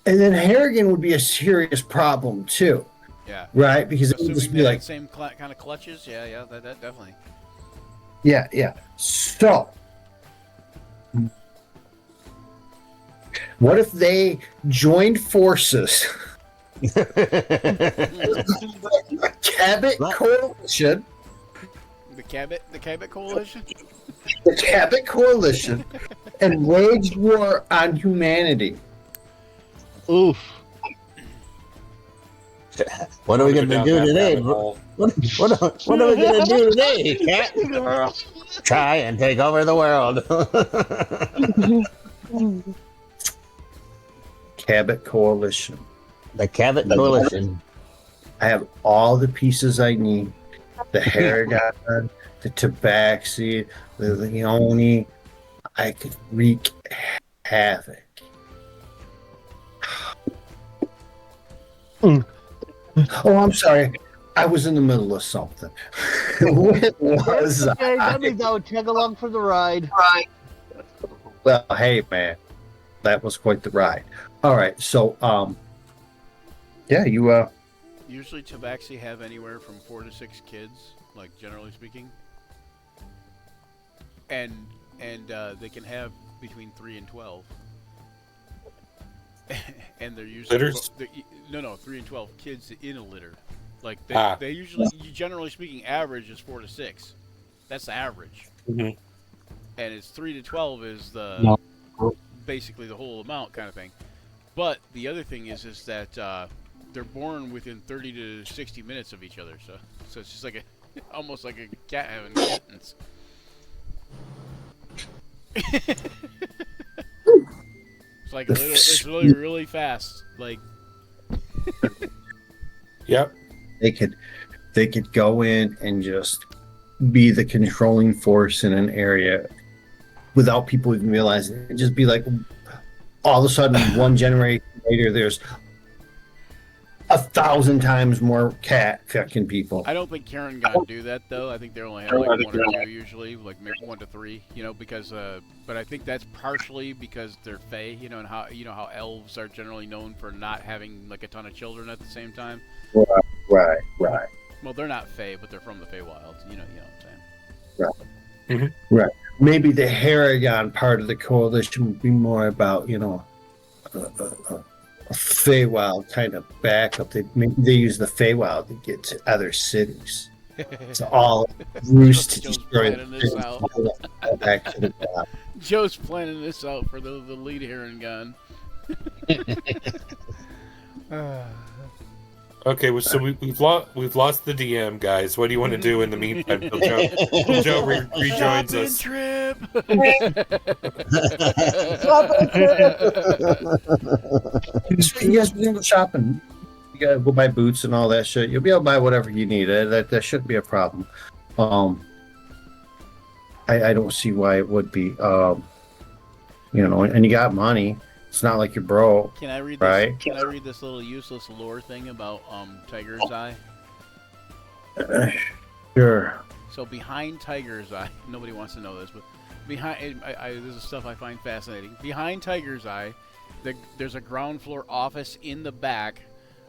and then Harrigan would be a serious problem too, Yeah. right? Because it would Assuming just they be had like, the same kind of clutches. Yeah, that definitely. yeah. So, what if they joined forces? Cabot What? Coalition. The Cabot Coalition. The Cabot Coalition and waged war on humanity. Oof. What are we going to Down do that today? rabbit hole. What are we going to do today, cat? Try and take over the world. Cabot Coalition. The Cabot Coalition. I have all the pieces I need. The Harrigan, the Tabaxi, the Leone. I could wreak havoc. Oh, I'm sorry. I was in the middle of something. What was Okay, I? that means I would tag along for the ride. Well, hey, man. That was quite the ride. All right. So, yeah, you, Usually, tabaxi have anywhere from 4 to 6 kids, like generally speaking, and they can have between 3 and 12. And they're usually Litters? no 3 and 12 kids in a litter. Like Ah. they usually, generally speaking, average is 4 to 6. That's the average. Mhm. And it's 3 to 12 is the basically the whole amount kind of thing. But the other thing is that they're born within 30 to 60 minutes of each other. So it's just like a, almost like a cat having kittens. It's like it's really really fast. Like Yep. They could go in and just be the controlling force in an area without people even realizing it. It'd just be like all of a sudden one generation later there's 1,000 times more cat fucking people. I don't think Karen Gun do that though. I think they only have like 1 or 2 usually, like maybe 1 to 3. You know, because but I think that's partially because they're Fae. You know, and how how elves are generally known for not having like a ton of children at the same time. Right. Well, they're not Fae, but they're from the Feywilds. You know what I'm saying. Mm-hmm. Right. Maybe the Haragon part of the coalition would be more about, a Feywild kind of backup. Maybe they use the Feywild to get to other cities. It's all roost to Joe's destroy planning this out. back to the top. Joe's planning this out for the lead Heron Gun. Okay, well, so we've lost the DM, guys. What do you want to do in the meantime till Joe rejoins us? Trip. You guys can go shopping. You gotta go buy boots and all that shit. You'll be able to buy whatever you need. That shouldn't be a problem. I don't see why it would be. And you got money. It's not like you're broke. Can I read this? Right? Can I read this little useless lore thing about Tiger's Eye? Sure. So behind Tiger's Eye, nobody wants to know this, but behind this is stuff I find fascinating. Behind Tiger's Eye, there's a ground floor office in the back,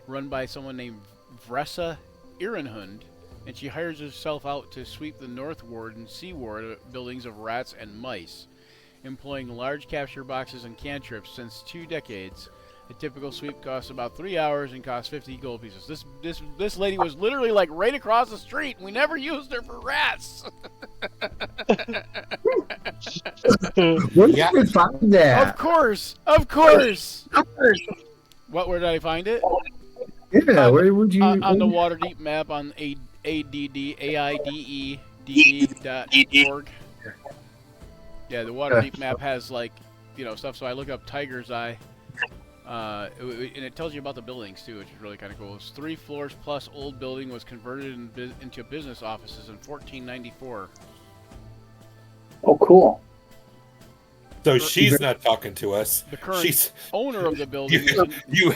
run by someone named Vressa Irenhund, and she hires herself out to sweep the North Ward and Sea Ward buildings of rats and mice, employing large capture boxes and cantrips since 2 decades. A typical sweep costs about 3 hours and costs 50 gold pieces. This lady was literally like right across the street. We never used her for rats. Where did you find that? Of course. Where did I find it? Yeah, where would you? On the Waterdeep map on AIDED.org. Yeah, the Waterdeep map has like, stuff. So I look up Tiger's Eye, and it tells you about the buildings too, which is really kind of cool. It's 3 floors plus old building was converted into business offices in 1494. Oh, cool. So she's not talking to us. The current She's owner of the building. you.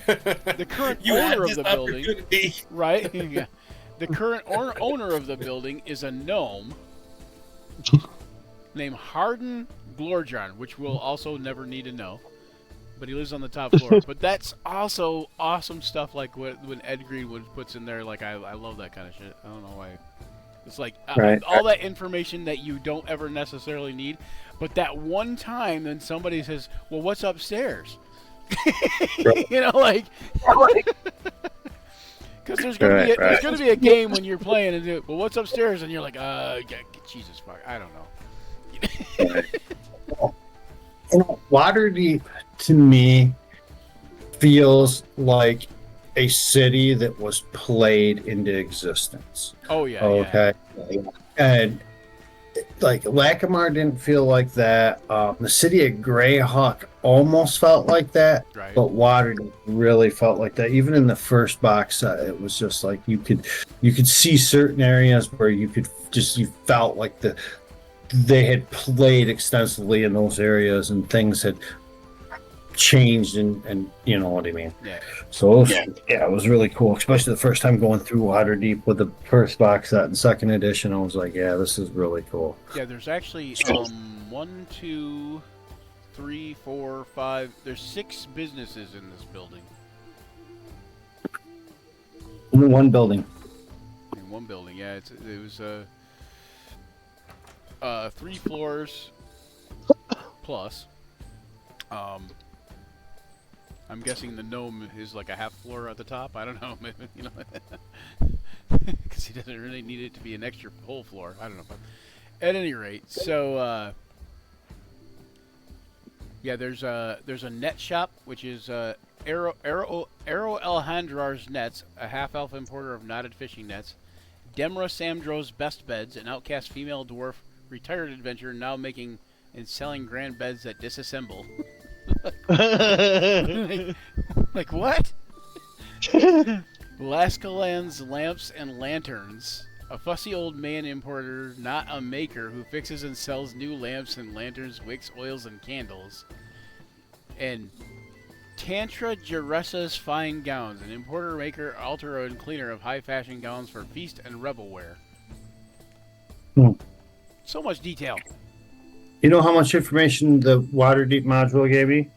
The current You had owner of this the building, opportunity. right? Yeah. The current owner of the building is a gnome named Harden Glorjon, which we'll also never need to know. But he lives on the top floor. But that's also awesome stuff, like when Ed Greenwood puts in there. Like I love that kind of shit. I don't know why. It's like all that information that you don't ever necessarily need. But that one time, then somebody says, "Well, what's upstairs?" Like. Because there's gonna be a game when you're playing and do, well, what's upstairs? And you're like, Jesus fuck, I don't know. Waterdeep to me feels like a city that was played into existence. Oh yeah. Okay. Yeah. And like Lackamar didn't feel like that. The city of Greyhawk almost felt like that, right. But Waterdeep really felt like that. Even in the first box set, it was just like you could see certain areas where you felt like they had played extensively in those areas and things had changed and you know what I mean. Yeah. So it was really cool, especially the first time going through Waterdeep with the first box set and second edition. I was like, yeah, this is really cool. Yeah, there's actually 1, 2, 3, 4, 5. There's 6 businesses in this building. In one building. In one building, yeah. It was 3 floors plus. I'm guessing the gnome is like a half floor at the top. I don't know, because he doesn't really need it to be an extra whole floor. I don't know. But at any rate, so Yeah, there's a net shop which is Arrow Alejandro's Nets, a half-elf importer of knotted fishing nets. Demra Samdro's Best Beds, an outcast female dwarf retired adventurer now making and selling grand beds that disassemble. like what? Lascalan's Lamps and Lanterns, a fussy old man importer, not a maker, who fixes and sells new lamps and lanterns, wicks, oils, and candles. And Tantra Jeressa's Fine Gowns, an importer, maker, alterer, and cleaner of high fashion gowns for feast and revel wear. So much detail. You know how much information the Waterdeep module gave me?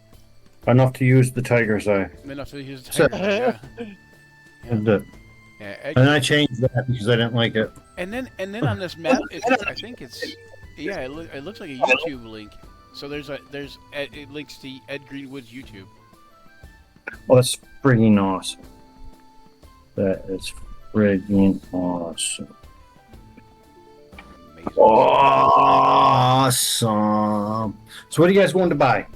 Enough to use the tiger's eye. Enough to use So- yeah. And, and I changed that because I didn't like it. And then on this map, I think it's it looks like a YouTube link. So it links to Ed Greenwood's YouTube. Oh, that's friggin' awesome. That is friggin' awesome. Amazing. Awesome. So what are you guys going to buy?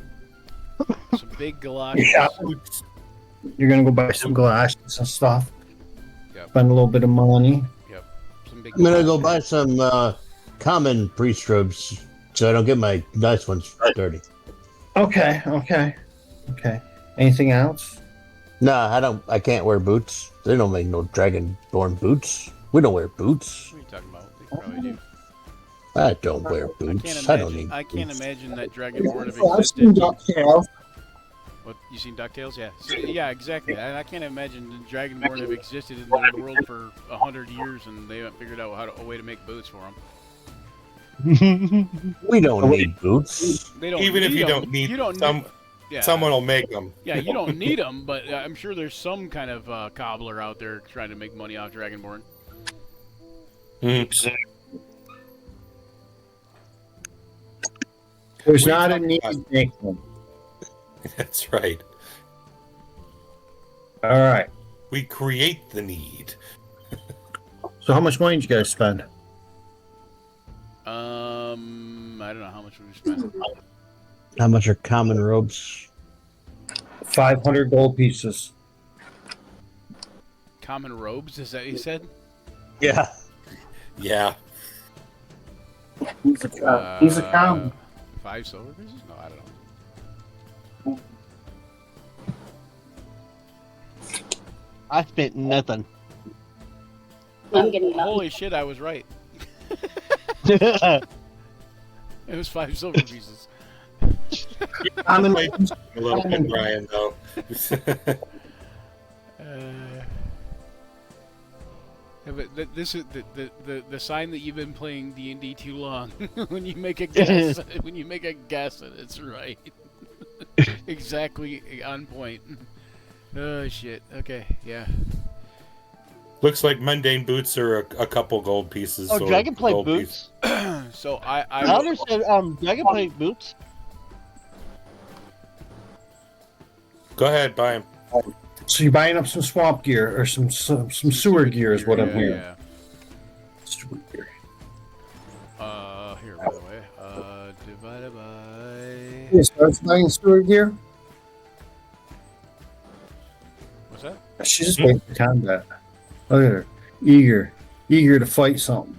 Some big galoshes. Yeah. You're gonna go buy some galoshes and stuff. Yep. Spend a little bit of money. Yep. Some big I'm gonna go galoshes. buy some common priest robes so I don't get my nice ones dirty. Okay. Anything else? Nah, I can't wear boots. They don't make no dragonborn boots. We don't wear boots. What are you talking about? They probably do. I don't wear I boots. can't I don't need imagine. I can't boots. imagine that Dragonborn have I've seen existed. DuckTales. What, you seen DuckTales? Yeah. So, yeah, exactly. I can't imagine the Dragonborn have existed in the world for 100 years and they haven't figured out a way to make boots for them. We don't need boots. They don't. Even if need you 'em. don't need you don't some, need, yeah, someone will make them. Yeah, you don't need them, but I'm sure there's some kind of cobbler out there trying to make money off Dragonborn. There's We not a talked need about- to make them. That's right. All right. We create the need. So how much money did you guys spend? I don't know how much we spent. How much are common robes? 500 gold pieces. Common robes? Is that what you said? Yeah. Yeah. He's a cow. 5 silver pieces? No, I don't know. I spent nothing. I'm getting low. Holy shit, I was right. It was 5 silver pieces. I'm in Wait a little bit, Brian, though. Yeah, but this is the sign that you've been playing D&D too long. when you make a guess, and it's right. Exactly on point. Oh shit. Okay, yeah. Looks like mundane boots are a couple gold pieces. Oh, or Dragonplate gold boots. So I understand. Dragonplate boots. Go ahead, buy them. So you're buying up some swamp gear or some sewer gear is what I'm hearing. Yeah. Sewer gear. Here by the way. Divided by. You start buying sewer gear? What's that? She's just waiting for combat. Look at her. Eager to fight something.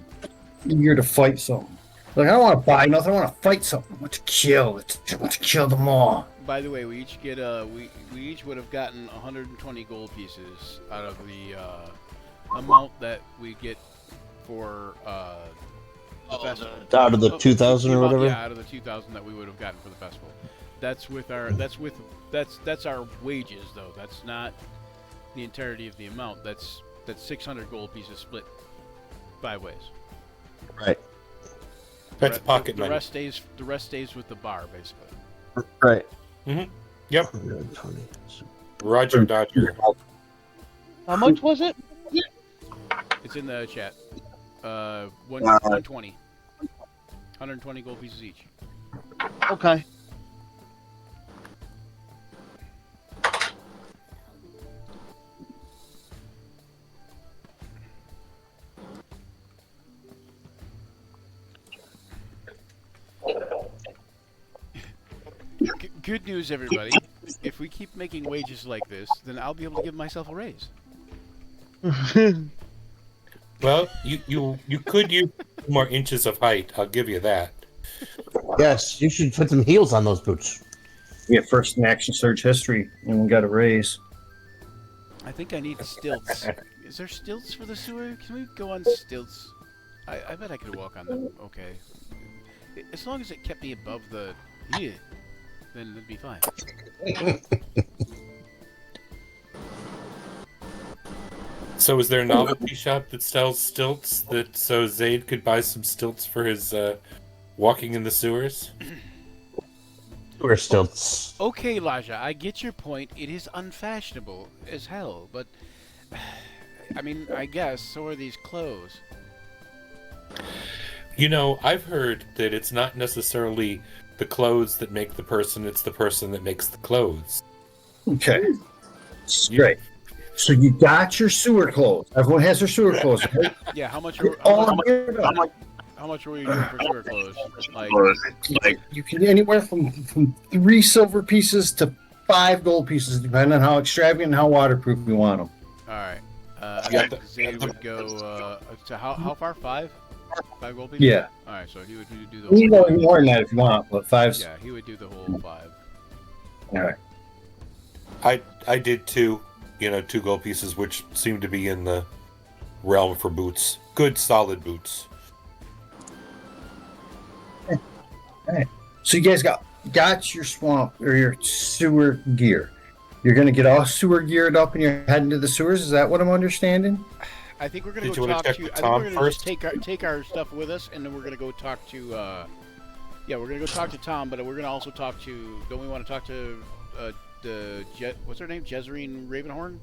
Like, I don't want to buy nothing. I want to fight something. I want to kill. I want to kill them all. By the way, we each get we each would have gotten 120 gold pieces out of the amount that we get for the festival. Out of the 2,000 or whatever? Yeah, out of the 2,000 that we would have gotten for the festival. That's our wages though. That's not the entirety of the amount. That's 600 gold pieces split 5 ways. Right. That's pocket the money. The rest stays with the bar basically. Right. Yep. 120. Roger Dodger. How much was it? It's in the chat. 120. 120 gold pieces each. Okay. Good news, everybody. If we keep making wages like this, then I'll be able to give myself a raise. Well, you could use more inches of height. I'll give you that. Yes, you should put some heels on those boots. Yeah, first in action surge history, and we got a raise. I think I need stilts. Is there stilts for the sewer? Can we go on stilts? I bet I could walk on them. Okay. As long as it kept me above the... Yeah, then it'd be fine. So, is there a novelty shop that sells stilts so Zaid could buy some stilts for his walking in the sewers? We're stilts. Okay, Elijah, I get your point. It is unfashionable as hell, but... I mean, I guess, so are these clothes. You know, I've heard that it's not necessarily the clothes that make the person, it's the person that makes the clothes. Okay. Great. So you got your sewer clothes. Everyone has their sewer clothes. Right? Yeah, how much You're are, all geared up. how much are we doing for sewer clothes? Like you can anywhere from 3 silver pieces to 5 gold pieces, depending on how extravagant and how waterproof you want them. Alright. I Yeah, think Zayd would go, to how far? 5? 5 gold pieces? Yeah. Alright, so he would do the You whole can go more than that if you want, but 5's. Yeah, he would do the whole 5. All right. I did 2 gold pieces, which seemed to be in the realm for boots. Good, solid boots. So you guys got your swamp or your sewer gear. You're gonna get all sewer geared up and you're heading to the sewers. Is that what I'm understanding? I think we're gonna Did go you wanna talk check to. with I think Tom we're gonna just first? take our stuff with us, and then we're gonna go talk to. Yeah, we're gonna go talk to Tom, but we're gonna also talk to. Don't we want to talk to what's her name? Jezreen Ravenhorn.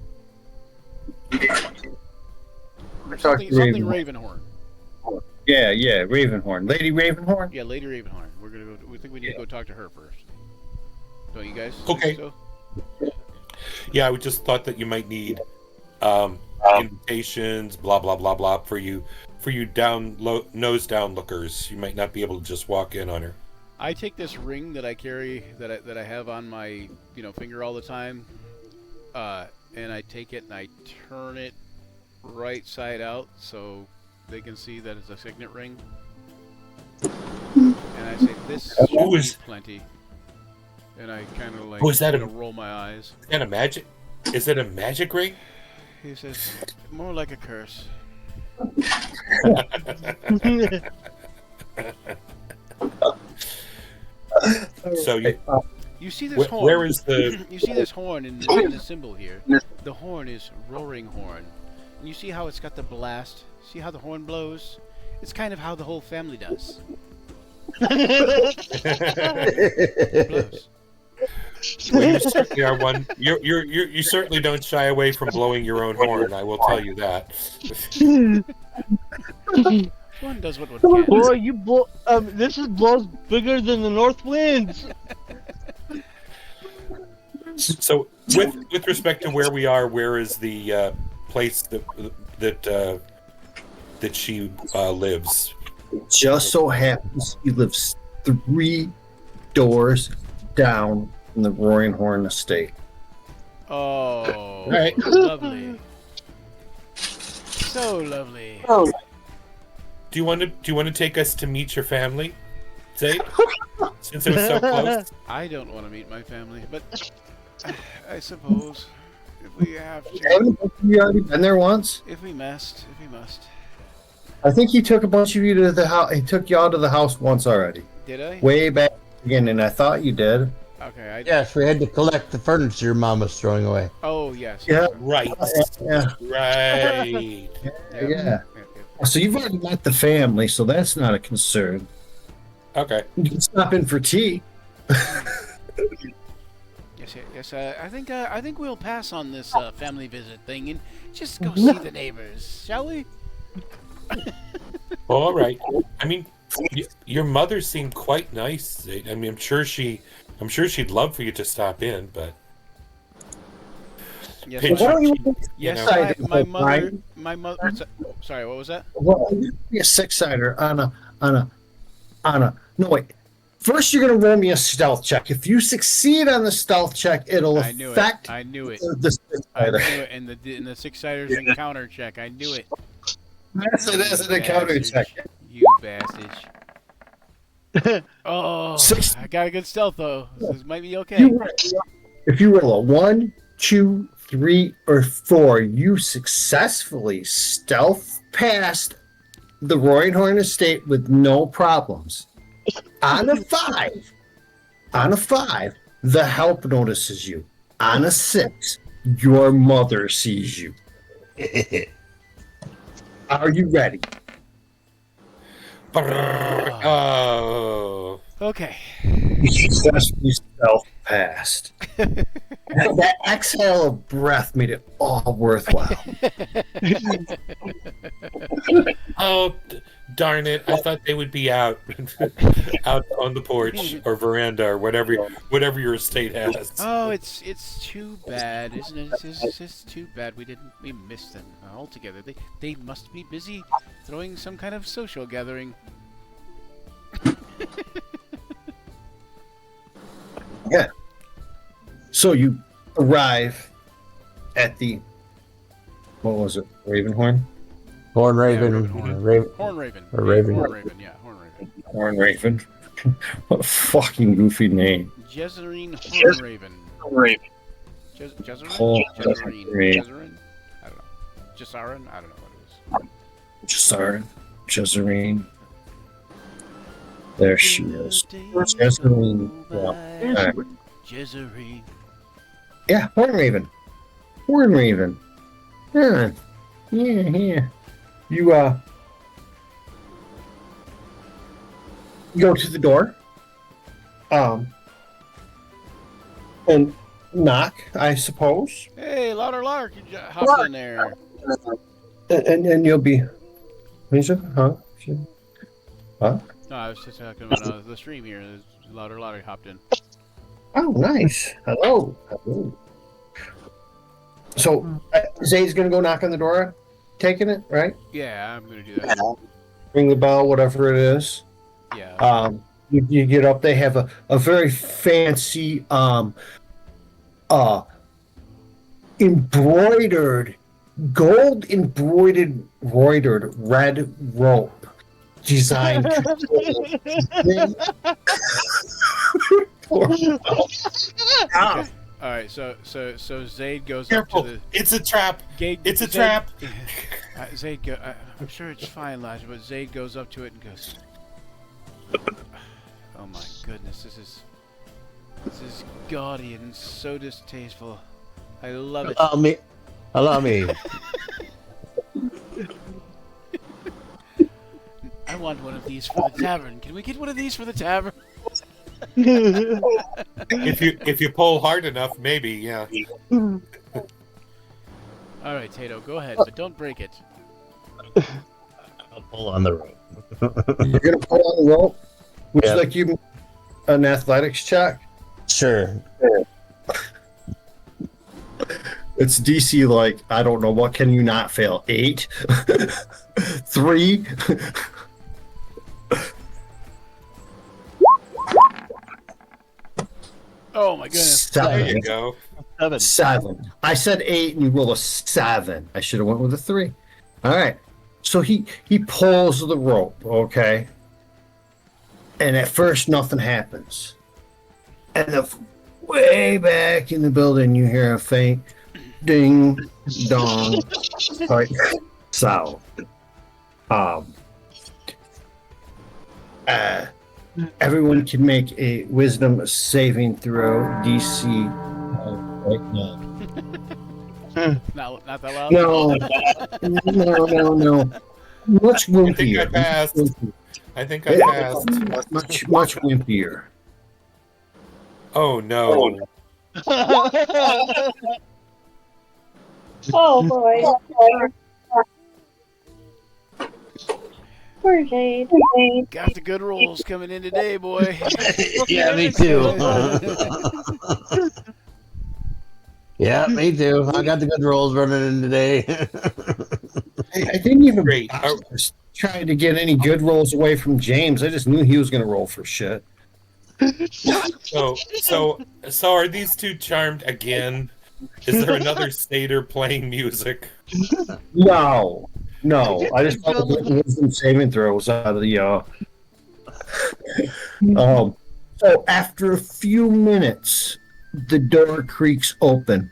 Something Ravenhorn. Yeah, Ravenhorn. Lady Ravenhorn? Yeah, Lady Ravenhorn. We're gonna go. We think we need to go talk to her first. Don't you guys? Okay. Think so? Yeah, I just thought that you might need invitations, blah blah blah blah, for you nose down lookers. You might not be able to just walk in on her. I take this ring that I carry that I have on my finger all the time, and I take it and I turn it right side out so they can see that it's a signet ring. And I say, "This should be plenty." And I kind of like roll my eyes. Is that a magic? Is it a magic ring? He says, "More like a curse." So you see this horn? Where is the? You see this horn in the symbol here? The horn is roaring horn. And you see how it's got the blast? See how the horn blows? It's kind of how the whole family does. It blows. Well, you certainly are one. You certainly don't shy away from blowing your own horn. I will tell you that. One does what one can. Boy, you blow. This is blows bigger than the north winds. So, with respect to where we are, where is the place that she lives? It just so happens he lives 3 doors down from the Roaring Horn Estate. Oh, right. Lovely. So lovely. Do you want to take us to meet your family, Zayd? Since it was so close. I don't want to meet my family, but I suppose if we have to. Haven't you already been there once? If we must. I think he took a bunch of you to the house. He took y'all to the house once already. Did I? Way back again, and I thought you did. Okay. Yes, we had to collect the furniture your mom was throwing away. Oh yes. Yeah. Right. Yeah. Right. Yeah. So you've already met the family, so that's not a concern. Okay. You can stop in for tea. Yes. I think we'll pass on this family visit thing and just go see the neighbors, shall we? All right. I mean, your mother seemed quite nice, Zayd. I mean, I'm sure she'd love for you to stop in, but. Yes. Pinch Why don't you? Yes. My mother. Sorry. What was that? Well, be a 6-sider on a. No wait, First, you're going to roll me a stealth check. If you succeed on the stealth check, it'll I knew affect it. I knew it. the I knew six-sider. it. And the six-siders encounter check. I knew it. Yes, it is an encounter check. You bastard. Oh, I got a good stealth though. This might be okay. If you roll a 1, 2, 3, or 4, you successfully stealth past the Royhorn estate with no problems. On a 5, the help notices you. On a 6, your mother sees you. Are you ready? Oh. Okay. You successfully stealth past. That exhale of breath made it all worthwhile. Oh, darn it! I thought they would be out, out on the porch or veranda or whatever your estate has. Oh, it's too bad, isn't it? It's just too bad we missed them altogether. They must be busy throwing some kind of social gathering. Yeah. So you arrive at the, what was it, Ravenhorn? Horn Raven. Horn Raven. Or Raven. Horn Raven, yeah, Horn Raven. Horn Raven. What a fucking goofy name. Jezerine Horn Raven. Jezerine? Oh, Jezerine? I don't know. Jesarin? I don't know what it is. Jezarine. There she is. Jezarine. Yeah. Jezerine. Yeah, Horn Raven. Horn Raven. Yeah. Yeah. You go to the door. And knock, I suppose. Hey, louder, hop in there. And you'll be. Lisa? Huh? Huh? No, I was just talking about the stream here. Louder, hopped in. Oh, nice. Hello. So, Zayd's going to go knock on the door, taking it, right? Yeah, I'm going to do that. Ring the bell, whatever it is. Yeah. You get up, they have a very fancy, gold embroidered red rope designed. Okay. All right, so Zayd goes Careful! up to the It's a trap! gate. It's a trap! Zayd I'm sure it's fine, Elijah, but Zayd goes up to it and goes, "Oh my goodness, this is gaudy and so distasteful. I love it." Allow me. I want one of these for the tavern. Can we get one of these for the tavern? If you pull hard enough, maybe, yeah. All right, Tato, go ahead, but don't break it. I'll pull on the rope. You're going to pull on the rope? Would Yeah. you like you an athletics check? Sure. It's DC like, I don't know, what can you not fail? 8? 3? Oh my goodness. There you 7. go. 7. I said 8 and you roll a 7. I should have went with a 3. All right. So he pulls the rope, okay? And at first nothing happens. And way back in the building you hear a faint ding dong like sound. Everyone can make a wisdom saving throw DC right now. Not that loud. No. Much I think I wimpier. passed. I think I passed. Much wimpier. Oh no. Oh boy. Poor Jade. Got the good rolls coming in today, boy. Yeah, me too. Yeah, me too. I got the good rolls running in today. I didn't even Great. try to get any good rolls away from James. I just knew he was going to roll for shit. So are these two charmed again? Is there another satyr playing music? No. I just thought the wisdom saving throws out of the. So after a few minutes, the door creaks open.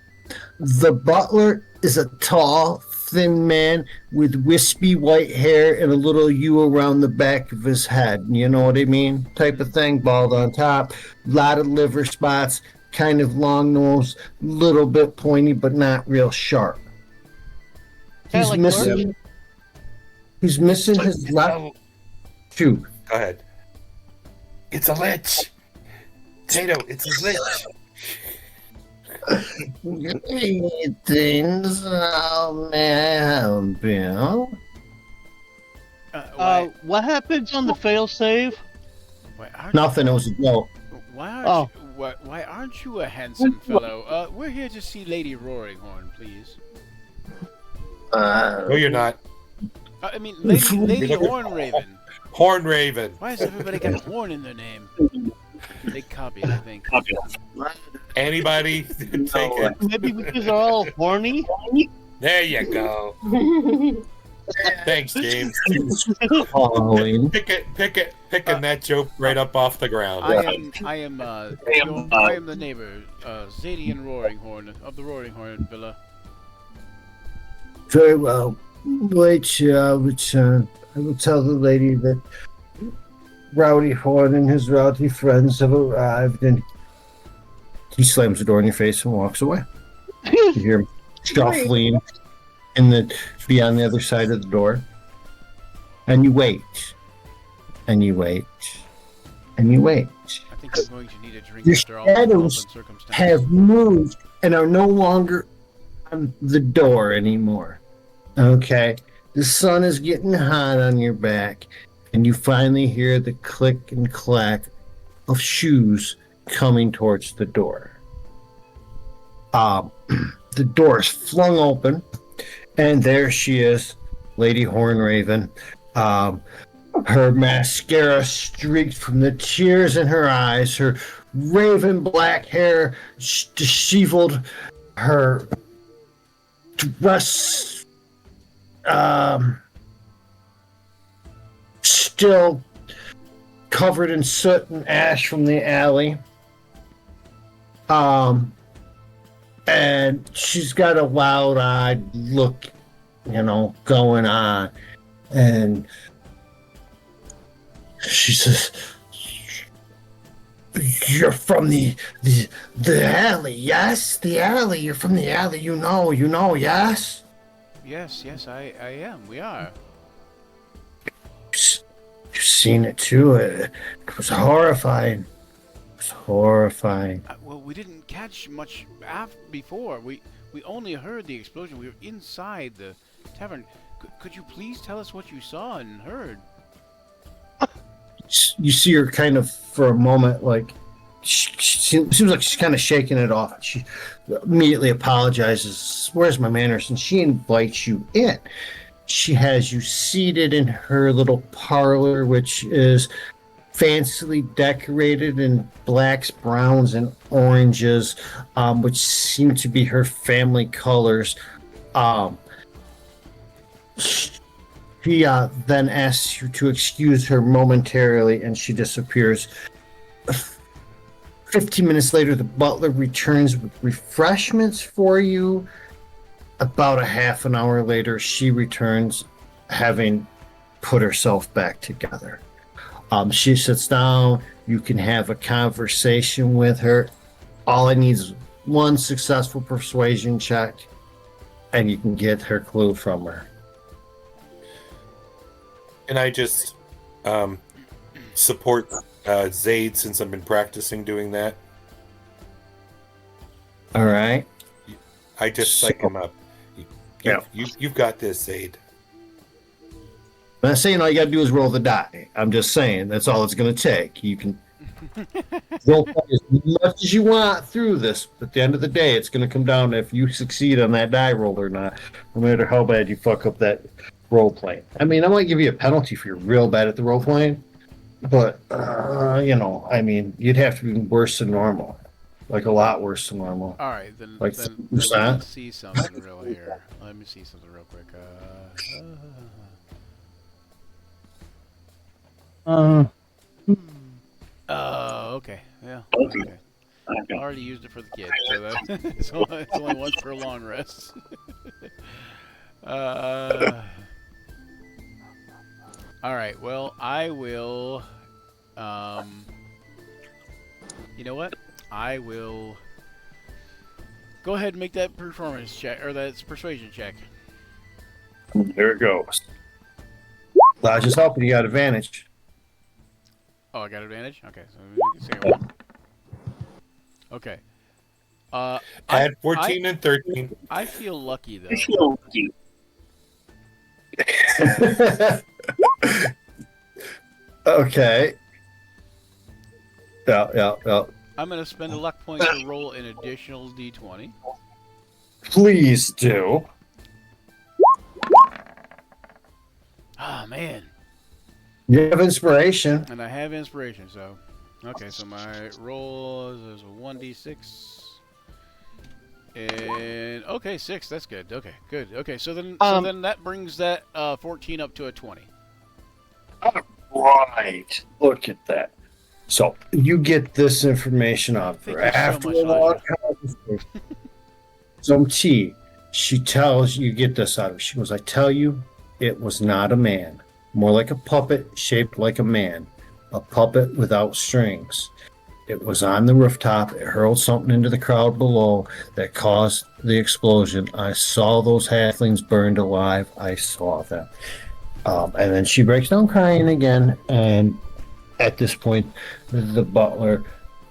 The butler is a tall, thin man with wispy white hair and a little U around the back of his head. You know what I mean? Type of thing. Bald on top, a lot of liver spots, kind of long nose, little bit pointy, but not real sharp. Kinda like Lurch? He's missing his left tooth. Go ahead. It's a lich. Tato, it's a lich. Greetings, how may I help you? What happens on the fail save? Nothing. It was a joke. Why aren't you a handsome fellow? We're here to see Lady Roaringhorn, please. No, you're not. I mean, Lady Hornraven. Hornraven. Why has everybody got horn in their name? They copied, I think. Anybody? Take it. Maybe because they're all horny? There you go. Thanks, James. Picking that joke right up off the ground. I am the neighbor, Zadian Roaringhorn of the Roaringhorn Villa. Very well. Wait, I will tell the lady that Rowdy Horn and his rowdy friends have arrived, and he slams the door in your face and walks away. You hear him shuffling beyond the other side of the door. And you wait. And you wait. And you wait. I think I'm going to need a drink Your after all the shadows circumstances. have moved and are no longer on the door anymore. Okay? The sun is getting hot on your back, and you finally hear the click and clack of shoes coming towards the door. The door is flung open, and there she is, Lady Hornraven. Her mascara streaked from the tears in her eyes, her raven black hair disheveled, her dress still covered in soot and ash from the alley. And she's got a wild-eyed look, going on. And she says, "You're from the alley, yes? The alley. You're from the alley. You know, yes?" Yes, I am. We are. You've seen it too. It was horrifying. Well, we didn't catch much before. We only heard the explosion. We were inside the tavern. Could you please tell us what you saw and heard? You see her kind of for a moment, like she seems like she's kind of shaking it off. She immediately apologizes. "Where's my manners?" And she invites you in. She has you seated in her little parlor, which is fancily decorated in blacks, browns, and oranges, which seem to be her family colors. She then asks you to excuse her momentarily, and she disappears. 15 minutes later, the butler returns with refreshments for you. About a half an hour later, she returns, having put herself back together. She sits down. You can have a conversation with her. All I need is one successful persuasion check, and you can get her clue from her. And I just support Zaid since I've been practicing doing that. All right. I just psych him up. You've got this, Zaid. I'm not saying all you got to do is roll the die. I'm just saying that's all it's going to take. You can roll as much as you want through this, but at the end of the day, it's going to come down to if you succeed on that die roll or not, no matter how bad you fuck up that role playing. I mean, I might give you a penalty if you're real bad at the role playing, but I mean, you'd have to be worse than normal, like a lot worse than normal, All right, then like then then let me 30%. see something real here. Let me see something real quick. Okay. Yeah. Okay. I already used it for the kid, so that it's only once per long rest. uh, all right. Well, I will. Um, you know what? I will go ahead and make that performance check or that persuasion check. There it goes. I just hoping you got advantage. Oh, I got advantage. Okay, so we can say one. Okay. Uh, I I had 14 and 13. I feel lucky though. Okay. Yeah, yeah, yeah. I'm gonna spend a luck point to roll an additional d20. Please do. Ah, man. You have inspiration. And I have inspiration, so okay. So my roll is a 1d6, and okay, 6. That's good. Okay, good. Okay, so then that brings that 14 up to a 20. Right. Look at that. So you get this information off her Thank you so after much, a long Elijah. conversation. Some tea. She tells you get this out of her. She goes, I tell you, it was not a man. More like a puppet shaped like a man. A puppet without strings. It was on the rooftop. It hurled something into the crowd below that caused the explosion. I saw those halflings burned alive. I saw them. And then she breaks down crying again. And at this point, the butler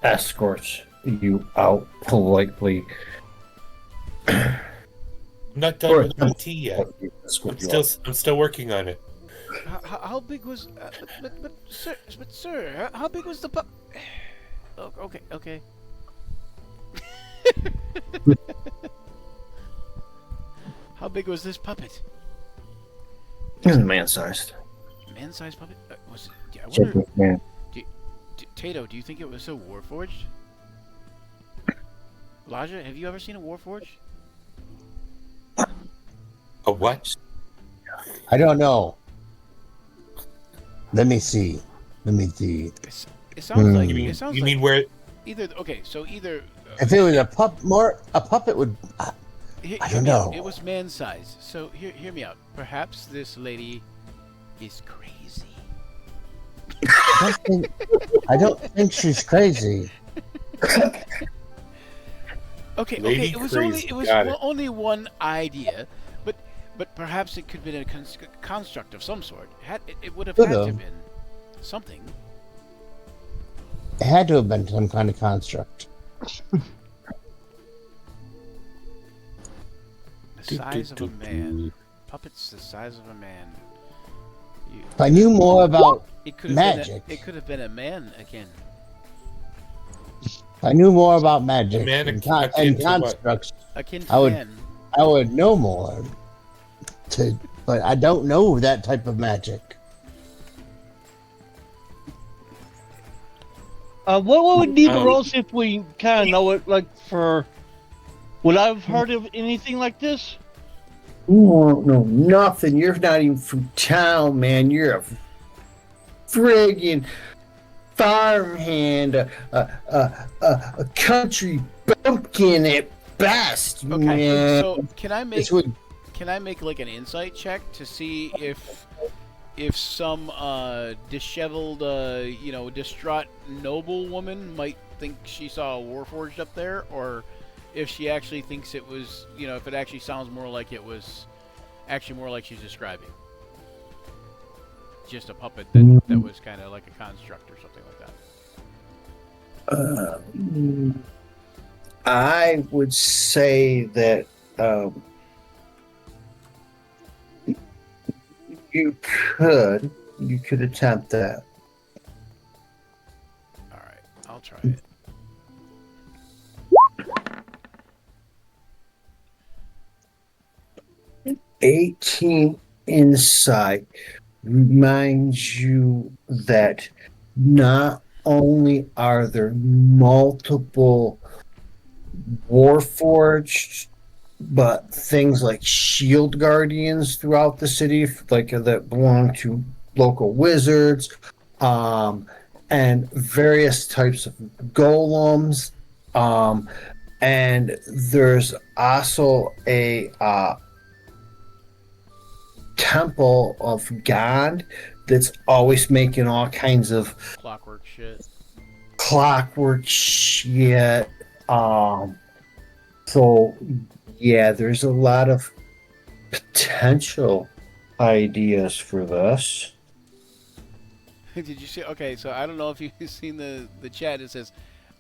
escorts you out politely. I'm not done with my tea yet. I'm still working on it. How big was? But sir, how big was the pup? Oh, okay. How big was this puppet? He's man-sized. Man-sized puppet? Was it? I wonder. Man. Tato, do you think it was so warforged? Elijah, have you ever seen a warforged? A what? I don't know. Let me see. It sounds like. You It sounds mean like where? either. Okay, so either. If it was a puppet would. I don't know. It was man-sized. So hear me out. Perhaps this lady is crazy. I don't think she's crazy. Okay. Lady It was crazy. only one idea, but perhaps it could have been a construct of some sort. It would have had to have been something. It had to have been some kind of construct. The size of a man. Puppets the size of a man. If I knew more about magic. It could have been a man again. If I knew more about magic Man and akin to what? constructs, Akin to I would- man. I would know more. But I don't know that type of magic. What would we need to roll see if we kind of know it? Like for, would I have heard of anything like this? You won't know nothing. You're not even from town, man. You're a friggin' farmhand, a country bumpkin at best, Okay, man. so can I This would make like an insight check to see if some disheveled, distraught noble woman might think she saw a warforged up there, or if she actually thinks it was, if it actually sounds more like it was actually more like she's describing just a puppet that was kind of like a construct or something like that. I would say that you could attempt that. All right, I'll try it. '18 insight reminds you that not only are there multiple Warforged, but things like shield guardians throughout the city, like that belong to local wizards, um, and various types of golems. Um, and there's also a temple of God that's always making all kinds of Clockwork shit. clockwork shit. So yeah, there's a lot of potential ideas for this. Did you see? Okay, so I don't know if you've seen the chat. It says,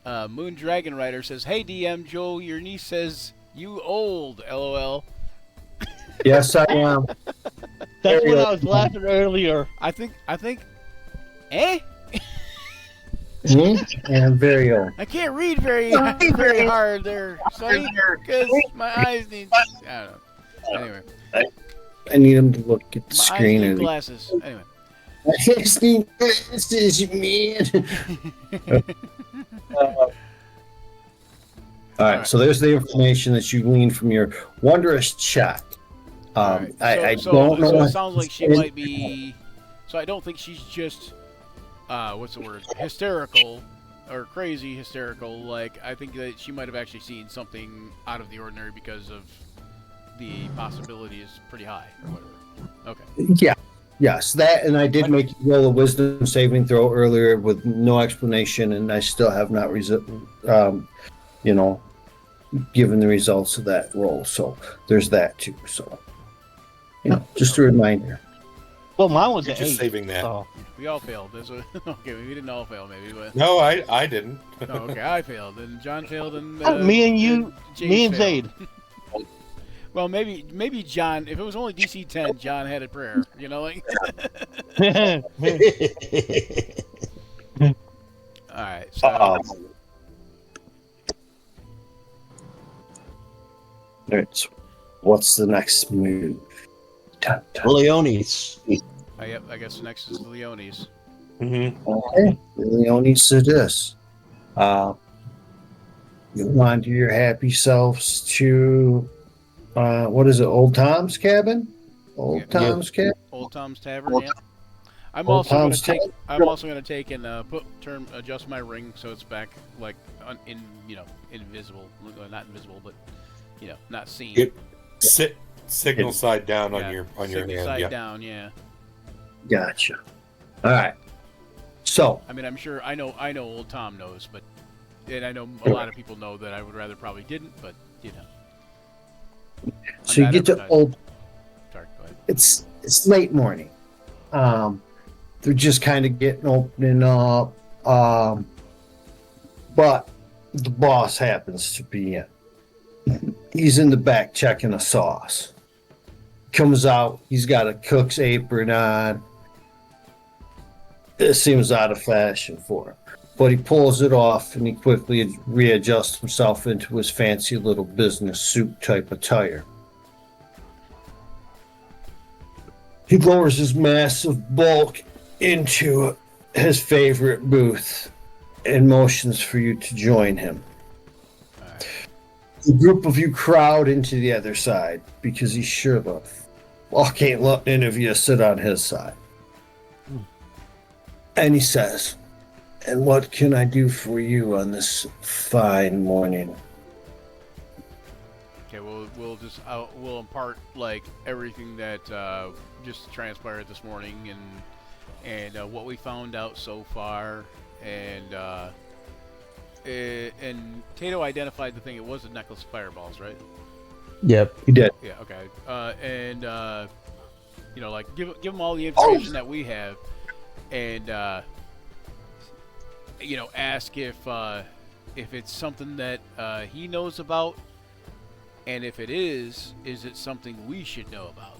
Moon Dragon Rider says, "Hey DM Joe, your niece says you old. LOL." Yes, I am. That's when I was laughing earlier. I think. Eh? And very old. I can't read very hard there, Sonny, because my eyes need. I don't know. Anyway, I need him to look at the my eyes screen. need And glasses. Anyway. I just need glasses, man. All right, so there's the information that you gleaned from your wondrous chat. Right. I So don't know. it sounds like she might be. So I don't think she's just, what's the word? Hysterical or crazy hysterical. Like, I think that she might have actually seen something out of the ordinary because of the possibility is pretty high or whatever. Okay. Yeah. Yes, that, and I did make you roll a wisdom saving throw earlier with no explanation, and I still have not, given the results of that roll. So there's that too. So, just a reminder. Well, mine was You're an just 8. saving that. So. We all failed. Okay, we didn't all fail, maybe, but No, I didn't. no. Okay, I failed, and John failed, and Me and you, James me and failed. Zaid. Well, maybe John. If it was only DC 10, John had a prayer. You know, like. All right. So. Alright, what's the next move? Dun, dun. Leonis. Yep, I guess next is the Leones. Mm-hmm. Okay, Leone said this. You wander your happy selves to, what is it, Old Tom's cabin? Old Yeah. Tom's cabin? Old Tom's Tavern. Yeah. I'm Old also gonna Tom's take. Tavern. I'm also gonna take and adjust my ring so it's back like invisible. Well, not invisible, but not seen. Signal side down Yeah, on your signal hand. side Yeah. down. Yeah. Gotcha. All right. So, I mean, I'm sure I know Old Tom knows, and I know a lot of people know that I would rather probably didn't, but so you get to advertising. Old. Sorry, go ahead. It's late morning. They're just kind of opening up. But the boss happens to be in. He's in the back checking a sauce. Comes out, he's got a cook's apron on. It seems out of fashion for him. But he pulls it off and he quickly readjusts himself into his fancy little business suit type attire. He lowers his massive bulk into his favorite booth and motions for you to join him. All right. The group of you crowd into the other side because he's sure the fuck ain't letting any of you sit on his side. And he says, "And what can I do for you on this fine morning?" Okay, we'll impart like everything that just transpired this morning and what we found out so far, and Tato identified the thing. It was a necklace of fireballs, right? Yep. He did. Yeah. Okay. Like give them all the information that we have, and ask if it's something that he knows about. And if it is it something we should know about?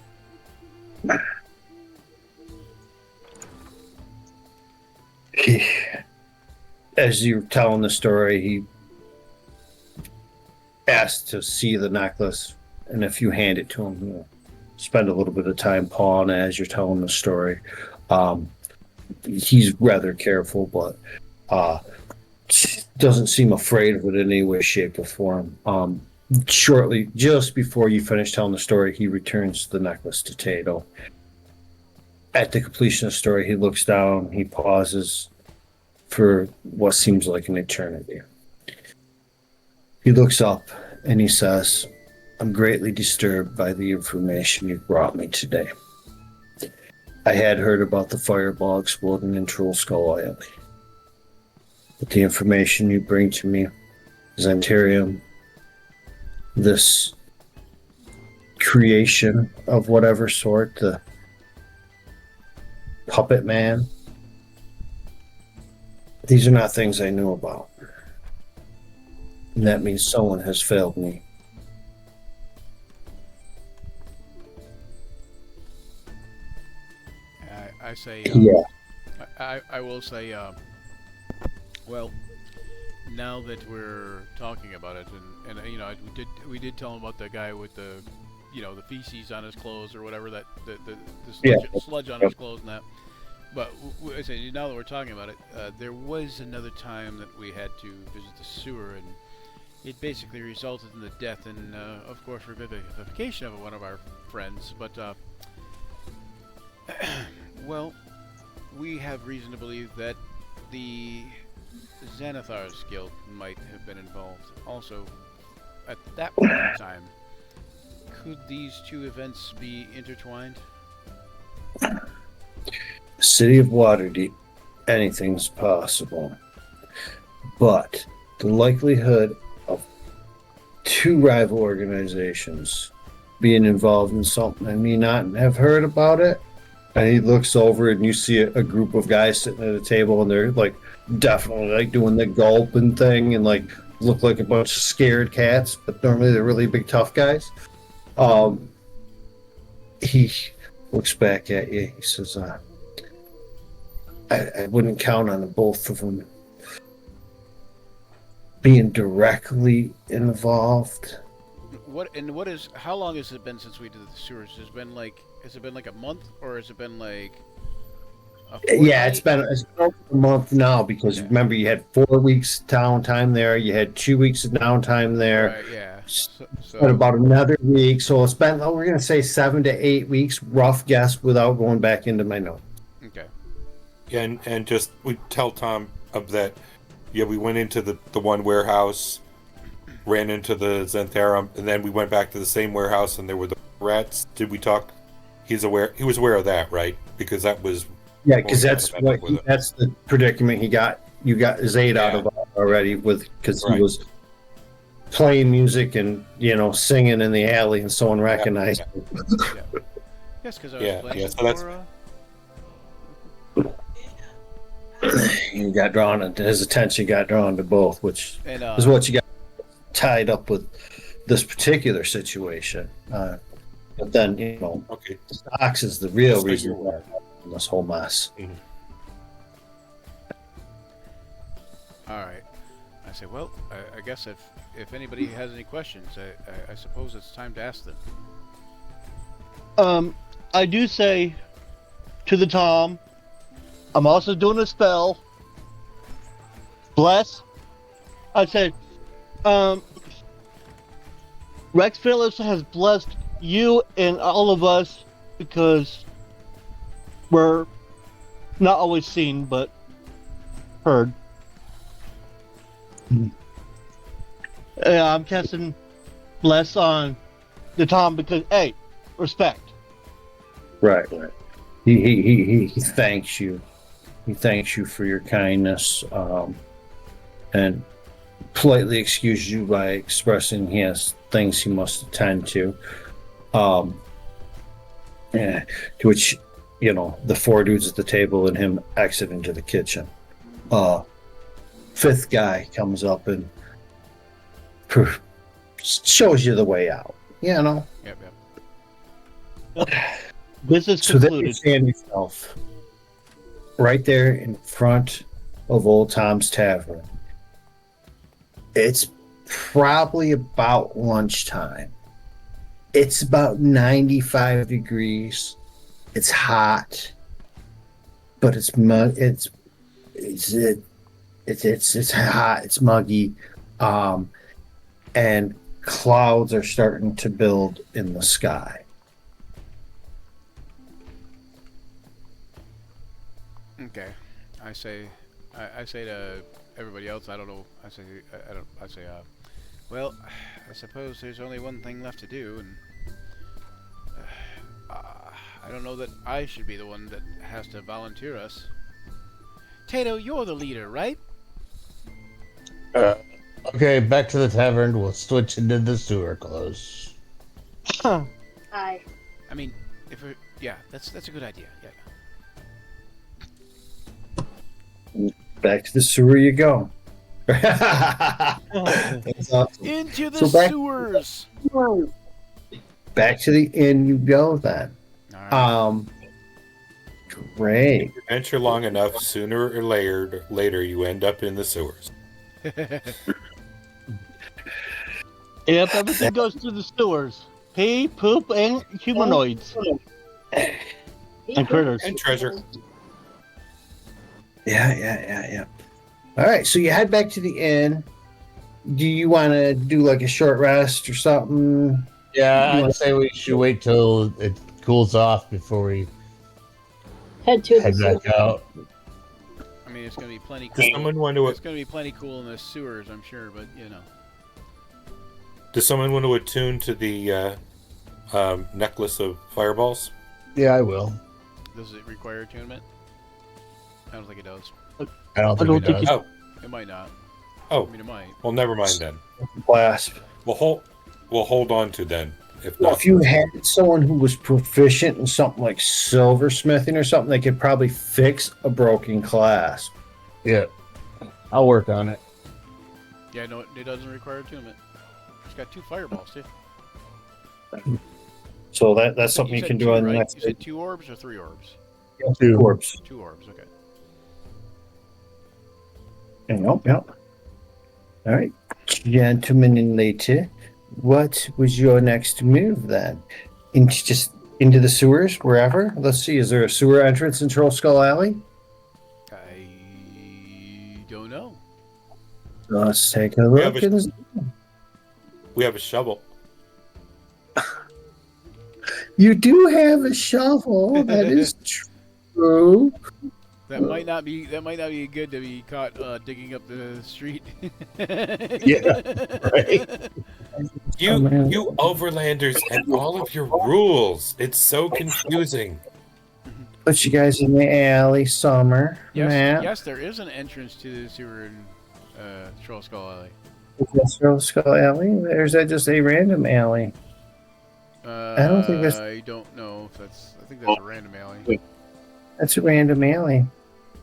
As you're telling the story, he asked to see the necklace, and if you hand it to him, he'll spend a little bit of time pawing as you're telling the story. he's rather careful, but doesn't seem afraid of it in any way, shape, or form. Shortly, just before you finish telling the story, he returns the necklace to Tato. At the completion of the story, he looks down, he pauses for what seems like an eternity. He looks up and he says, I'm greatly disturbed by the information you brought me today. I had heard about the fireball exploding in Troll Skull Island. But the information you bring to me, Xantarium, this creation of whatever sort, the puppet man, these are not things I knew about. And that means someone has failed me. I say, Yeah. I will say, well, now that we're talking about it, and you know, we did tell him about the guy with the, you know, the feces on his clothes or whatever, that the sludge on his clothes and that. But I say, now that we're talking about it, there was another time that we had to visit the sewer, and it basically resulted in the death and, of course, revivification of one of our friends. But well, we have reason to believe that the Xanathar's guild might have been involved. Also, at that point in time, could these two events be intertwined? City of Waterdeep, anything's possible. But the likelihood of two rival organizations being involved in something and me not have heard about it, and he looks over and you see a group of guys sitting at a table and they're like definitely like doing the gulping thing and like look like a bunch of scared cats, but normally they're really big tough guys. He looks back at you. He says, I wouldn't count on both of them being directly involved. How long has it been since we did the sewers? Has it been like a month, or has it been like a fortnight? Yeah, it's been over a month now because remember you had 4 weeks downtime there, you had 2 weeks of downtime there. Right, yeah. So about another week, so it's been, we're gonna say 7 to 8 weeks, rough guess, without going back into my notes. Okay. Yeah, and just we tell Tom of that. Yeah, we went into the one warehouse, ran into the Xantharum, and then we went back to the same warehouse, and there were the rats. Did we talk? He was aware of that, right? Because that was because that's the predicament he got. You got Zayd out of already because he was playing music and singing in the alley, and someone recognized him. Yes, because I was playing so he got drawn. His attention got drawn to both, which is what you got tied up with this particular situation. But then Stocks is the real reason in this whole mess. Mm-hmm. All right. I say, well, I guess if anybody has any questions, I suppose it's time to ask them. I do say to the Tom, I'm also doing a spell. Bless. I said, Rex Phillips has blessed you and all of us because we're not always seen, but heard. I'm casting bless on the Tom because, hey, respect. Right. He thanks you. He thanks you for your kindness, and politely excuses you by expressing he has things he must attend to. To which, the four dudes at the table and him exit into the kitchen. Fifth guy comes up and shows you the way out. Yep. Business So then you concluded. stand yourself right there in front of Old Tom's Tavern. It's probably about lunchtime. It's about 95 degrees. It's hot. but it's it's hot, it's muggy, and clouds are starting to build in the sky. Okay, I say to everybody else. I don't know. I say. Well, I suppose there's only one thing left to do, and I don't know that I should be the one that has to volunteer us. Tato, you're the leader, right? Okay, back to the tavern. We'll switch into the sewer clothes. Aye. I mean, yeah, that's a good idea. Yeah. Back to the sewer you go. That's awesome. Into the So back- sewers. Back to the inn you go then. All right. Great. If you venture long enough, sooner or later you end up in the sewers. Yep, everything goes through the sewers. Pee, poop, and humanoids. And critters. And treasure. Yeah. All right, so you head back to the inn. Do you want to do like a short rest or something? Yeah, I'd say we should wait till it cools off before we Head to head the back out. I mean, it's gonna be plenty Does cool. someone want to? It's gonna be plenty cool in the sewers, I'm sure, but you know. Does someone want to attune to the necklace of fireballs? Yeah, I will. Does it require attunement? I don't think it does. I don't I don't think it think does. Oh, It might not. oh. I mean, it might. Well, never mind then. Clasp. We'll hold on to then. If Well, not, if you had someone who was proficient in something like silversmithing or something, they could probably fix a broken clasp. Yeah, I'll work on it. Yeah, no, it doesn't require attunement. It's got 2 fireballs too. So that's something you said can do 2, on the right? next You said 2 orbs or 3 orbs? Two. corpse. 2 orbs. Okay. Yep. All right, gentlemen and lady, what was your next move then? Into the sewers, wherever? Let's see, is there a sewer entrance in Troll Skull Alley? I don't know. Let's take a We have look. we have a shovel. You do have a shovel. That is true. That might not be good to be caught digging up the street. Yeah, right. You overlanders and all of your rules. It's so confusing. Put you guys in the alley, Summer. Matt. Yes, there is an entrance to the sewer in Troll Skull Alley. Is Troll Skull Alley? Or is that just a random alley? I don't think that's- I don't know if that's. I think that's a random alley. That's a random alley.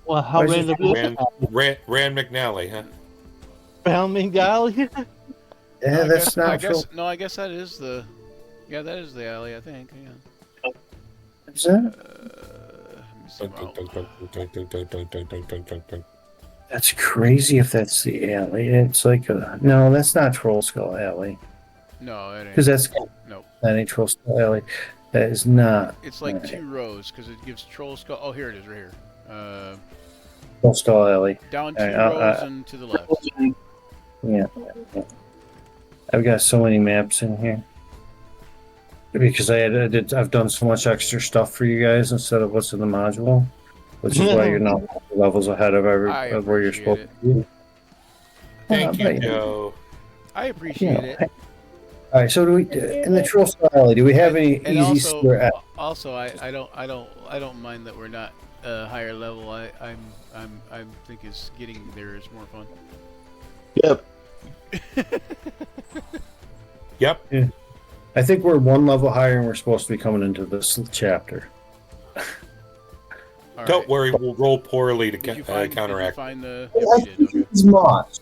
Well, how Where's random is Rand McNally, huh? Rounding Alley? Yeah, No, that's not Troll. I guess that is the. Yeah, that is the alley. I think. Yeah. Is that? Let me see. That's crazy if that's the alley. It's like no, that's not Troll Skull Alley. No, it ain't. Because that's Nope. that ain't Troll Skull Alley. That is not It's like Right. 2 rows because it gives Troll Skull. Oh, here it is, right here. Troll Skull Alley. Down 2 Alright, rows and to the left. Yeah. I've got so many maps in here because I've done so much extra stuff for you guys instead of what's in the module, which is why you're not levels ahead of of where you're appreciate supposed to be. Thank Yeah, you, but, Joe. I appreciate it. All right, so do we in the Troll Skull Alley? Do we have any And easy square? also, I don't mind that we're not higher level. I think is getting there is more fun. Yep. Yep. I think we're 1 level higher, and we're supposed to be coming into this chapter. All Don't right. worry, we'll roll poorly to Did you find, counteract. Did you find the? I Yes, you did. figured as much.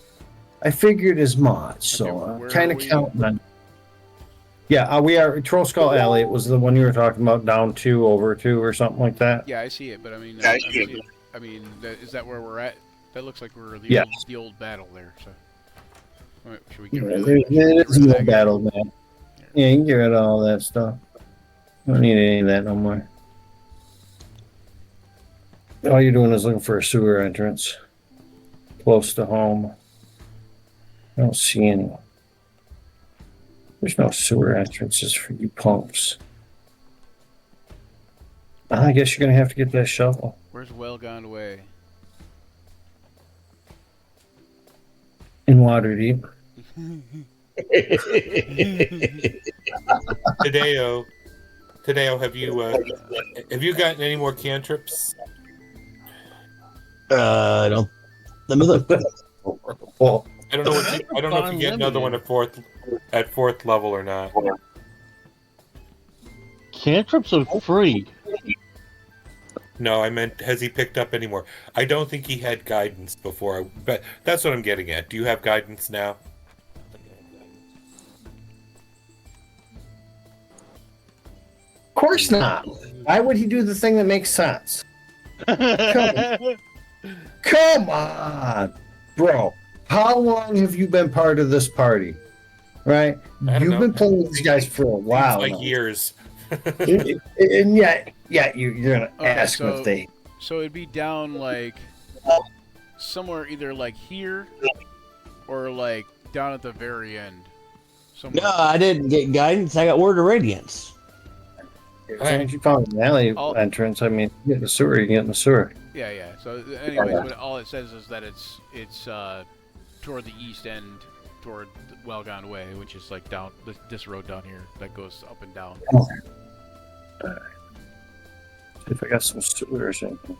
I figured as much, so Okay, where kind are of we? counting on. Yeah, we are Troll Skull Alley. It was the one you were talking about, down 2, over 2, or something like that. Yeah, I see it, but I mean, is that where we're at? That looks like we're Yes. the old battle there. So, all right, should we Yeah, get rid of there that? is no battle, man. Yeah, you can get rid of all that stuff. Don't need any of that no more. All you're doing is looking for a sewer entrance close to home. I don't see any. There's no sewer entrances for you punks. I guess you're gonna have to get that shovel. Where's Well Gone Away? In Waterdeep. Tadeo, have you gotten any more cantrips? I don't. Let me look. Well, I don't know I don't know if you get another one at fourth level or not. Cantrips are free. No, I meant has he picked up any more? I don't think he had guidance before, but that's what I'm getting at. Do you have guidance now? of course not. Why would he do the thing that makes sense? Come on, bro. How long have you been part of this party? Right? I don't You've know. been playing with these guys for a while. Like now. years. And yet, you're gonna ask them if they. So it'd be down like somewhere either like here or like down at the very end. Somewhere. No, I didn't get guidance. I got Word of Radiance. As long as you found an alley entrance, I mean, you get in the sewer, you can get in the sewer. Yeah. So anyways, but all it says is that it's toward the east end, toward Well Gone Away, which is like down this road down here that goes up and down. See if I got some sewers in here.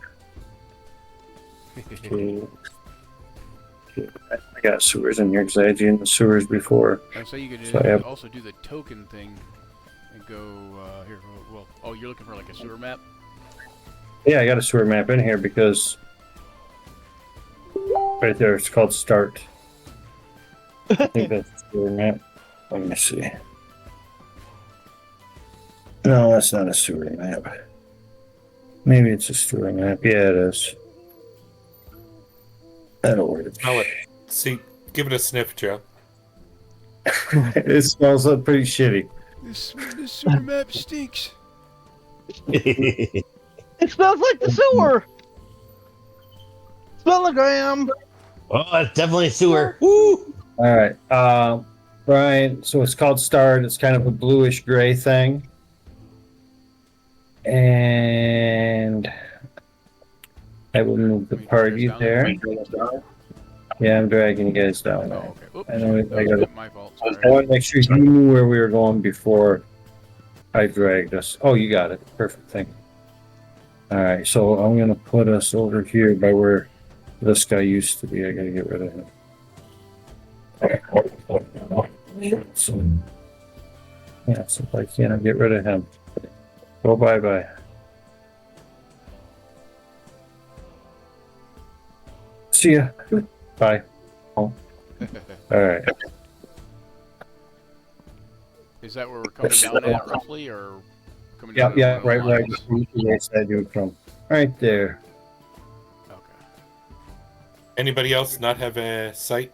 Okay. I got sewers in here because I had you in the sewers before. And so you could So I have- also do the token thing and go here. Well, oh, you're looking for like a sewer map? Yeah, I got a sewer map in here because right there it's called Start. I think that's the sewer map. Let me see. No, that's not a sewer map. Maybe it's a sewer map. Yeah, it is. That'll work. Smell it. See, give it a sniff, Joe. It smells pretty shitty. This sewer map stinks. It smells like the sewer. Smellogram. Oh, it's definitely a sewer. Woo! All right, Brian. So it's called Start. It's kind of a bluish gray thing, and I will move the party there. Yeah, I'm dragging you guys down. Oh, There. okay. Oops, I know that I got was it. my fault. I Sorry. want to make sure you knew where we were going before I dragged us. Oh, you got it. Perfect thing. All right, so I'm gonna put us over here by where this guy used to be. I gotta get rid of him. So, yeah, so if I can't get rid of him, go bye. See ya. Bye. Oh. All right. Is that where we're coming down at roughly, or coming down? Yeah, at right. lines? Where I do it from. Right there. Okay. Anybody else not have a site?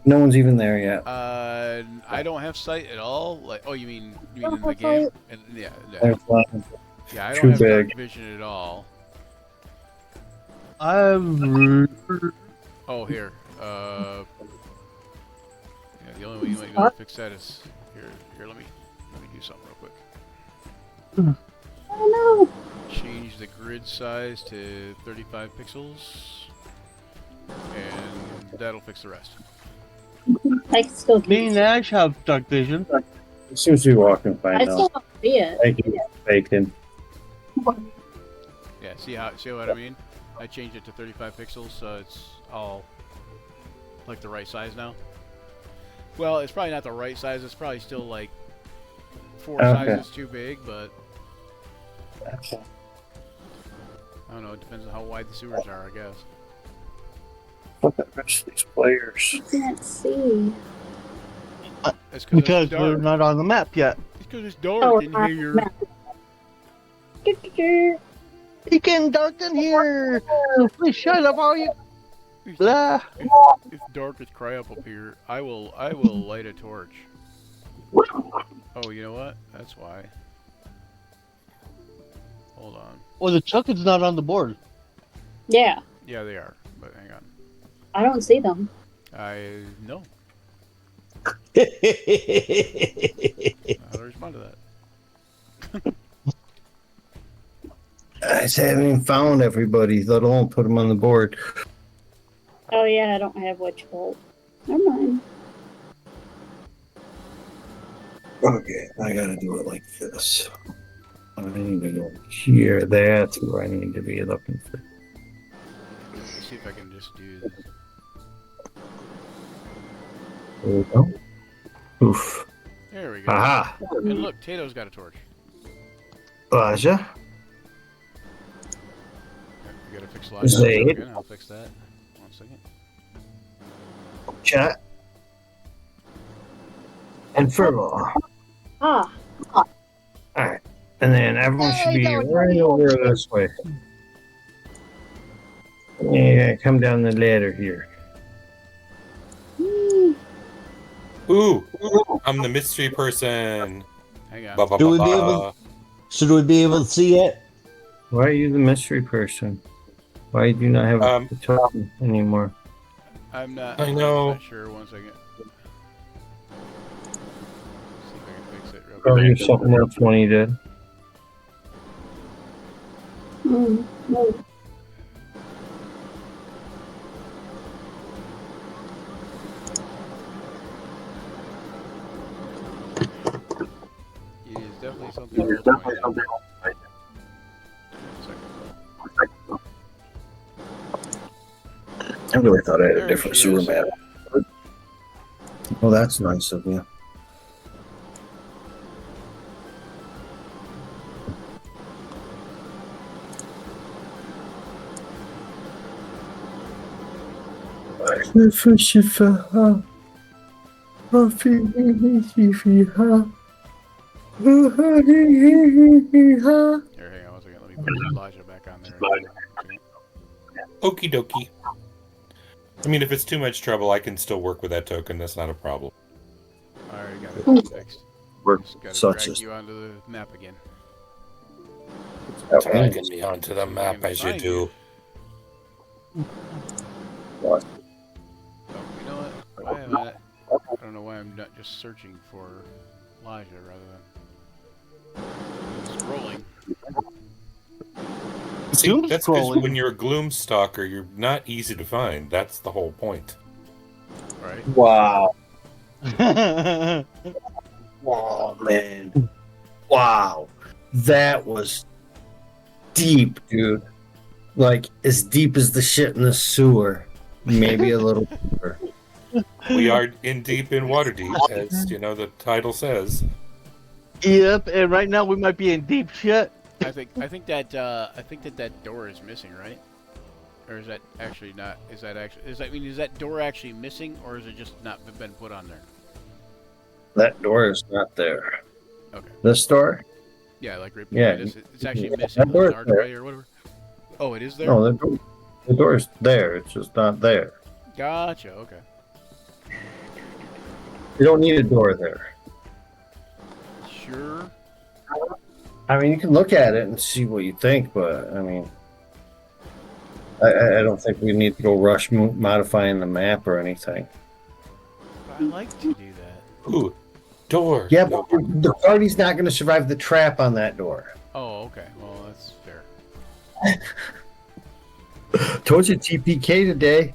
No one's even there yet. I don't have sight at all. Like, oh, you mean in the game? And yeah, They're flying. I too don't have dark big. vision at all. Oh, here. Yeah, the only way you might be able to fix that is here. Let me do something real quick. Oh Change the grid size to 35 pixels, and that'll fix the rest. no. I still Me can't. and Ash have dark vision. It seems to be walking I fine now. still don't see it. Thank you, Bacon. Yeah, see what I mean? I changed it to 35 pixels, so it's all like the right size now. Well, it's probably not the right size. It's probably still like 4 Okay. sizes too big, but I don't know. It depends on how wide the sewers are, I guess. Look at the rest of these players. I can't see. It's Because it's we're dark. not on the map yet. It's because it's dark Oh, in not here. map. It can dark in here. Please shut up, all you. Blah. It's dark as crap up here. I will light a torch. Oh, you know what? That's why. Hold on. Well, the chunkin's not on the board. Yeah, Yeah, they are. But hang on. I don't see them. I know. Well, How to respond to that? I just haven't even found everybody, let alone put them on the board. Oh yeah, I don't have Witch Bolt. Never mind. Okay, I gotta do it like this. I need to go here. That's where I need to be looking for. Let's see if I can just do this. There we go. Oof. There we go. Aha! And look, Tato's got a torch. Elijah? We gotta fix Elijah's Zaid. token. I'll fix that. 1 second. Chat. And Fergal. Ah, Alright. And then everyone should be right over this way. Yeah, come down the ladder here. Ooh, I'm the mystery person. Hang on. Ba, ba, Should ba, we be ba. able- should we be able to see it? Why are you the mystery person? Why do you not have Um, a token anymore? I'm not. I know. Not sure. 1 second. See if I can fix it real Or quick. you something else when you did? no. It is definitely something. Roll 20 then. 1 second. I really thought I had a There different she sewer is. map. Well, that's nice of you. Here, hang on 1 second. Let me put Elijah back on there. Okay. Okie dokie. I mean, if it's too much trouble, I can still work with that token. That's not a problem. I already got it fixed. We're Just gotta such drag a you onto the map again. Dragging me onto the map as you Find do. What? Oh, you know what? Why am I don't know why I'm not just searching for Elijah rather than scrolling. See, Doom that's because scrolling. when you're a gloom stalker, you're not easy to find. That's the whole point. Right? Wow. Oh, man. Wow. That was deep, dude. Like, as deep as the shit in the sewer. Maybe a little deeper. We are in deep in Waterdeep, as you know the title says. Yep, and right now we might be in deep shit. I think that door is missing, right? Or is that actually not? Is that door actually missing, or is it just not been put on there? That door is not there. Okay. This door? Yeah, like right Yeah, behind us. It's actually yeah, missing that the door's archway or whatever. Oh, it is there. No, the door's there. It's just not there. Gotcha. Okay. You don't need a door there. Sure. I mean, you can look at it and see what you think, but I mean, I don't think we need to go rush modifying the map or anything. I like to do that. Ooh, door. Yeah, but the party's not going to survive the trap on that door. Oh, okay. Well, that's fair. Told you TPK today.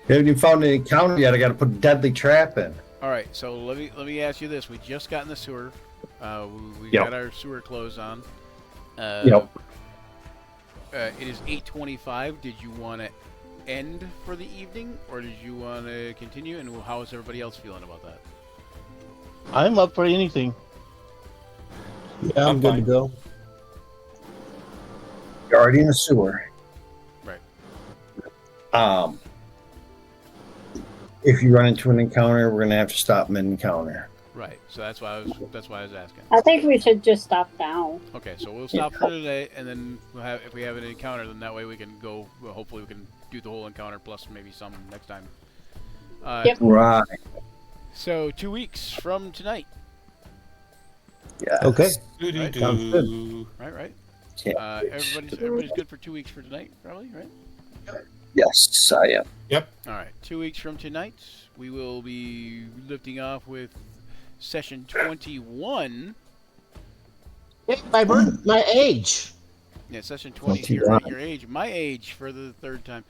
You haven't even found an encounter yet. I got to put a deadly trap in. All right. So let me ask you this: we just got in the sewer. We Yep. got our sewer clothes on. Yep. It is 8:25. Did you want to end for the evening, or did you want to continue? And how is everybody else feeling about that? I'm up for anything. Yeah, I'm good to fine. go. You're already in the sewer. Right. If you run into an encounter, we're going to have to stop mid-encounter. Right. So that's why I was asking. I think we should just stop now. Okay. So we'll stop for today, and then if we have an encounter, then that way we can go. Well, hopefully, we can do the whole encounter plus maybe some next time. Yep. Right. So 2 weeks from tonight. Yeah. Okay. Doo-doo-doo. Sounds good. Right. Everybody's good for 2 weeks for tonight, probably, right? Yes, I am. Yep. All right. 2 weeks from tonight, we will be lifting off with session 21. My age. Yeah, session 20 is your 21. age. My age for the third time.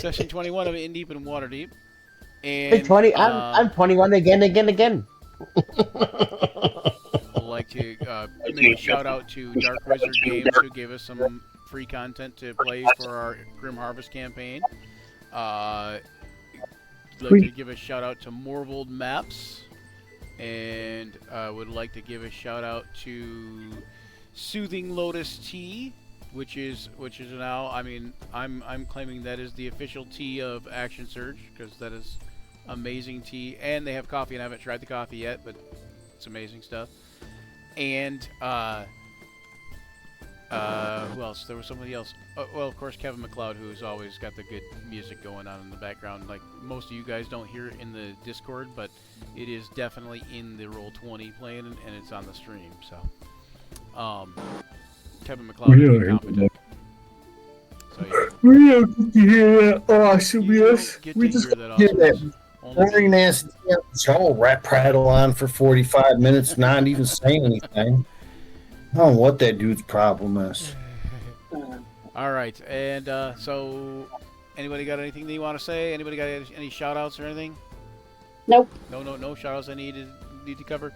Session 21 of In Deep and Waterdeep. And 20. I'm 21 again. I'd like to make a shout out to Dark Wizard Games, who gave us some free content to play for our Grim Harvest campaign. I'd like to give a shout out to Morvold Maps, and would like to give a shout out to Soothing Lotus Tea, which is now, I mean, I'm claiming that is the official tea of Action Surge, because that is amazing tea. And they have coffee, and I haven't tried the coffee yet, but it's amazing stuff. And who else? There was somebody else. Well, of course, Kevin McLeod, who's always got the good music going on in the background. Like most of you guys don't hear it in the Discord, but it is definitely in the Roll20 playing, and it's on the stream. So, Kevin McLeod is really competent. So yeah. We don't get to hear that awesomeness. You don't get We to just hear got that to hear that awesomeness. boring ass show rap prattle on for 45 minutes, not even saying anything. I don't know what that dude's problem is. All right, and so anybody got anything that you want to say? Anybody got any shout-outs or anything? Nope. No shout-outs I need to cover.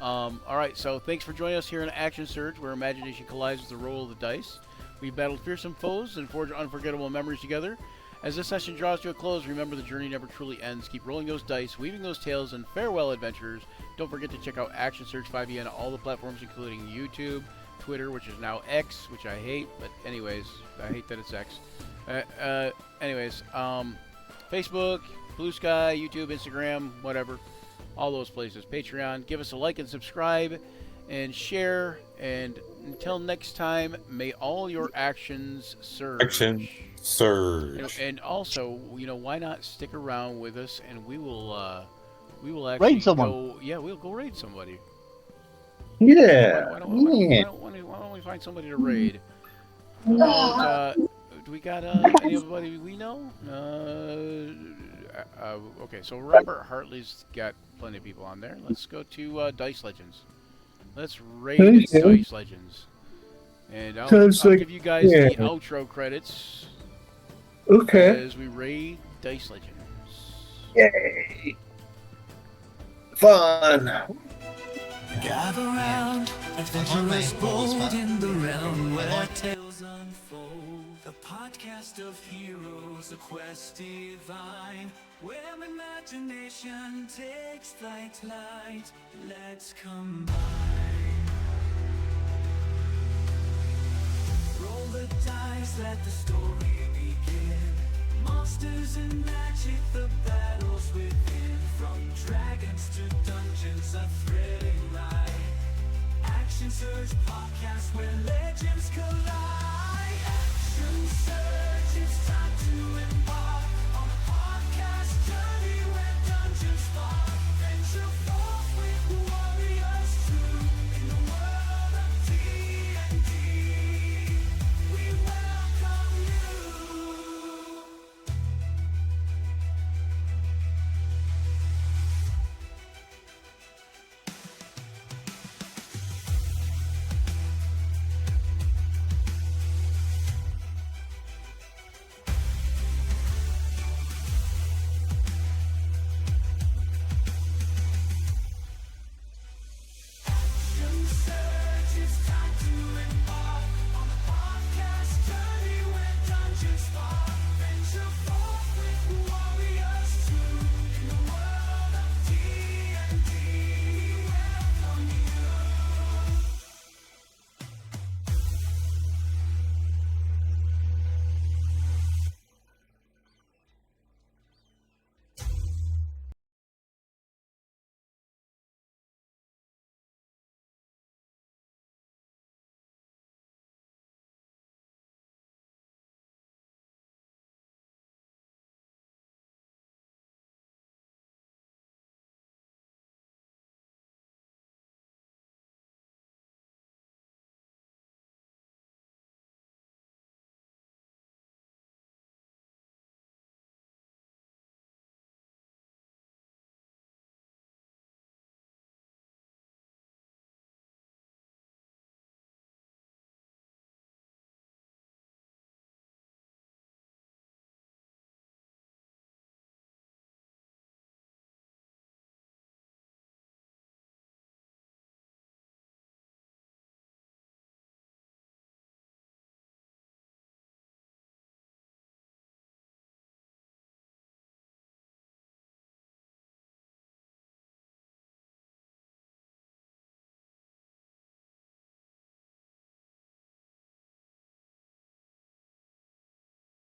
All right, so thanks for joining us here in Action Surge, where imagination collides with the roll of the dice. We've battled fearsome foes and forged unforgettable memories together. As this session draws to a close, remember the journey never truly ends. Keep rolling those dice, weaving those tales, and farewell, adventurers. Don't forget to check out Action Surge 5e on all the platforms, including YouTube, Twitter, which is now X, which I hate, but anyways, I hate that it's X. Facebook, Blue Sky, YouTube, Instagram, whatever, all those places. Patreon. Give us a like and subscribe and share. And until next time, may all your actions surge. Action surge. And also, why not stick around with us, and we will actually Raid someone. we'll go raid somebody. Yeah. Why don't we find somebody to raid? Do we got anybody we know? Okay, so Robert Hartley's got plenty of people on there. Let's go to Dice Legends. Let's raid Dice Legends. And I'll give you guys the outro credits. Okay. As we raid Dice Legends. Yay. Fun. Gather round, adventurers bold in the realm where tales unfold. The podcast of heroes, a quest divine, where imagination takes flight. Let's combine. Roll the dice, let the story begin. Monsters and magic, the battles within. From dragons to dungeons, a thrilling ride. Action Surge podcast where legends collide.